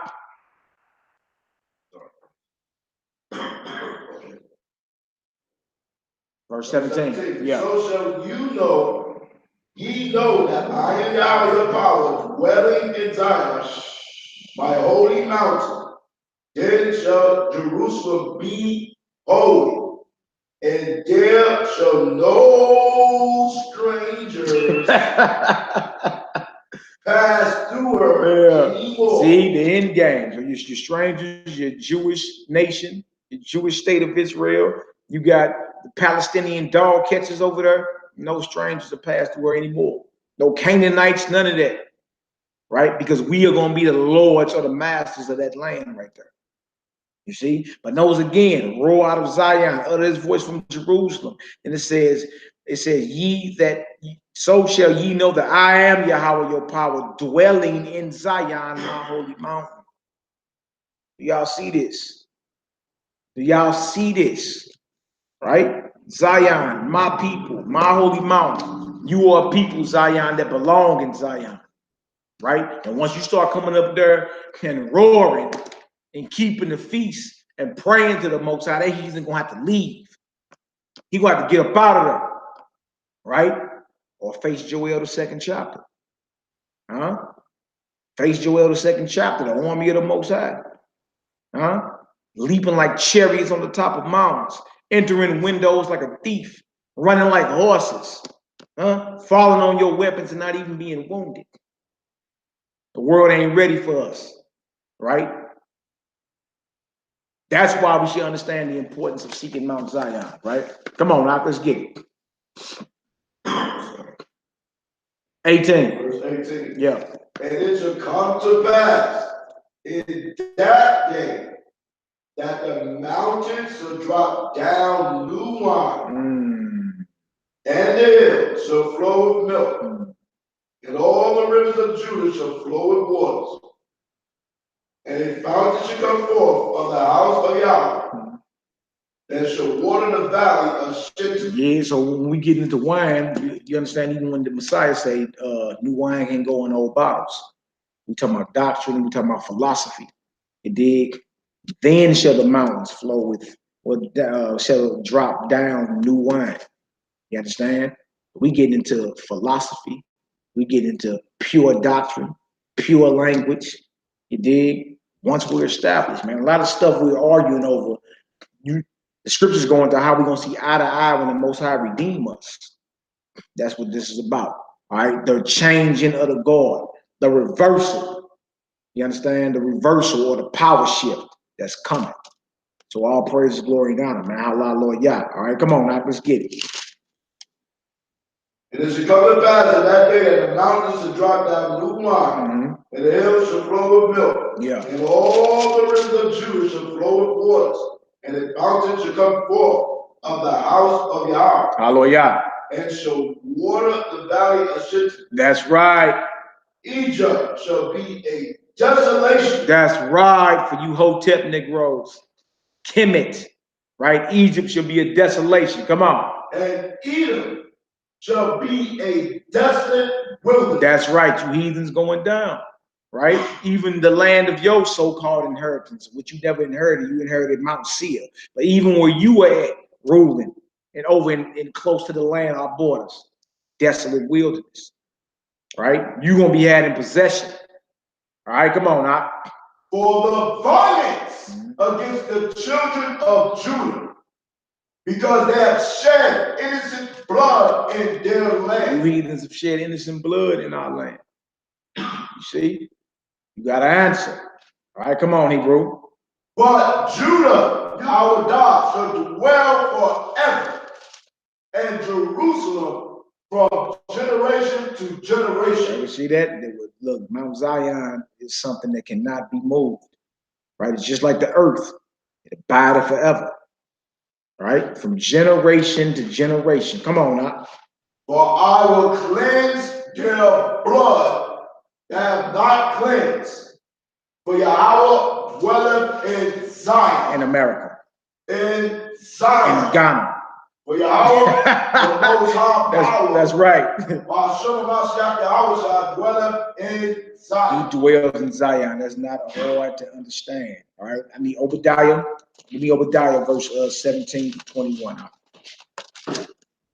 Verse 17. Yeah. So shall you know, ye know that I am Yahweh your power, dwelling in Zion, my holy mountain. Then shall Jerusalem be holy, and there shall no strangers pass through her anymore. See, the end game. So your strangers, your Jewish nation, your Jewish state of Israel. You got the Palestinian dog catchers over there. No strangers to pass through her anymore. No Canaanites, none of that. Right? Because we are going to be the lords or the masters of that land right there. You see? But notice again, roar out of Zion, utter his voice from Jerusalem. And it says, It says, so shall ye know that I am Yahweh your power, dwelling in Zion, my holy mountain. Do y'all see this? Do y'all see this? Right? Zion, my people, my holy mountain. You are people, Zion, that belong in Zion. Right? And once you start coming up there and roaring and keeping the feast and praying to the Most High, that he's gonna have to leave. He gonna have to get up out of there, right? Or face Joel the 2nd chapter, huh? Face Joel the 2nd chapter, the army of the Most High, huh? Leaping like chariots on the top of mountains, entering windows like a thief, running like horses, huh? Falling on your weapons and not even being wounded. The world ain't ready for us, right? That's why we should understand the importance of seeking Mount Zion, right? Come on, now, let's get it. 18. Verse 18. Yeah. And it shall come to pass in that day that the mountains shall drop down new wine, and the hills shall flow with milk, and all the rivers of Judah shall flow with waters. And a fountain shall come forth of the house of Yahweh, that shall water the valley of Shittim. Yeah, so when we get into wine, you understand, even when the Messiah said new wine can go in old bottles. We talking about doctrine, we talking about philosophy. You dig? Then shall the mountains flow with, or shall drop down new wine. You understand? We get into philosophy. We get into pure doctrine, pure language. You dig? Once we're established, man, a lot of stuff we're arguing over. The scriptures go into how we're going to see eye to eye when the Most High redeem us. That's what this is about. All right? The changing of the guard, the reversal. You understand? The reversal or the power shift that's coming. So all praise, glory, and honor, man. Allah, Lord, Yah. All right, come on now, let's get it. And it shall come to pass in that day that the mountains shall drop down new wine, and the hills shall flow with milk, and all the rivers of Judah shall flow with waters, and the fountain shall come forth of the house of Yahweh. Hallelujah. And shall water the valley of Shittim. That's right. Egypt shall be a desolation. That's right, for you Hotep Negroes. Kemet, right? Egypt shall be a desolation. Come on. And Edom shall be a desolate wilderness. That's right, you heathens going down, right? Even the land of your so-called inheritance, which you never inherited, you inherited Mount Seir. But even where you were at, ruling, and over in close to the land, our borders, desolate wilderness, right? You're going to be had in possession. All right, come on now. For the violence against the children of Judah, because they have shed innocent blood in their land. You heathens have shed innocent blood in our land. You see? You got to answer. All right, come on, Hebrew. But Judah, Yahweh shall dwell forever, and Jerusalem from generation to generation. You see that? Look, Mount Zion is something that cannot be moved, right? It's just like the earth. It abideth forever, right? From generation to generation. Come on now. For I will cleanse their blood that have not cleansed. For Yahweh dwelleth in Zion. In America. In Zion. In Ghana. For Yahweh, the Most High power. That's right. In Zion. He dwells in Zion. That's not hard to understand. All right. I mean, Obadiah. Give me Obadiah, verse 17 to 21.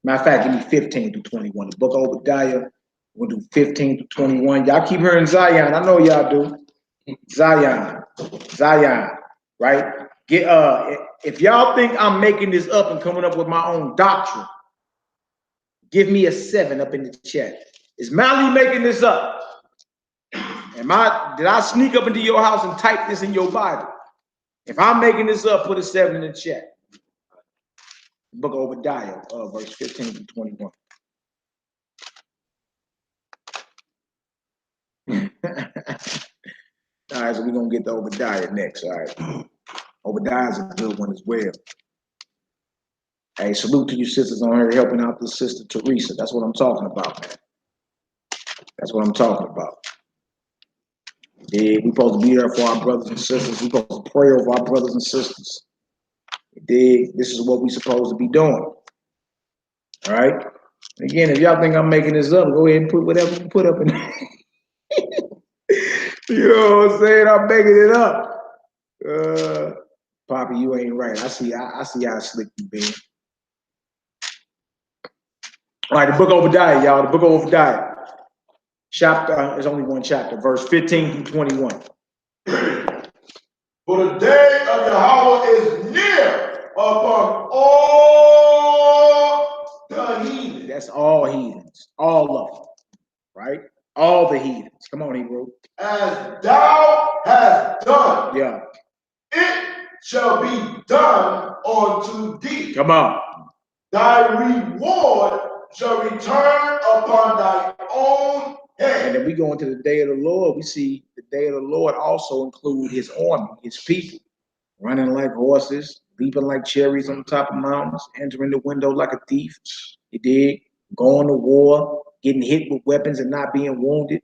Matter of fact, give me 15 to 21. The book of Obadiah, we'll do 15 to 21. Y'all keep hearing Zion. I know y'all do. Zion. Zion. Right? If y'all think I'm making this up and coming up with my own doctrine, give me a 7 up in the chat. Is Mally making this up? Did I sneak up into your house and type this in your Bible? If I'm making this up, put a 7 in the chat. Book of Obadiah, verse 15 to 21. All right, so we're going to get to Obadiah next. All right. Obadiah is a good one as well. Hey, salute to you sisters on here helping out the sister Teresa. That's what I'm talking about, man. That's what I'm talking about. Yeah, we supposed to be there for our brothers and sisters. We supposed to pray over our brothers and sisters. This is what we supposed to be doing. All right. Again, if y'all think I'm making this up, go ahead and put whatever you put up in there. You know what I'm saying? I'm making it up. Poppy, you ain't right. I see how slick you been. All right, the book of Obadiah, y'all. The book of Obadiah. Chapter, there's only one chapter, verse 15 through 21. For the day of Yahweh is near upon all the heathens. That's all heathens. All of them. Right? All the heathens. Come on, Hebrew. As thou hast done. Yeah. It shall be done unto thee. Come on. Thy reward shall return upon thy own head. And then we go into the day of the Lord. We see the day of the Lord also include his army, his people, running like horses, leaping like cherries on the top of mountains, entering the window like a thief. He did. Going to war, getting hit with weapons and not being wounded.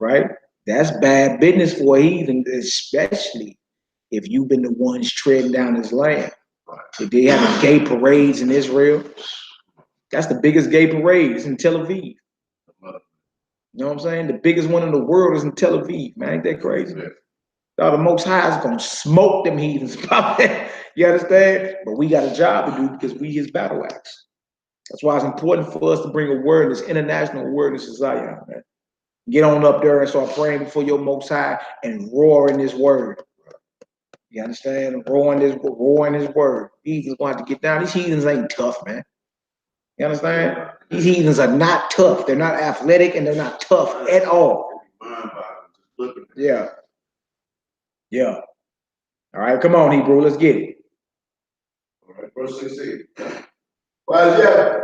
Right? That's bad business for a heathen, especially if you've been the ones treading down his land. If they have gay parades in Israel, that's the biggest gay parade. It's in Tel Aviv. You know what I'm saying? The biggest one in the world is in Tel Aviv, man. Ain't that crazy? Now, the Most High is going to smoke them heathens. You understand? But we got a job to do because we his battle axe. That's why it's important for us to bring awareness, international awareness to Zion, man. Get on up there and start praying before your Most High and roar in his word. You understand? Roar in his word. Heathens going to have to get down. These heathens ain't tough, man. You understand? These heathens are not tough. They're not athletic and they're not tough at all. Yeah. Yeah. All right, come on, Hebrew. Let's get it. All right, verse 16. As yet,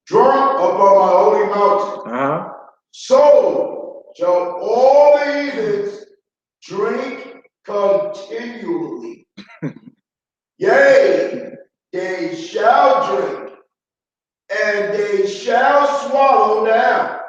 drunk upon my holy mountain, so shall all the heathens drink continually. Yea, they shall drink, and they shall swallow down,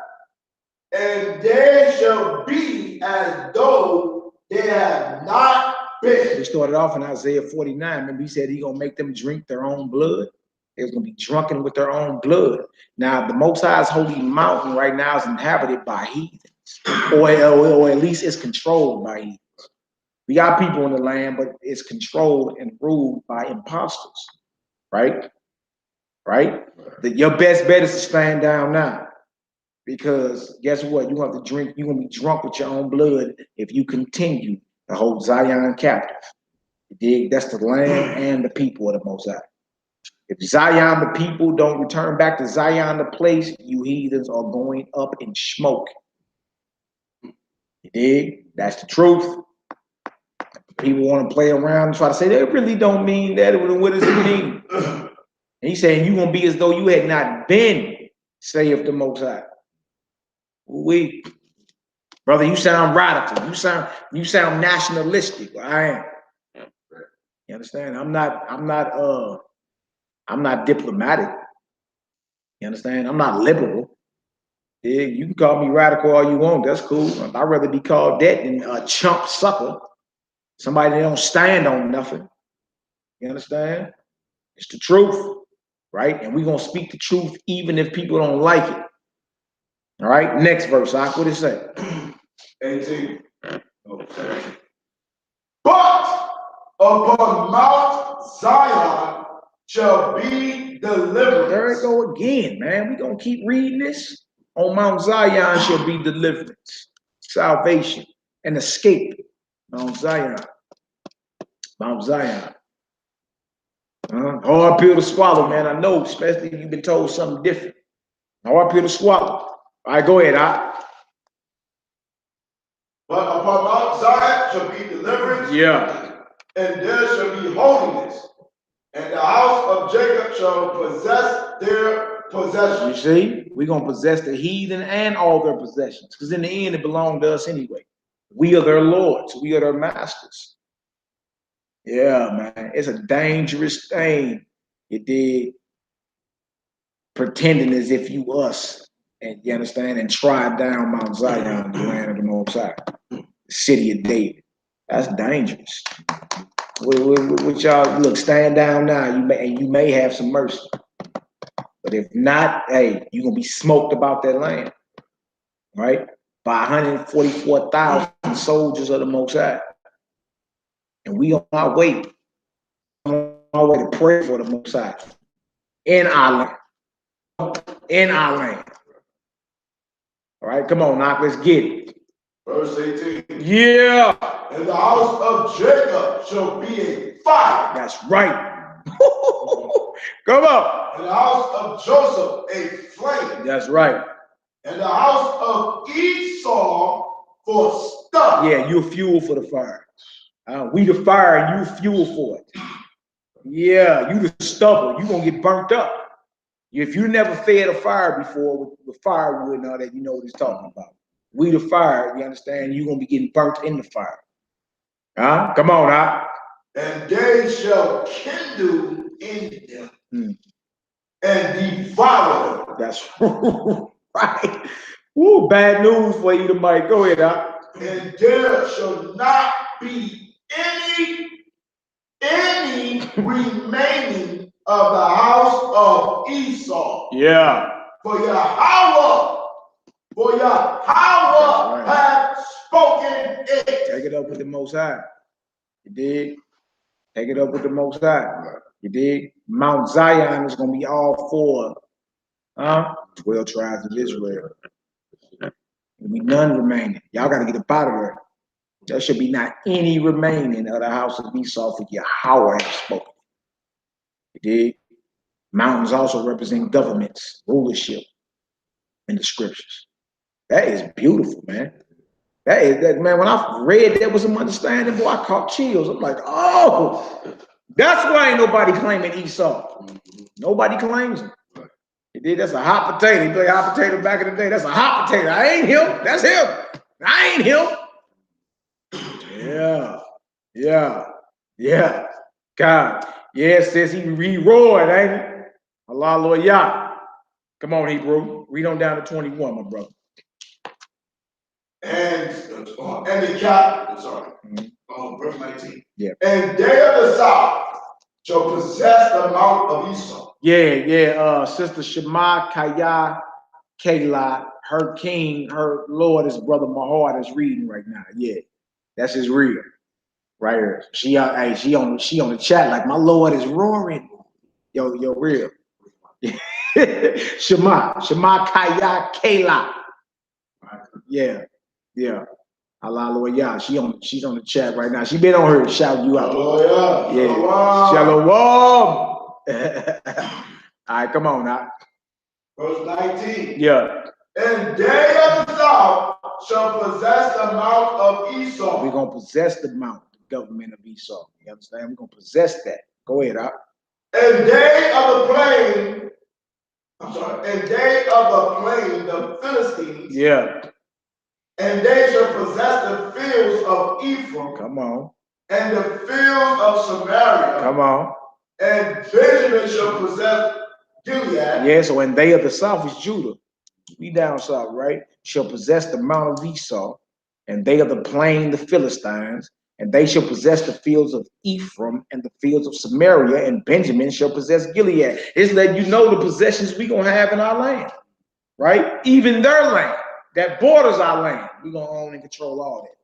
and they shall be as though they have not been. We started off in Isaiah 49. Remember, he said he's going to make them drink their own blood. They're going to be drunken with their own blood. Now, the Most High's holy mountain right now is inhabited by heathens, or at least it's controlled by heathens. We got people in the land, but it's controlled and ruled by imposters, right? Right? Your best bet is to stand down now, because guess what? You have to drink. You're gonna be drunk with your own blood if you continue to hold Zion captive. You dig? That's the land and the people of the Most High. If Zion, the people, don't return back to Zion, the place, you heathens are going up in smoke. You dig? That's the truth. People want to play around and try to say they really don't mean that. What does it mean? And he's saying you're gonna be as though you had not been, saith the Most High. We, brother, you sound radical. You sound nationalistic. I am. You understand? I'm not diplomatic. You understand? I'm not liberal. Yeah, you can call me radical all you want. That's cool. I'd rather be called that than a chump sucker. Somebody that don't stand on nothing. You understand? It's the truth, right? And we're going to speak the truth even if people don't like it. All right, next verse. What did it say? 18. Okay. But upon Mount Zion shall be deliverance. There it go again, man. We're going to keep reading this. On Mount Zion shall be deliverance, salvation, and escape. Mount Zion. Mount Zion. Hard pill to swallow, man. I know, especially if you've been told something different. Hard pill to swallow. All right, go ahead, But upon Mount Zion shall be deliverance. Yeah. And there shall be holiness. And the house of Jacob shall possess their possession. You see, we're going to possess the heathen and all their possessions. Because in the end, it belonged to us anyway. We are their lords. We are their masters. Yeah, man. It's a dangerous thing. You did. pretending as if you us, and you understand, and try down Mount Zion, the land of the Most High, the city of David. That's dangerous. With y'all, look, stand down now. You may have some mercy, but if not, hey, you're gonna be smoked about that land, right? By 144,000 soldiers of the Most High, and we on our way to pray for the Most High in our land. All right, come on, now let's get it. Verse 18. Yeah. And the house of Jacob shall be a fire. That's right. Come on. And the house of Joseph a flame. That's right. And the house of Esau for stuff. Yeah, you're fuel for the fire. We the fire and you fuel for it. Yeah, you the stubble. You gonna get burnt up. If you never fed a fire before with firewood and all that, you know what he's talking about. We the fire, you understand? You're gonna be getting burnt in the fire. Huh? Come on, huh? And they shall kindle in them and devour them. That's right. Woo, bad news for you, Mike. Go ahead, huh? And there shall not be any remaining of the house of Esau. Yeah. For Yahweh right. Hath spoken it. Take it up with the Most High. You dig? Take it up with the Most High. You dig? Mount Zion is going to be all for 12 tribes of Israel. There'll be none remaining. Y'all got to get up out of there. There should be not any remaining of the house of Esau, for Yahweh has spoken. You dig? Mountains also represent governments, rulership in the scriptures. That is beautiful, man. That man, when I read that with some understanding, boy, I caught chills. I'm like, oh, that's why ain't nobody claiming Esau. Nobody claims him. That's a hot potato. He played hot potato back in the day. That's a hot potato. I ain't him. That's him. I ain't him. Yeah. God. Yeah, it says he re-roared, ain't it? Allah, Lord, Yah. Come on, Hebrew. Read on down to 21, my brother. And the verse 19. Yeah. And they of the south shall possess the mount of Esau. Yeah. Sister Shema Kaya Kayla, her king, her Lord is Brother Mahard is reading right now. Yeah, that's his real. Right here. She on the chat like my Lord is roaring. Yo, real. Shema Kaya Kayla. Yeah. Allah, Lord, Yah. She's on the chat right now. She been on her shouting you out. Oh yeah. Shalom. All right, come on now. Verse 19. Yeah. And they of the south shall possess the mount of Esau. We're gonna possess the mount, the government of Esau. You understand? We're gonna possess that. Go ahead, Doc. And they of the plain, and they of the plain, the Philistines. Yeah. And they shall possess the fields of Ephraim. Come on. And the fields of Samaria. Come on. And Benjamin shall possess Gilead. Yeah, so and they of the south is Judah. We down south, right? Shall possess the mount of Esau, and they of the plain, the Philistines, and they shall possess the fields of Ephraim and the fields of Samaria, and Benjamin shall possess Gilead. It's letting you know the possessions we gonna have in our land, right? Even their land that borders our land, we gonna own and control all that.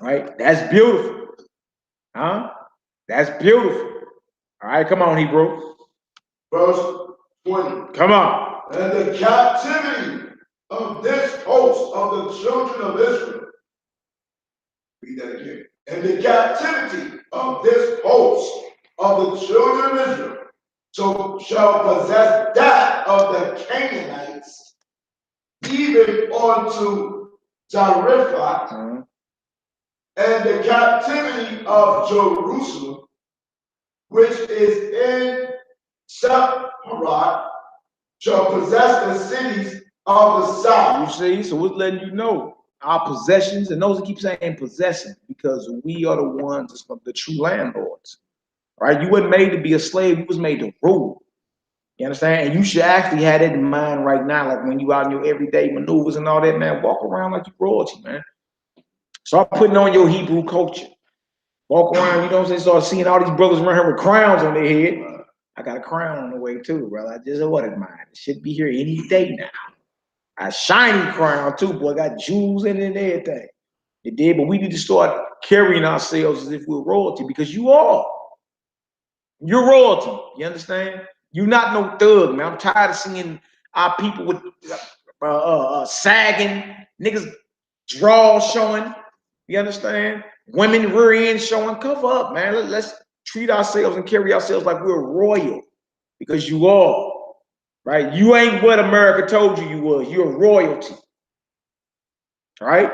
Right? That's beautiful. Huh? That's beautiful. All right, come on, Hebrew. Verse 20. Come on. And the captivity of this host of the children of Israel. Read that again. And the captivity of this host of the children of Israel shall possess that of the Canaanites, even unto Zarephath, and the captivity of Jerusalem, which is in Sepharad, shall possess the cities of the south. You see, so we're letting you know our possessions, and those that keep saying possessing, because we are the ones that's the true landlords. Right? You weren't made to be a slave, you was made to rule. You understand? And you should actually have that in mind right now, like when you out in your everyday maneuvers and all that, man. Walk around like you royalty, man. Start putting on your Hebrew culture. Walk around, you know what I'm saying? Start seeing all these brothers around here with crowns on their head. I got a crown on the way too, brother. I just ordered mine. It should be here any day now. A shiny crown too, boy. Got jewels in it and everything. It did, but we need to start carrying ourselves as if we're royalty, because you are. You're royalty. You understand? You're not no thug, man. I'm tired of seeing our people with sagging, niggas draws showing. You understand? Women rear end showing. Cover up, man. Let's treat ourselves and carry ourselves like we're royal, because you are. Right? You ain't what America told you was. You're royalty. Right?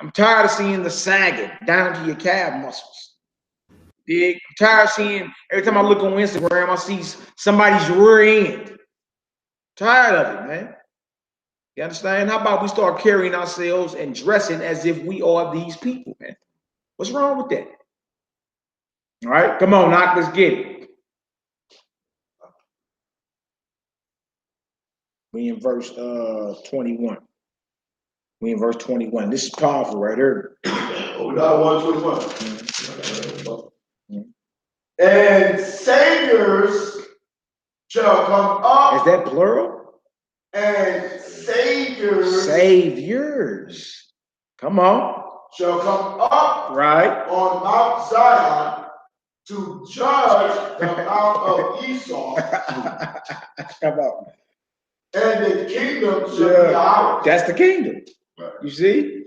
I'm tired of seeing the sagging down to your calf muscles. Dig? I'm tired of seeing, every time I look on Instagram, I see somebody's rear end. Tired of it, man. You understand? How about we start carrying ourselves and dressing as if we are these people, man? What's wrong with that? All right, come on, Knock, let's get it. We in verse 21. We in verse 21. This is powerful right here. Oh, not 121. And saviors shall come up. Is that plural? And saviors. Saviors. Come on. Shall come up. Right. On Mount Zion to judge the mount of Esau. Come on. And the kingdom shall be ours. That's the kingdom. Right. You see?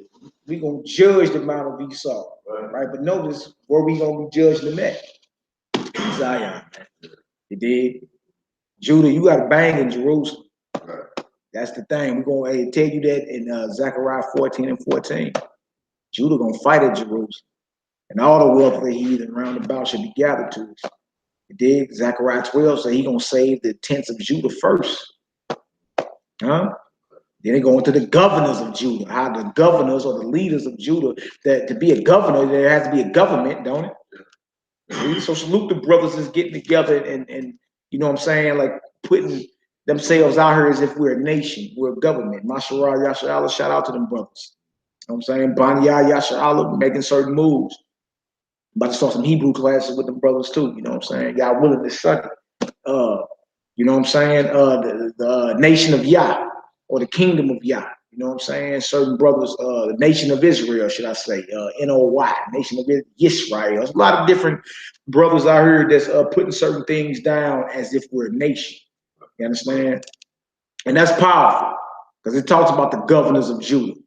We're going to judge the mount of Esau. Right. But notice where we going to be judging them at. Zion. You did. Judah, you got to bang in Jerusalem. Right. That's the thing. We're going to tell you that in Zechariah 14 and 14. Judah going to fight at Jerusalem. And all the wealth of the heathen round about should be gathered to us. You dig? Zechariah 12 said he going to save the tents of Judah first. Huh? Then they go into the governors of Judah. How the governors or the leaders of Judah, that to be a governor, there has to be a government, don't it? So salute the brothers is getting together and you know what I'm saying, like putting themselves out here as if we're a nation, we're a government. Masharah Yasharallah, shout out to them brothers. You know what I'm saying? Banya Yasharallah making certain moves. I'm about to start some Hebrew classes with them brothers too. You know what I'm saying? Y'all willing to study. You know what I'm saying? The nation of Yah or the kingdom of Yah. You know what I'm saying? Certain brothers, the nation of Israel, should I say, NOY, nation of Israel. There's a lot of different brothers out here that's putting certain things down as if we're a nation. You understand? And that's powerful because it talks about the governors of Judah.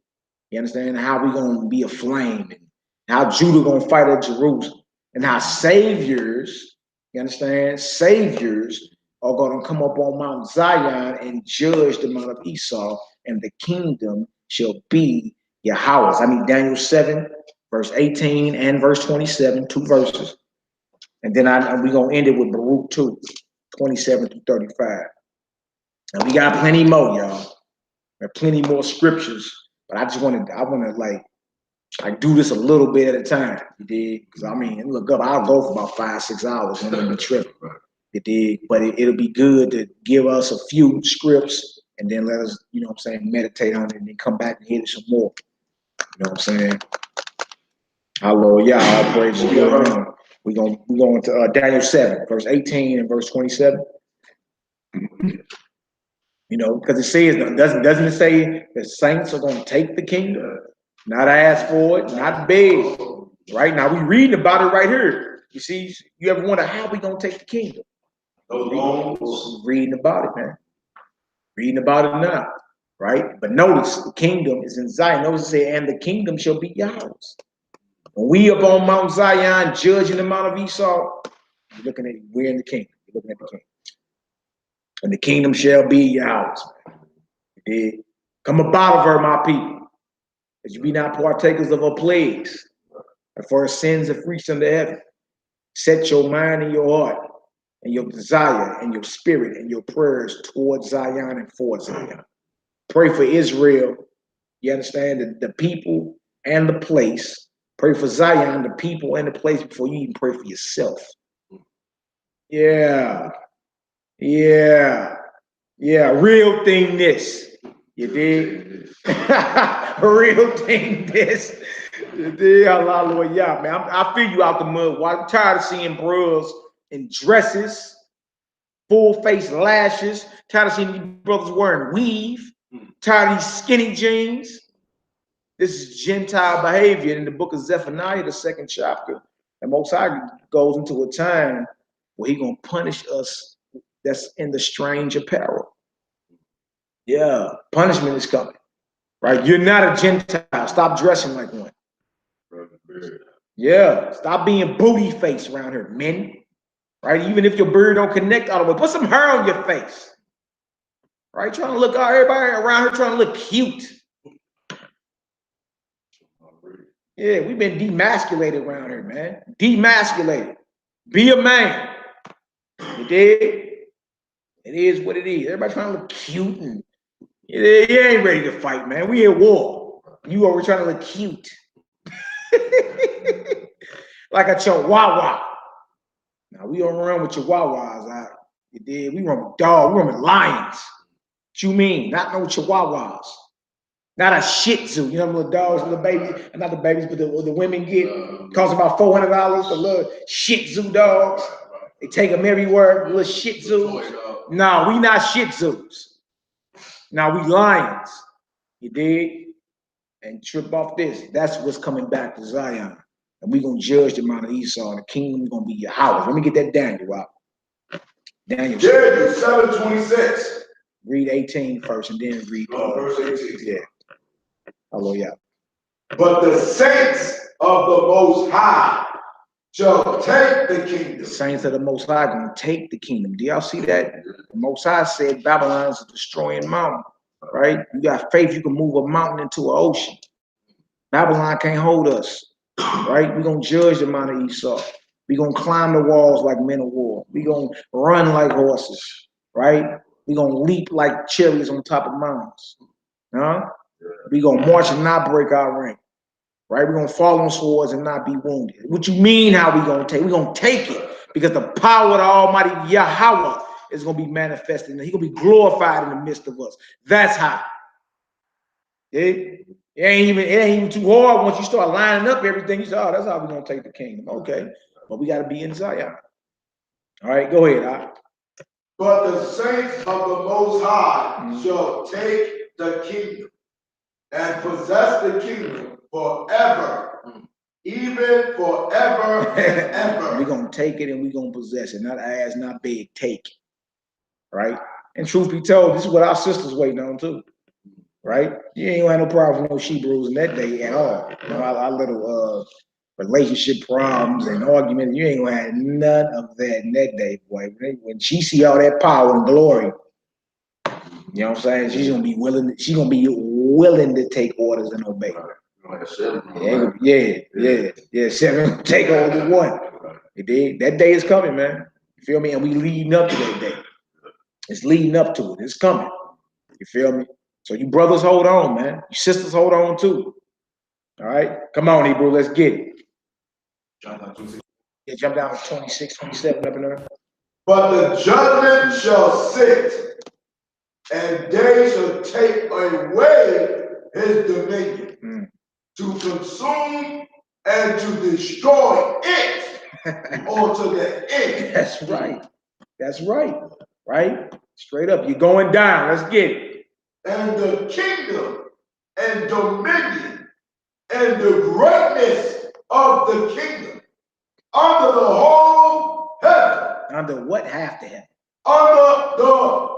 You understand? How we going to be aflame and how Judah going to fight at Jerusalem and how saviors, you understand? Saviors are going to come up on Mount Zion and judge the mount of Esau, and the kingdom shall be Yahweh's. I mean, Daniel 7, verse 18 and verse 27, 2 verses. And then we're going to end it with Baruch 2, 27 through 35. And we got plenty more, y'all. There are plenty more scriptures, but I want to like do this a little bit at a time. You dig? Because I mean, look up, I'll go for about 5-6 hours and then be tripping. You dig? But it'll be good to give us a few scripts and then let us, you know what I'm saying, meditate on it and then come back and hit it some more. You know what I'm saying? Hallelujah. All praise to God. We're going to Daniel 7, verse 18 and verse 27. You know, because it says, doesn't it say the saints are going to take the kingdom? Not ask for it, not beg. Right now, we reading about it right here. You see, you ever wonder how we going to take the kingdom? Reading about it, man. Reading about it now, right? But notice the kingdom is in Zion. Notice it say, and the kingdom shall be yours. When we up on Mount Zion judging the mount of Esau, you're looking at it, we're in the kingdom. You're looking at the kingdom. And the kingdom shall be yours. Come about of her, my people, that you be not partakers of her plagues, and for her sins have reached unto heaven. Set your mind and your heart and your desire and your spirit and your prayers towards Zion and for Zion. Pray for Israel. You understand? The people and the place. Pray for Zion, the people and the place before you even pray for yourself. Yeah. Yeah. Yeah, real thing this. You dig? Real thing this. You dig? Hallelujah, man. I feel you out the mud. I'm tired of seeing bros in dresses, full face lashes. Tired of seeing these brothers wearing weave. Tired of these skinny jeans. This is Gentile behavior in the book of Zephaniah, the 2nd chapter. And Most High goes into a time where He's gonna punish us that's in the strange apparel. Yeah, punishment is coming, right? You're not a Gentile. Stop dressing like one. Yeah, stop being booty face around here, men. Right? Even if your beard don't connect all the way, put some hair on your face. Right? Trying to look out, everybody around here trying to look cute. Yeah, we've been demasculated around here, man. Demasculated. Be a man. You dig? It is what it is. Everybody trying to look cute and you ain't ready to fight, man. We at war. You over trying to look cute. Like a chihuahua. Now we don't run with chihuahuas. You did. We run with dogs. We run with lions. What you mean? Not no chihuahuas. Not a Shih Tzu. You know the little dogs, little babies, not the babies, but the women get cost about $400. The little Shih Tzu dogs. They take them everywhere. Little Shih Tzus. No, we not Shih Tzus. Now we lions. You dig? And trip off this. That's what's coming back to Zion. And we're going to judge the Mount of Esau. And the kingdom is going to be your house. Let me get that Daniel out. Daniel 7:26. Read 18 first and then read verse 18. Yeah. Hallelujah. But the saints of the Most High shall take the kingdom. The saints of the Most High are going to take the kingdom. Do y'all see that? The Most High said Babylon is a destroying mountain. Right? You got faith, you can move a mountain into an ocean. Babylon can't hold us. Right? We're going to judge the Mount of Esau. We're going to climb the walls like men of war. We're going to run like horses. Right? We're going to leap like chariots on top of mountains. Huh? We're going to march and not break our rank. Right? We're going to fall on swords and not be wounded. What you mean how we going to take? We're going to take it because the power of the Almighty Yahweh is going to be manifested. He's going to be glorified in the midst of us. That's how. It ain't even too hard once you start lining up everything. You say, oh, that's how we're going to take the kingdom. Okay. But we got to be in Zion. All right, go ahead. But the saints of the Most High shall take the kingdom and possess the kingdom forever, even forever and ever. We're going to take it and we're going to possess it. Not ask, not beg, take. Right? And truth be told, this is what our sisters waiting on too. Right? You ain't gonna have no problem with no she-brews in that day at all. You know, our little relationship problems and arguments, you ain't gonna have none of that in that day, boy. When she see all that power and glory, you know what I'm saying? She's gonna be willing to take orders and obey. Yeah. 7 take over 1. You dig? That day is coming, man. You feel me? And we leading up to that day. It's leading up to it. It's coming. You feel me? So you brothers hold on, man. You sisters hold on too. All right? Come on, Hebrew, let's get it. Yeah, jump down to 26, 27 up in there. But the judgment shall sit, and they shall take away his dominion to consume and to destroy it unto the end. That's right. That's right. Right? Straight up. You're going down. Let's get it. And the kingdom and dominion and the greatness of the kingdom under the whole heaven. Under what half the heaven? Under the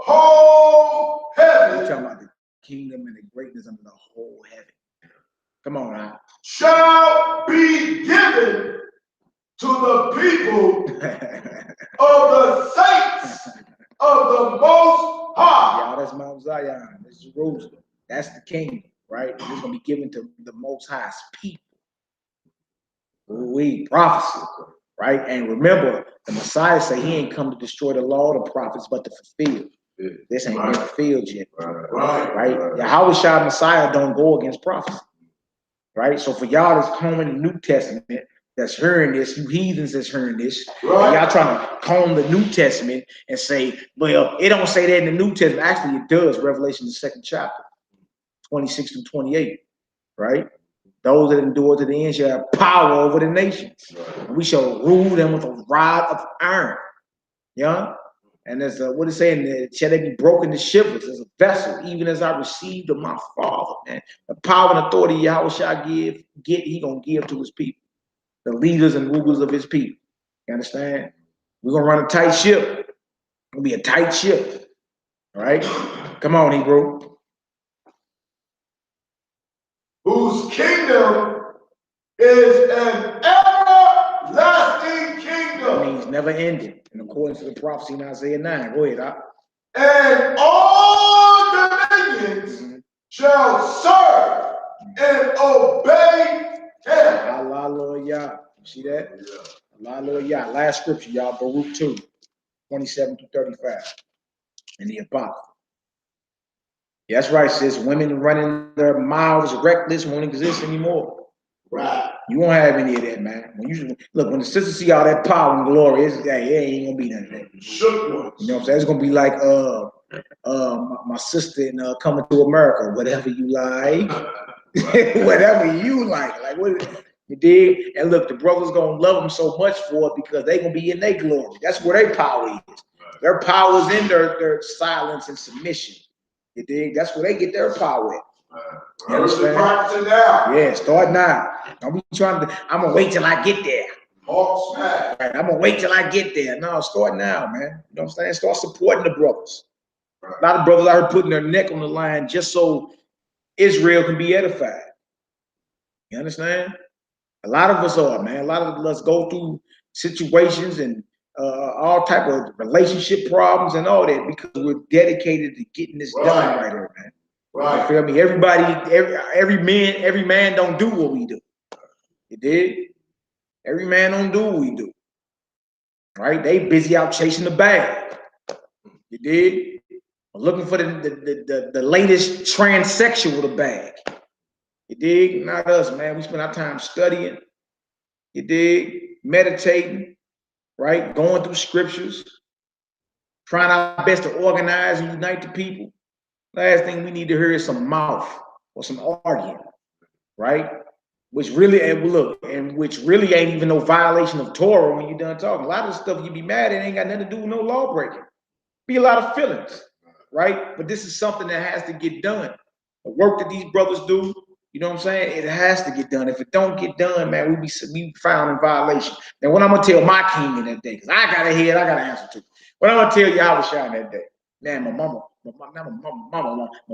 whole heaven. You're talking about the kingdom and the greatness under the whole heaven. Come on now. Shall be given to the people of the saints of the Most High. Yeah, that's Mount Zion. That's Jerusalem. That's the kingdom, right? It's going to be given to the Most High's people. We prophecy, right? And remember, the Messiah said he ain't come to destroy the law of the prophets, but to fulfill. This ain't been fulfilled yet, right? Yahweh Shah Messiah don't go against prophecy, right? So for y'all that's home in the New Testament, that's hearing this, you heathens that's hearing this, Right. and y'all trying to comb the New Testament and say, well, it don't say that in the New Testament. Actually, it does. Revelation, the 2nd chapter, 26 through 28, right? Those that endure to the end shall have power over the nations. Right. And we shall rule them with a rod of iron. Yeah? And there's what it's saying, shall they be broken to shivers as a vessel, even as I received of my Father, man. The power and authority Yahweh shall he gonna give to his people, the leaders and rulers of his people. You understand? We're gonna run a tight ship. It's gonna be a tight ship. All right? Come on, Hebrew. Whose kingdom is an everlasting kingdom. That means never ending, in accordance to the prophecy in Isaiah 9. Go ahead, Doc. And all dominions shall serve and obey him. Hallelujah. See that? Hallelujah. Last scripture, y'all. Baruch 2, 27 to 35. In the Apocrypha. Yeah, that's right, sis. Women running their mouths reckless won't exist anymore. Right. You won't have any of that, man. When you look, when the sisters see all that power and glory, it ain't gonna be none of that. Shook ones. You know what I'm saying? It's gonna be like my sister in Coming to America, whatever you like. Whatever you like. Like what you dig? And look, the brothers gonna love them so much for it because they gonna be in their glory. That's where their power is. Their power is in their silence and submission. You dig? That's where they get their power in. You understand? Yeah, start now. Don't be trying to, I'm gonna wait till I get there. Right, I'm gonna wait till I get there. No, start now, man. You know what I'm saying? Start supporting the brothers. A lot of brothers are putting their neck on the line just so Israel can be edified. You understand? A lot of us are, man. A lot of us go through situations and all type of relationship problems and all that because we're dedicated to getting this done right here, man. Right. You feel me? Every man don't do what we do. You did? Every man don't do what we do. Right? They busy out chasing the bag. You did? Looking for the latest transsexual to bag. You dig? Not us, man. We spend our time studying. You dig? Meditating, right? Going through scriptures, trying our best to organize and unite the people. Last thing we need to hear is some mouth or some arguing, right? Which really, which really ain't even no violation of Torah when you're done talking. A lot of the stuff you be mad at ain't got nothing to do with no law breaking. Be a lot of feelings, right? But this is something that has to get done. The work that these brothers do, you know what I'm saying? It has to get done. If it don't get done, man, we be found in violation. Now, what I'm gonna tell my king in that day, because I got a head, I got an answer to. What I'm gonna tell you, I was shy in that day. Man, my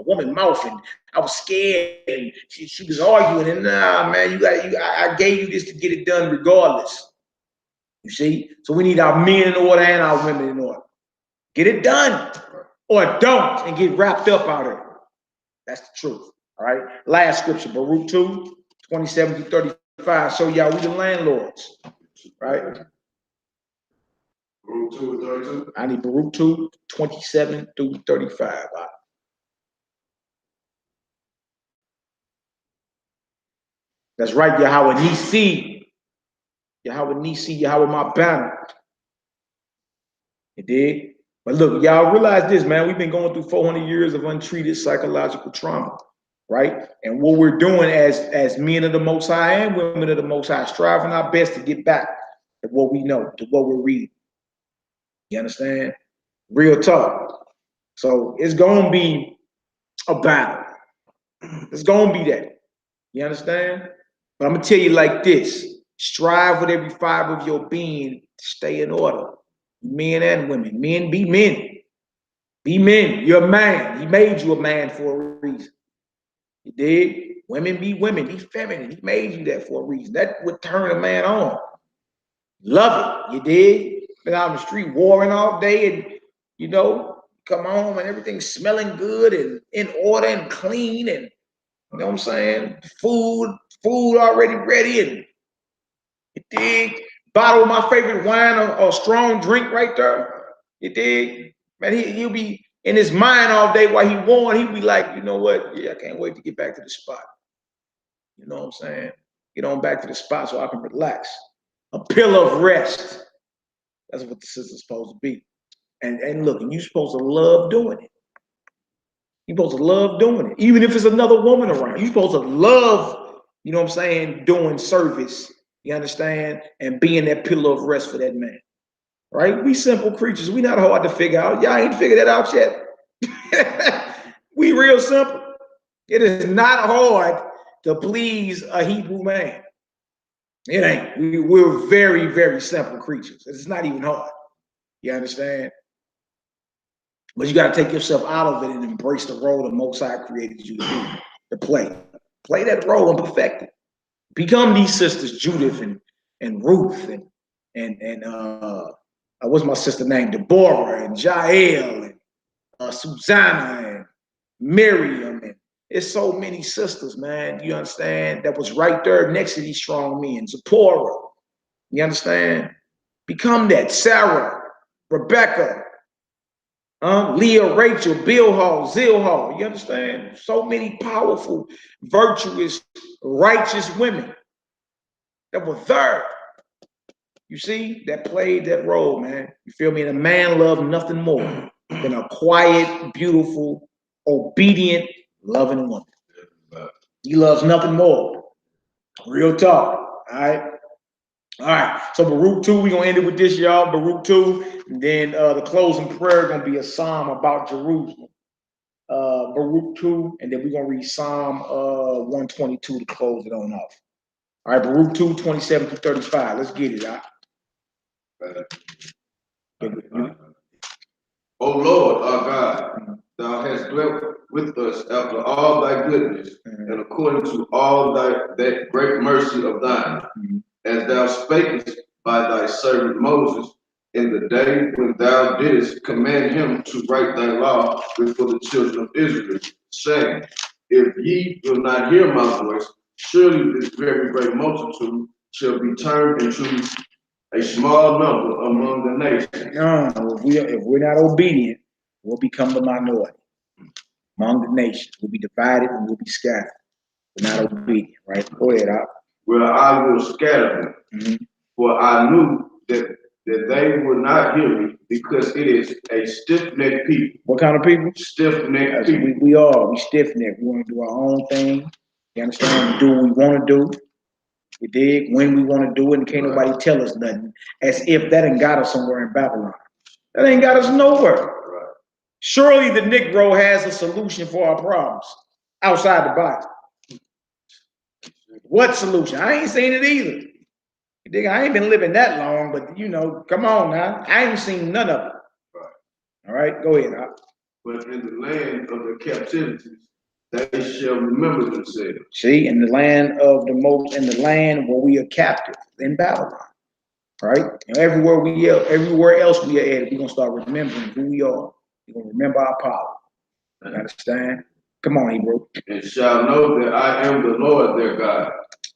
woman mouth, and I was scared, and she was arguing, and nah, man, I gave you this to get it done regardless. You see? So we need our men in order and our women in order. Get it done, or don't, and get wrapped up out of it. That's the truth. All right. Last scripture, Baruch 2, 27 to 35. Show y'all we the landlords. Right? Baruch 2 and 32. I need Baruch 2, 27 through 35. Right? That's right, Yahweh Nisi. Yahweh Nisi, Yahweh my banner. You dig? But look, y'all realize this, man. We've been going through 400 years of untreated psychological trauma. Right? And what we're doing as men of the Most High and women of the Most High, striving our best to get back to what we know, to what we're reading. You understand? Real talk. So it's going to be a battle. It's going to be that. You understand? But I'm going to tell you like this. Strive with every fiber of your being to stay in order. Men and women. Men, be men. Be men. You're a man. He made you a man for a reason. You dig? Women be women, be feminine. He made you that for a reason. That would turn a man on. Love it. You dig? Been out on the street warring all day and, you know, come home and everything's smelling good and in order and clean and, you know what I'm saying? Food already ready and, you dig? Bottle of my favorite wine or strong drink right there. You dig? Man, he'll be in his mind all day while he warring. He'll be like, you know what? Yeah, I can't wait to get back to the spot. You know what I'm saying? Get on back to the spot so I can relax. a pillar of rest. That's what the sister's supposed to be. And look, and you're supposed to love doing it. You're supposed to love doing it. Even if it's another woman around, you're supposed to love, you know what I'm saying, doing service. You understand? And being that pillar of rest for that man. Right? We simple creatures. We not hard to figure out. Y'all ain't figured that out yet. We real simple. It is not hard to please a Hebrew man. It ain't. We're very, very simple creatures. It's not even hard. You understand? But you got to take yourself out of it and embrace the role the Most High created you to do, to play. Play that role and perfect it. Become these sisters, Judith and Ruth and what's my sister name? Deborah and Jael and Susanna and Miriam. And it's so many sisters, man. You understand? That was right there next to these strong men. Zipporah. You understand? Become that. Sarah, Rebecca, Leah, Rachel, Bilhah, Zilhah. You understand? So many powerful, virtuous, righteous women that were there. You see, that played that role, man. You feel me? And a man loved nothing more than a quiet, beautiful, obedient, loving woman. He loves nothing more. Real talk. All right. All right. So Baruch 2, we're going to end it with this, y'all. Baruch 2. And then the closing prayer going to be a psalm about Jerusalem. Baruch 2. And then we're going to read Psalm 122 to close it on off. All right. Baruch 2, 27 to 35. Let's get it, out. O Lord, our God, thou hast dwelt with us after all thy goodness, and according to all that great mercy of thine, as thou spakest by thy servant Moses in the day when thou didst command him to write thy law before the children of Israel, saying, if ye will not hear my voice, surely this very great multitude shall be turned into a small number among the nations. No, if we're not obedient, we'll become the minority among the nations. We'll be divided and we'll be scattered. We're not obedient, right? Go ahead, Al. Well, I will scatter them, for I knew that they would not hear me, because it is a stiff-necked people. What kind of people? Stiff-necked people. We are. We stiff-necked. We want to do our own thing. You understand? We do what we want to do. We dig when we want to do it, and can't nobody tell us nothing. As if that ain't got us somewhere in Babylon. That ain't got us nowhere. Right. Surely the Negro has a solution for our problems outside the Bible. What solution? I ain't seen it either. You dig? I ain't been living that long, but you know, come on now. I ain't seen none of it. Right. All right, go ahead. But in the land of the captivities, they shall remember themselves. See, in the land where we are captive, in Babylon, right? And everywhere else we are at, we're gonna start remembering who we are. We're gonna remember our power. You understand? Come on, Hebrew. And shall know that I am the Lord their God,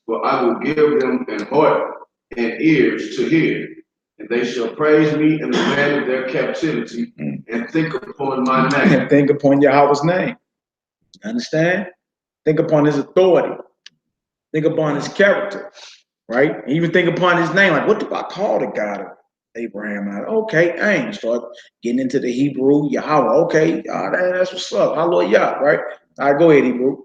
for I will give them an heart and ears to hear, and they shall praise me in the land of their captivity, and think upon my name. And think upon Yahweh's name. Understand? Think upon his authority. Think upon his character, right? And even think upon his name. Like, what do I call the God of Abraham? Okay, I ain't start getting into the Hebrew, Yahweh. Okay, that's what's up. Hallelujah, right? All right, go ahead, Hebrew.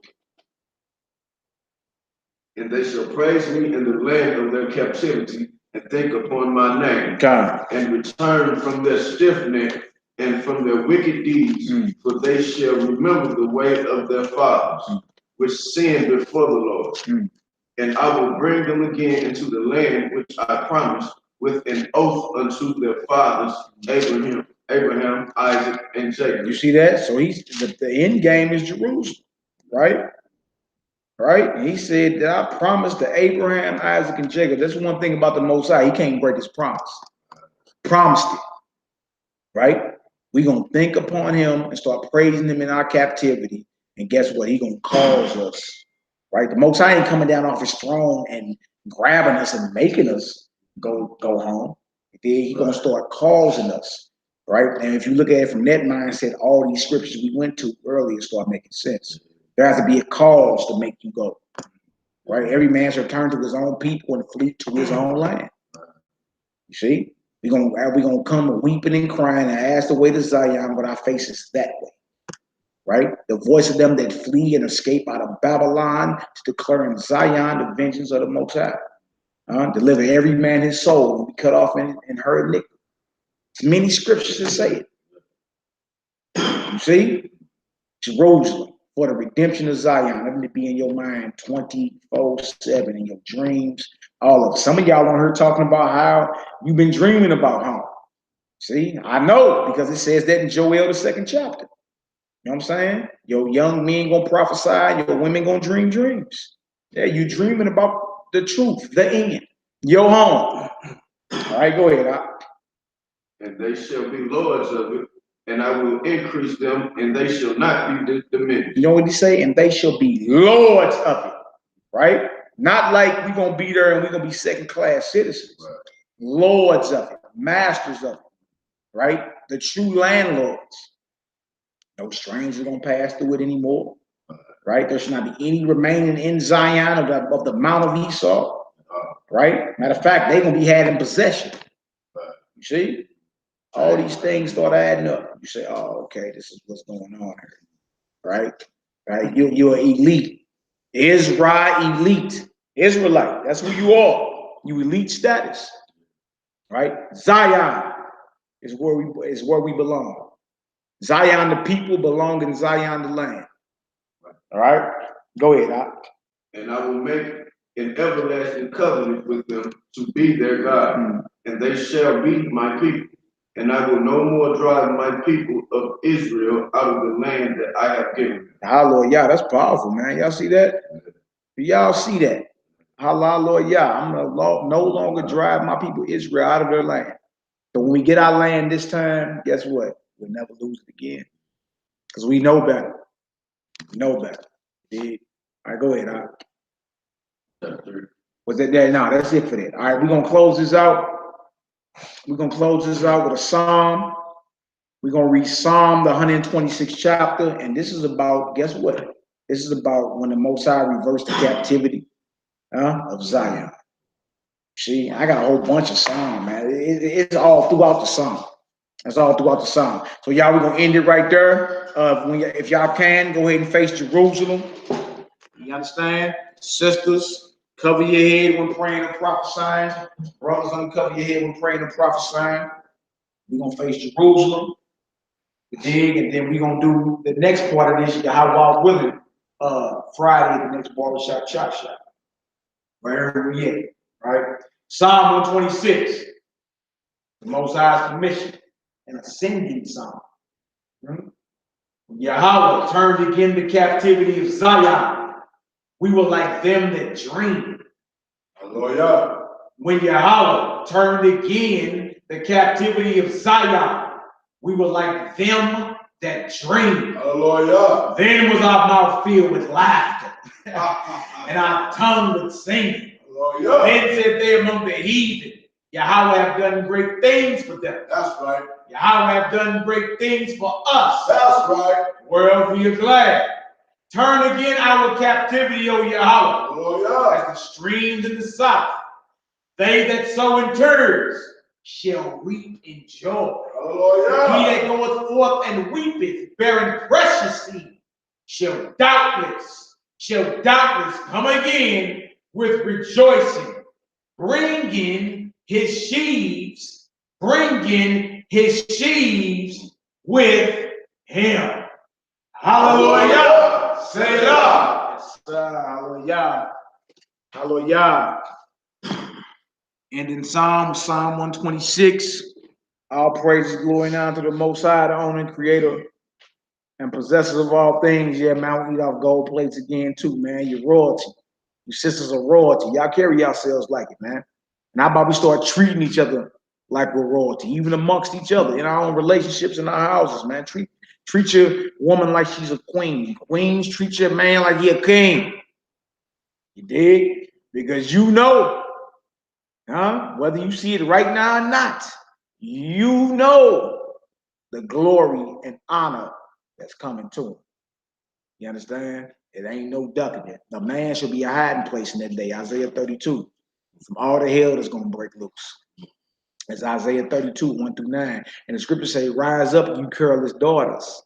And they shall praise me in the land of their captivity, and think upon my name, God, and return from their stiff neck and from their wicked deeds, for they shall remember the way of their fathers, which sinned before the Lord. And I will bring them again into the land which I promised with an oath unto their fathers, Abraham, Isaac, and Jacob. You see that? So the end game is Jerusalem, right? Right? And he said that I promised to Abraham, Isaac, and Jacob. That's one thing about the Most High. He can't break his promise. Promised it. Right? We're going to think upon him and start praising him in our captivity. And guess what? He's going to cause us. Right? The Most High ain't coming down off his throne and grabbing us and making us go home. Then he's going to start causing us. Right? And if you look at it from that mindset, all these scriptures we went to earlier start making sense. There has to be a cause to make you go. Right? Every man shall turn to his own people and flee to his own land. You see? We're gonna come weeping and crying and ask the way to Zion, but our faces that way. Right? The voice of them that flee and escape out of Babylon to declare in Zion the vengeance of the Most High. Deliver every man his soul and be cut off in her iniquity. There's many scriptures that say it. You see? Jerusalem for the redemption of Zion. Let it be in your mind 24/7 in your dreams. All of it. Some of y'all on here talking about how you've been dreaming about home. See, I know because it says that in Joel, the 2nd chapter. You know what I'm saying? Your young men gonna prophesy, your women gonna dream dreams. Yeah, you dreaming about the truth, the end. Your home. All right, go ahead. And they shall be lords of it, and I will increase them, and they shall not be diminished. You know what he say? And they shall be lords of it, right? Not like we're gonna be there and we're gonna be 2nd-class citizens. Right. Lords of it, masters of it, right? The true landlords. No stranger gonna pass through it anymore, right? There should not be any remaining in Zion of the Mount of Esau, right? Matter of fact, they're gonna be had in possession. You see? All these things start adding up. You say, oh, okay, this is what's going on here, right? Right? You're elite. Elite. Israelite. That's who you are. You elite status, right? Zion is where we belong. Zion, the people, belong in Zion, the land. All right? Go ahead, Doc. And I will make an everlasting covenant with them to be their God, and they shall be my people. And I will no more drive my people of Israel out of the land that I have given them. Hallelujah. That's powerful, man. Y'all see that? Y'all see that? Hallelujah. I'm going to no longer drive my people Israel out of their land. So when we get our land this time, guess what? We'll never lose it again. Because we know better. We know better. All right, go ahead. All right. Was that there? No, that's it for that. All right, we're going to close this out. We're going to close this out with a psalm. We're going to read Psalm, the 126th chapter. And this is about, guess what? This is about when the Most High reversed the captivity of Zion. See, I got a whole bunch of Psalm, man. It's all throughout the Psalm. It's all throughout the Psalm. So y'all, we're going to end it right there. If y'all can, go ahead and face Jerusalem. You understand? Sisters, cover your head when praying and prophesying. Brothers, uncover your head when praying and prophesying. We're going to face Jerusalem. Dig, and then we're gonna do the next part of this, how God willing, Friday, the next barbershop chop shop. Wherever we at, right? Psalm 126, the Most High's commission, an ascending psalm. Yahweh turned again the captivity of Zion. We were like them that dream. Hallelujah. When Yahweh turned again the captivity of Zion, we were like them that dream. Hallelujah. Then was our mouth filled with laughter, and our tongue with singing. Hallelujah. Then said they among the heathen, Yahweh have done great things for them. That's right. Yahweh have done great things for us. That's right. Whereof we are glad. Turn again our captivity, O Yahweh. Hallelujah. As the streams in the south. They that sow in tares shall reap in joy. Hallelujah. He that goeth forth and weepeth, bearing precious seed, shall doubtless come again with rejoicing, bringing his sheaves with him. Hallelujah. Selah. Hallelujah. Hallelujah. And in Psalm 126, all praises, glory, and honor to the Most High, the owner and creator and possessor of all things. Yeah, man, we eat off gold plates again too, man. You're royalty. You sisters are royalty. Y'all carry yourselves like it, man. And how about we start treating each other like we're royalty, even amongst each other in our own relationships in our houses, man. Treat your woman like she's a queen. Queens, treat your man like he a king. You dig? Because you know, whether you see it right now or not, you know the glory and honor that's coming to him. You understand? It ain't no ducking it. A man should be a hiding place in that day. Isaiah 32. From all the hell that's going to break loose. That's Isaiah 32, 1 through 9. And the scripture say, rise up, you careless daughters,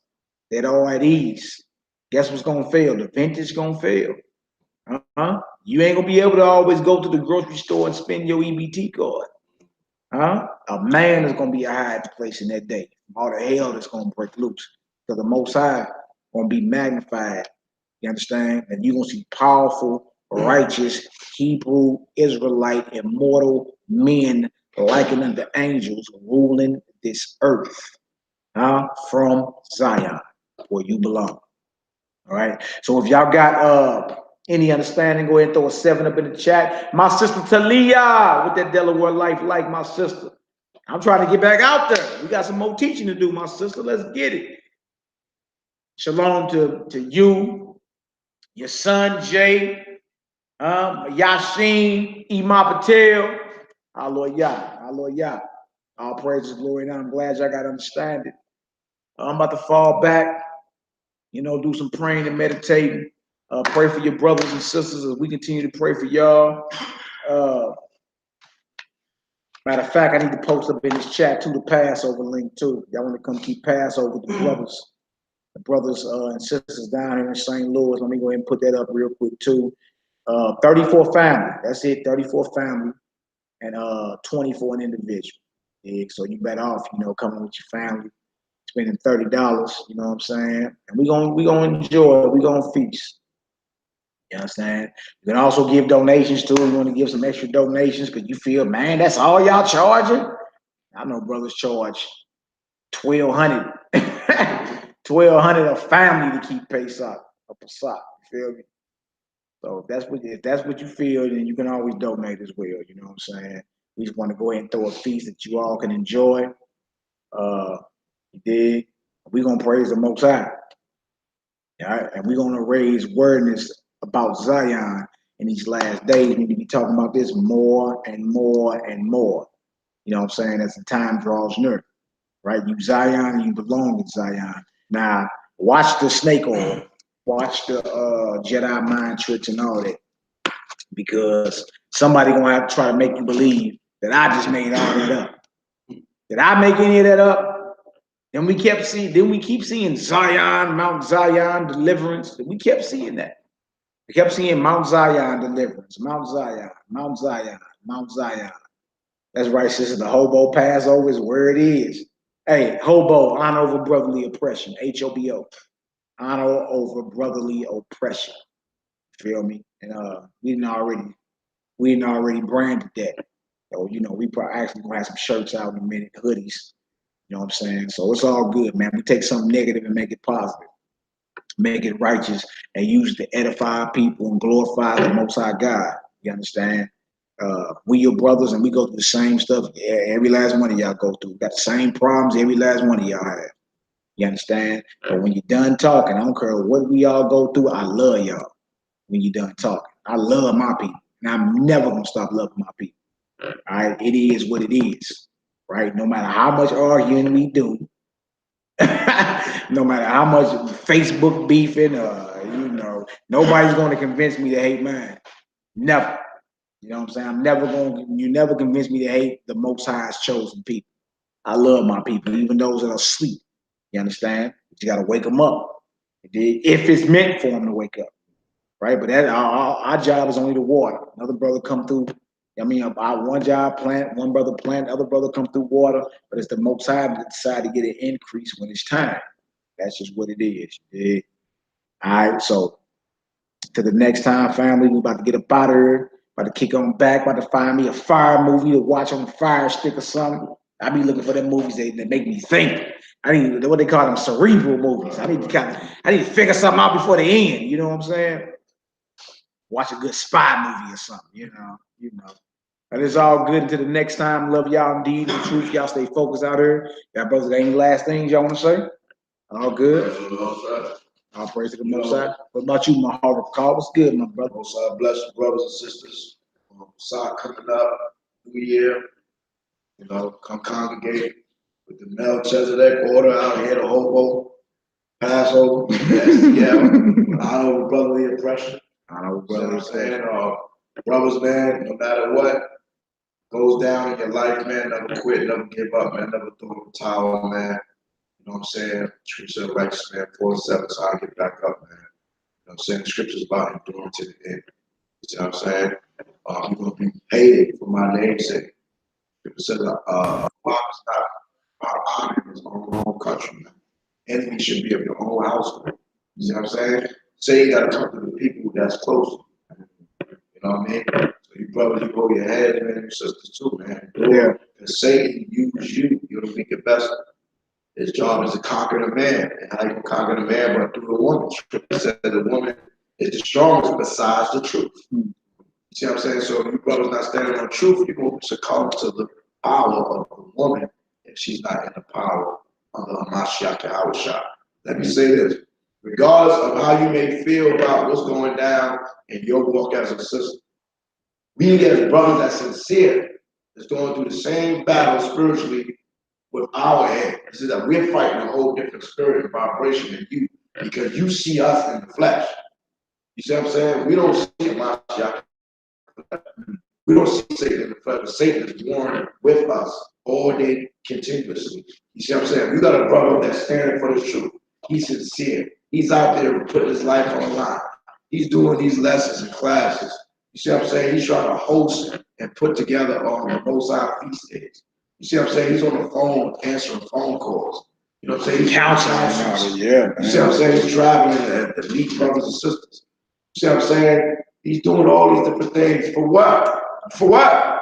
that are at ease. Guess what's gonna fail? The vintage gonna fail. You ain't gonna be able to always go to the grocery store and spend your EBT card. A man is gonna be a high place in that day. All the hell that's gonna break loose. Because the Most High gonna be magnified. You understand? And you're gonna see powerful, righteous, Hebrew, Israelite, immortal men likened unto angels ruling this earth. From Zion, where you belong. All right. So if y'all got any understanding, go ahead and throw a 7 up in the chat. My sister Talia with that Delaware life, like my sister. I'm trying to get back out there. We got some more teaching to do, my sister. Let's get it. Shalom to you, your son Jay, Yashin, Imam Patel. Hallelujah, hallelujah. All praises, glory, and I'm glad y'all got understanding. I'm about to fall back, do some praying and meditating. Pray for your brothers and sisters as we continue to pray for y'all. Matter of fact, I need to post up in this chat too the Passover link too. Y'all want to come keep Passover with the brothers and sisters down here in St. Louis. Let me go ahead and put that up real quick too. 34 family. That's it. 34 family and 24 an individual. Yeah, so you better off, coming with your family, spending $30, you know what I'm saying? And we gonna enjoy it, we gonna feast. You understand? You can also give donations too. You want to give some extra donations because you feel, man, that's all y'all charging? I know brothers charge $1,200. $1,200 a family to keep Pesach, a Pesach. You feel me? So if that's what you feel, then you can always donate as well. You know what I'm saying? We just want to go ahead and throw a feast that you all can enjoy. You dig? We're gonna praise the Most High. All right, and we're gonna raise awareness about Zion in these last days. We need to be talking about this more and more and more. You know what I'm saying? As the time draws near, right? You Zion, and you belong in Zion. Now, watch the snake oil, watch the Jedi mind tricks and all that, because somebody gonna have to try to make you believe that I just made all that up. Did I make any of that up? Then we keep seeing Zion, Mount Zion deliverance. We kept seeing that. We kept seeing Mount Zion deliverance, Mount Zion, Mount Zion, Mount Zion. That's right, sister. The hobo Passover is where it is. Hey, hobo, honor over brotherly oppression. HOBO. Honor over brotherly oppression. Feel me? And we didn't already branded that. So, we probably actually gonna have some shirts out in a minute, hoodies. You know what I'm saying? So it's all good, man. We take something negative and make it positive, make it righteous, and use it to edify people and glorify the Most High God. You understand? We your brothers, and we go through the same stuff. Every last one of y'all go through. We got the same problems every last one of y'all have. You understand? But when you're done talking, I don't care what we all go through. I love y'all. When you're done talking, I love my people, and I'm never gonna stop loving my people. All right, it is what it is. Right? No matter how much arguing we do, no matter how much Facebook beefing, nobody's going to convince me to hate mine. Never. You know what I'm saying? You never convince me to hate the Most High's chosen people. I love my people, even those that are asleep. You understand? But you got to wake them up. If it's meant for them to wake up. Right? But our job is only to water. Another brother come through. About one job plant, one brother plant, other brother come through water, but it's the Most High that decide to get an increase when it's time. That's just what it is. Yeah. All right, so to the next time, family, we about to get up out of here, about to kick on back, about to find me a fire movie to watch on the fire stick or something. I be looking for them movies that make me think. I need what they call them cerebral movies. I need to figure something out before the end. You know what I'm saying? Watch a good spy movie or something. You know. But it's all good until the next time. Love y'all indeed. The truth, y'all stay focused out here. Y'all brothers, any last things y'all want to say? All good. All praise to the Most High. What about you, my heart call? What's good, my brother? Most High bless you, brothers and sisters. Messiah coming up, New Year. Come congregate with the Melchizedek order out here, the hobo, Passover, STL, honor over brotherly oppression. Honor over brotherly oppression. Brothers, man, no matter what, goes down in your life, man, never quit, never give up, man, never throw in the towel, man. You know what I'm saying? True to the righteous, man. 4-7 is how I get back up, man. You know what I'm saying? The scripture's about enduring to the end. You see what I'm saying? You're going to be hated for my name's sake. It says, father's not about honor in his own country, man. Enemy should be of your own household. You see what I'm saying? Say you got to come to the people that's close. You know what I mean? So you brothers, you hold your head, man, your sisters too, man. Yeah. Because Satan use you. You're the weaker vessel. His job is to conquer the man. And how you can conquer the man? But through the woman. Scripture said the woman is the strongest besides the truth. You see what I'm saying? So if you brothers not standing on truth, you're going to succumb to the power of a woman if she's not in the power of the Mashiach Yahushua. Let me say this. Regardless of how you may feel about what's going down in your walk as a sister, we as brothers that's sincere is going through the same battle spiritually with our head. This is that we're fighting a whole different spirit and vibration than you, because you see us in the flesh. You see what I'm saying? We don't see Mashiach. We don't see Satan in the flesh, but Satan is warring with us all day continuously. You see what I'm saying? We got a brother that's standing for the truth. He's sincere. He's out there putting his life on the line. He's doing these lessons and classes. You see what I'm saying? He's trying to host and put together on the Most High feast days. You see what I'm saying? He's on the phone answering phone calls. You know what I'm saying? He's counseling. Yeah. You see what I'm saying? He's traveling to meet brothers and sisters. You see what I'm saying? He's doing all these different things. For what? For what?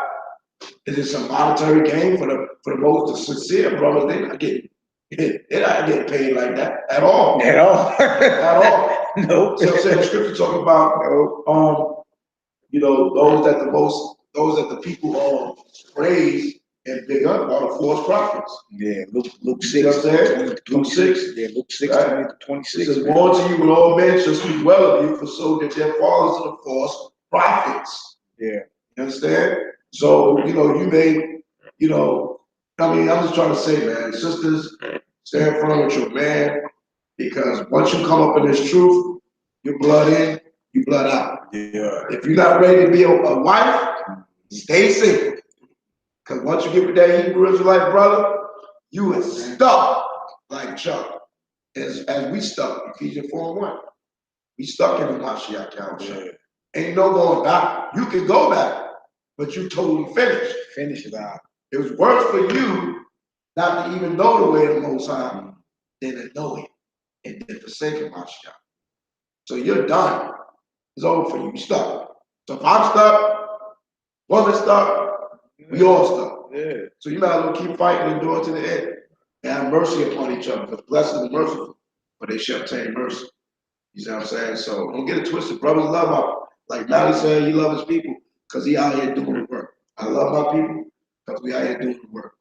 Is it some monetary gain for the most sincere brothers? They're not getting paid like that at all. At all. At all. Nope. You know what I'm saying? The scripture talk about you know, those that the people praise and big up are the false prophets. Yeah, Luke 6. You know what I'm saying? Luke 6. Yeah, Luke 6, right? 26. It says, "Woe to you when all men shall speak well of you, for so did their fathers of the false prophets." Yeah. You understand? So, you know, you may, you know, I mean, I'm just trying to say, man, sisters, stand firm with your man, because once you come up in this truth, your blood in, you blood out. Yeah. If you're not ready to be a wife, stay single. Because once you get with that Hebrew Israelite brother, you are stuck like Chuck. As we stuck, Ephesians 4:1. We stuck in the Mashiach Yahushua. Ain't no going back. You can go back, but you totally finished. Finish it out. It was worse for you not to even know the way of the Most High than to know it and then forsake Mashiach. So you're done. It's over for you. You're stuck. So if I'm stuck, woman's stuck, we all stuck. Yeah. So you might as well keep fighting and endure to the end. And have mercy upon each other. Because blessed and merciful, but they shall obtain mercy. You see what I'm saying? So don't get it twisted. Brothers love our, like Mally said, he loves his people because he out here doing the work. I love my people because we out here doing the work.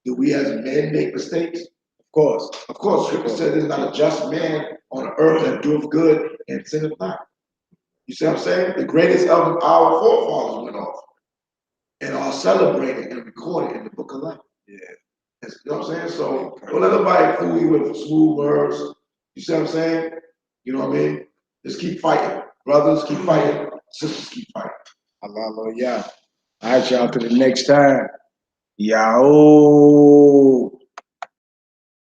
Do we as men make mistakes? Of course. Of course. Scripture said there's not a just man on the earth that doeth good and sinneth not. You see what I'm saying? The greatest of our forefathers went off and are celebrated and recorded in the book of life. Yeah. You know what I'm saying? So don't let nobody fool you with smooth words. You see what I'm saying? You know what I mean? Just keep fighting. Brothers, keep fighting. Sisters, keep fighting. Allah, yeah. All right, y'all, till the next time. Yao.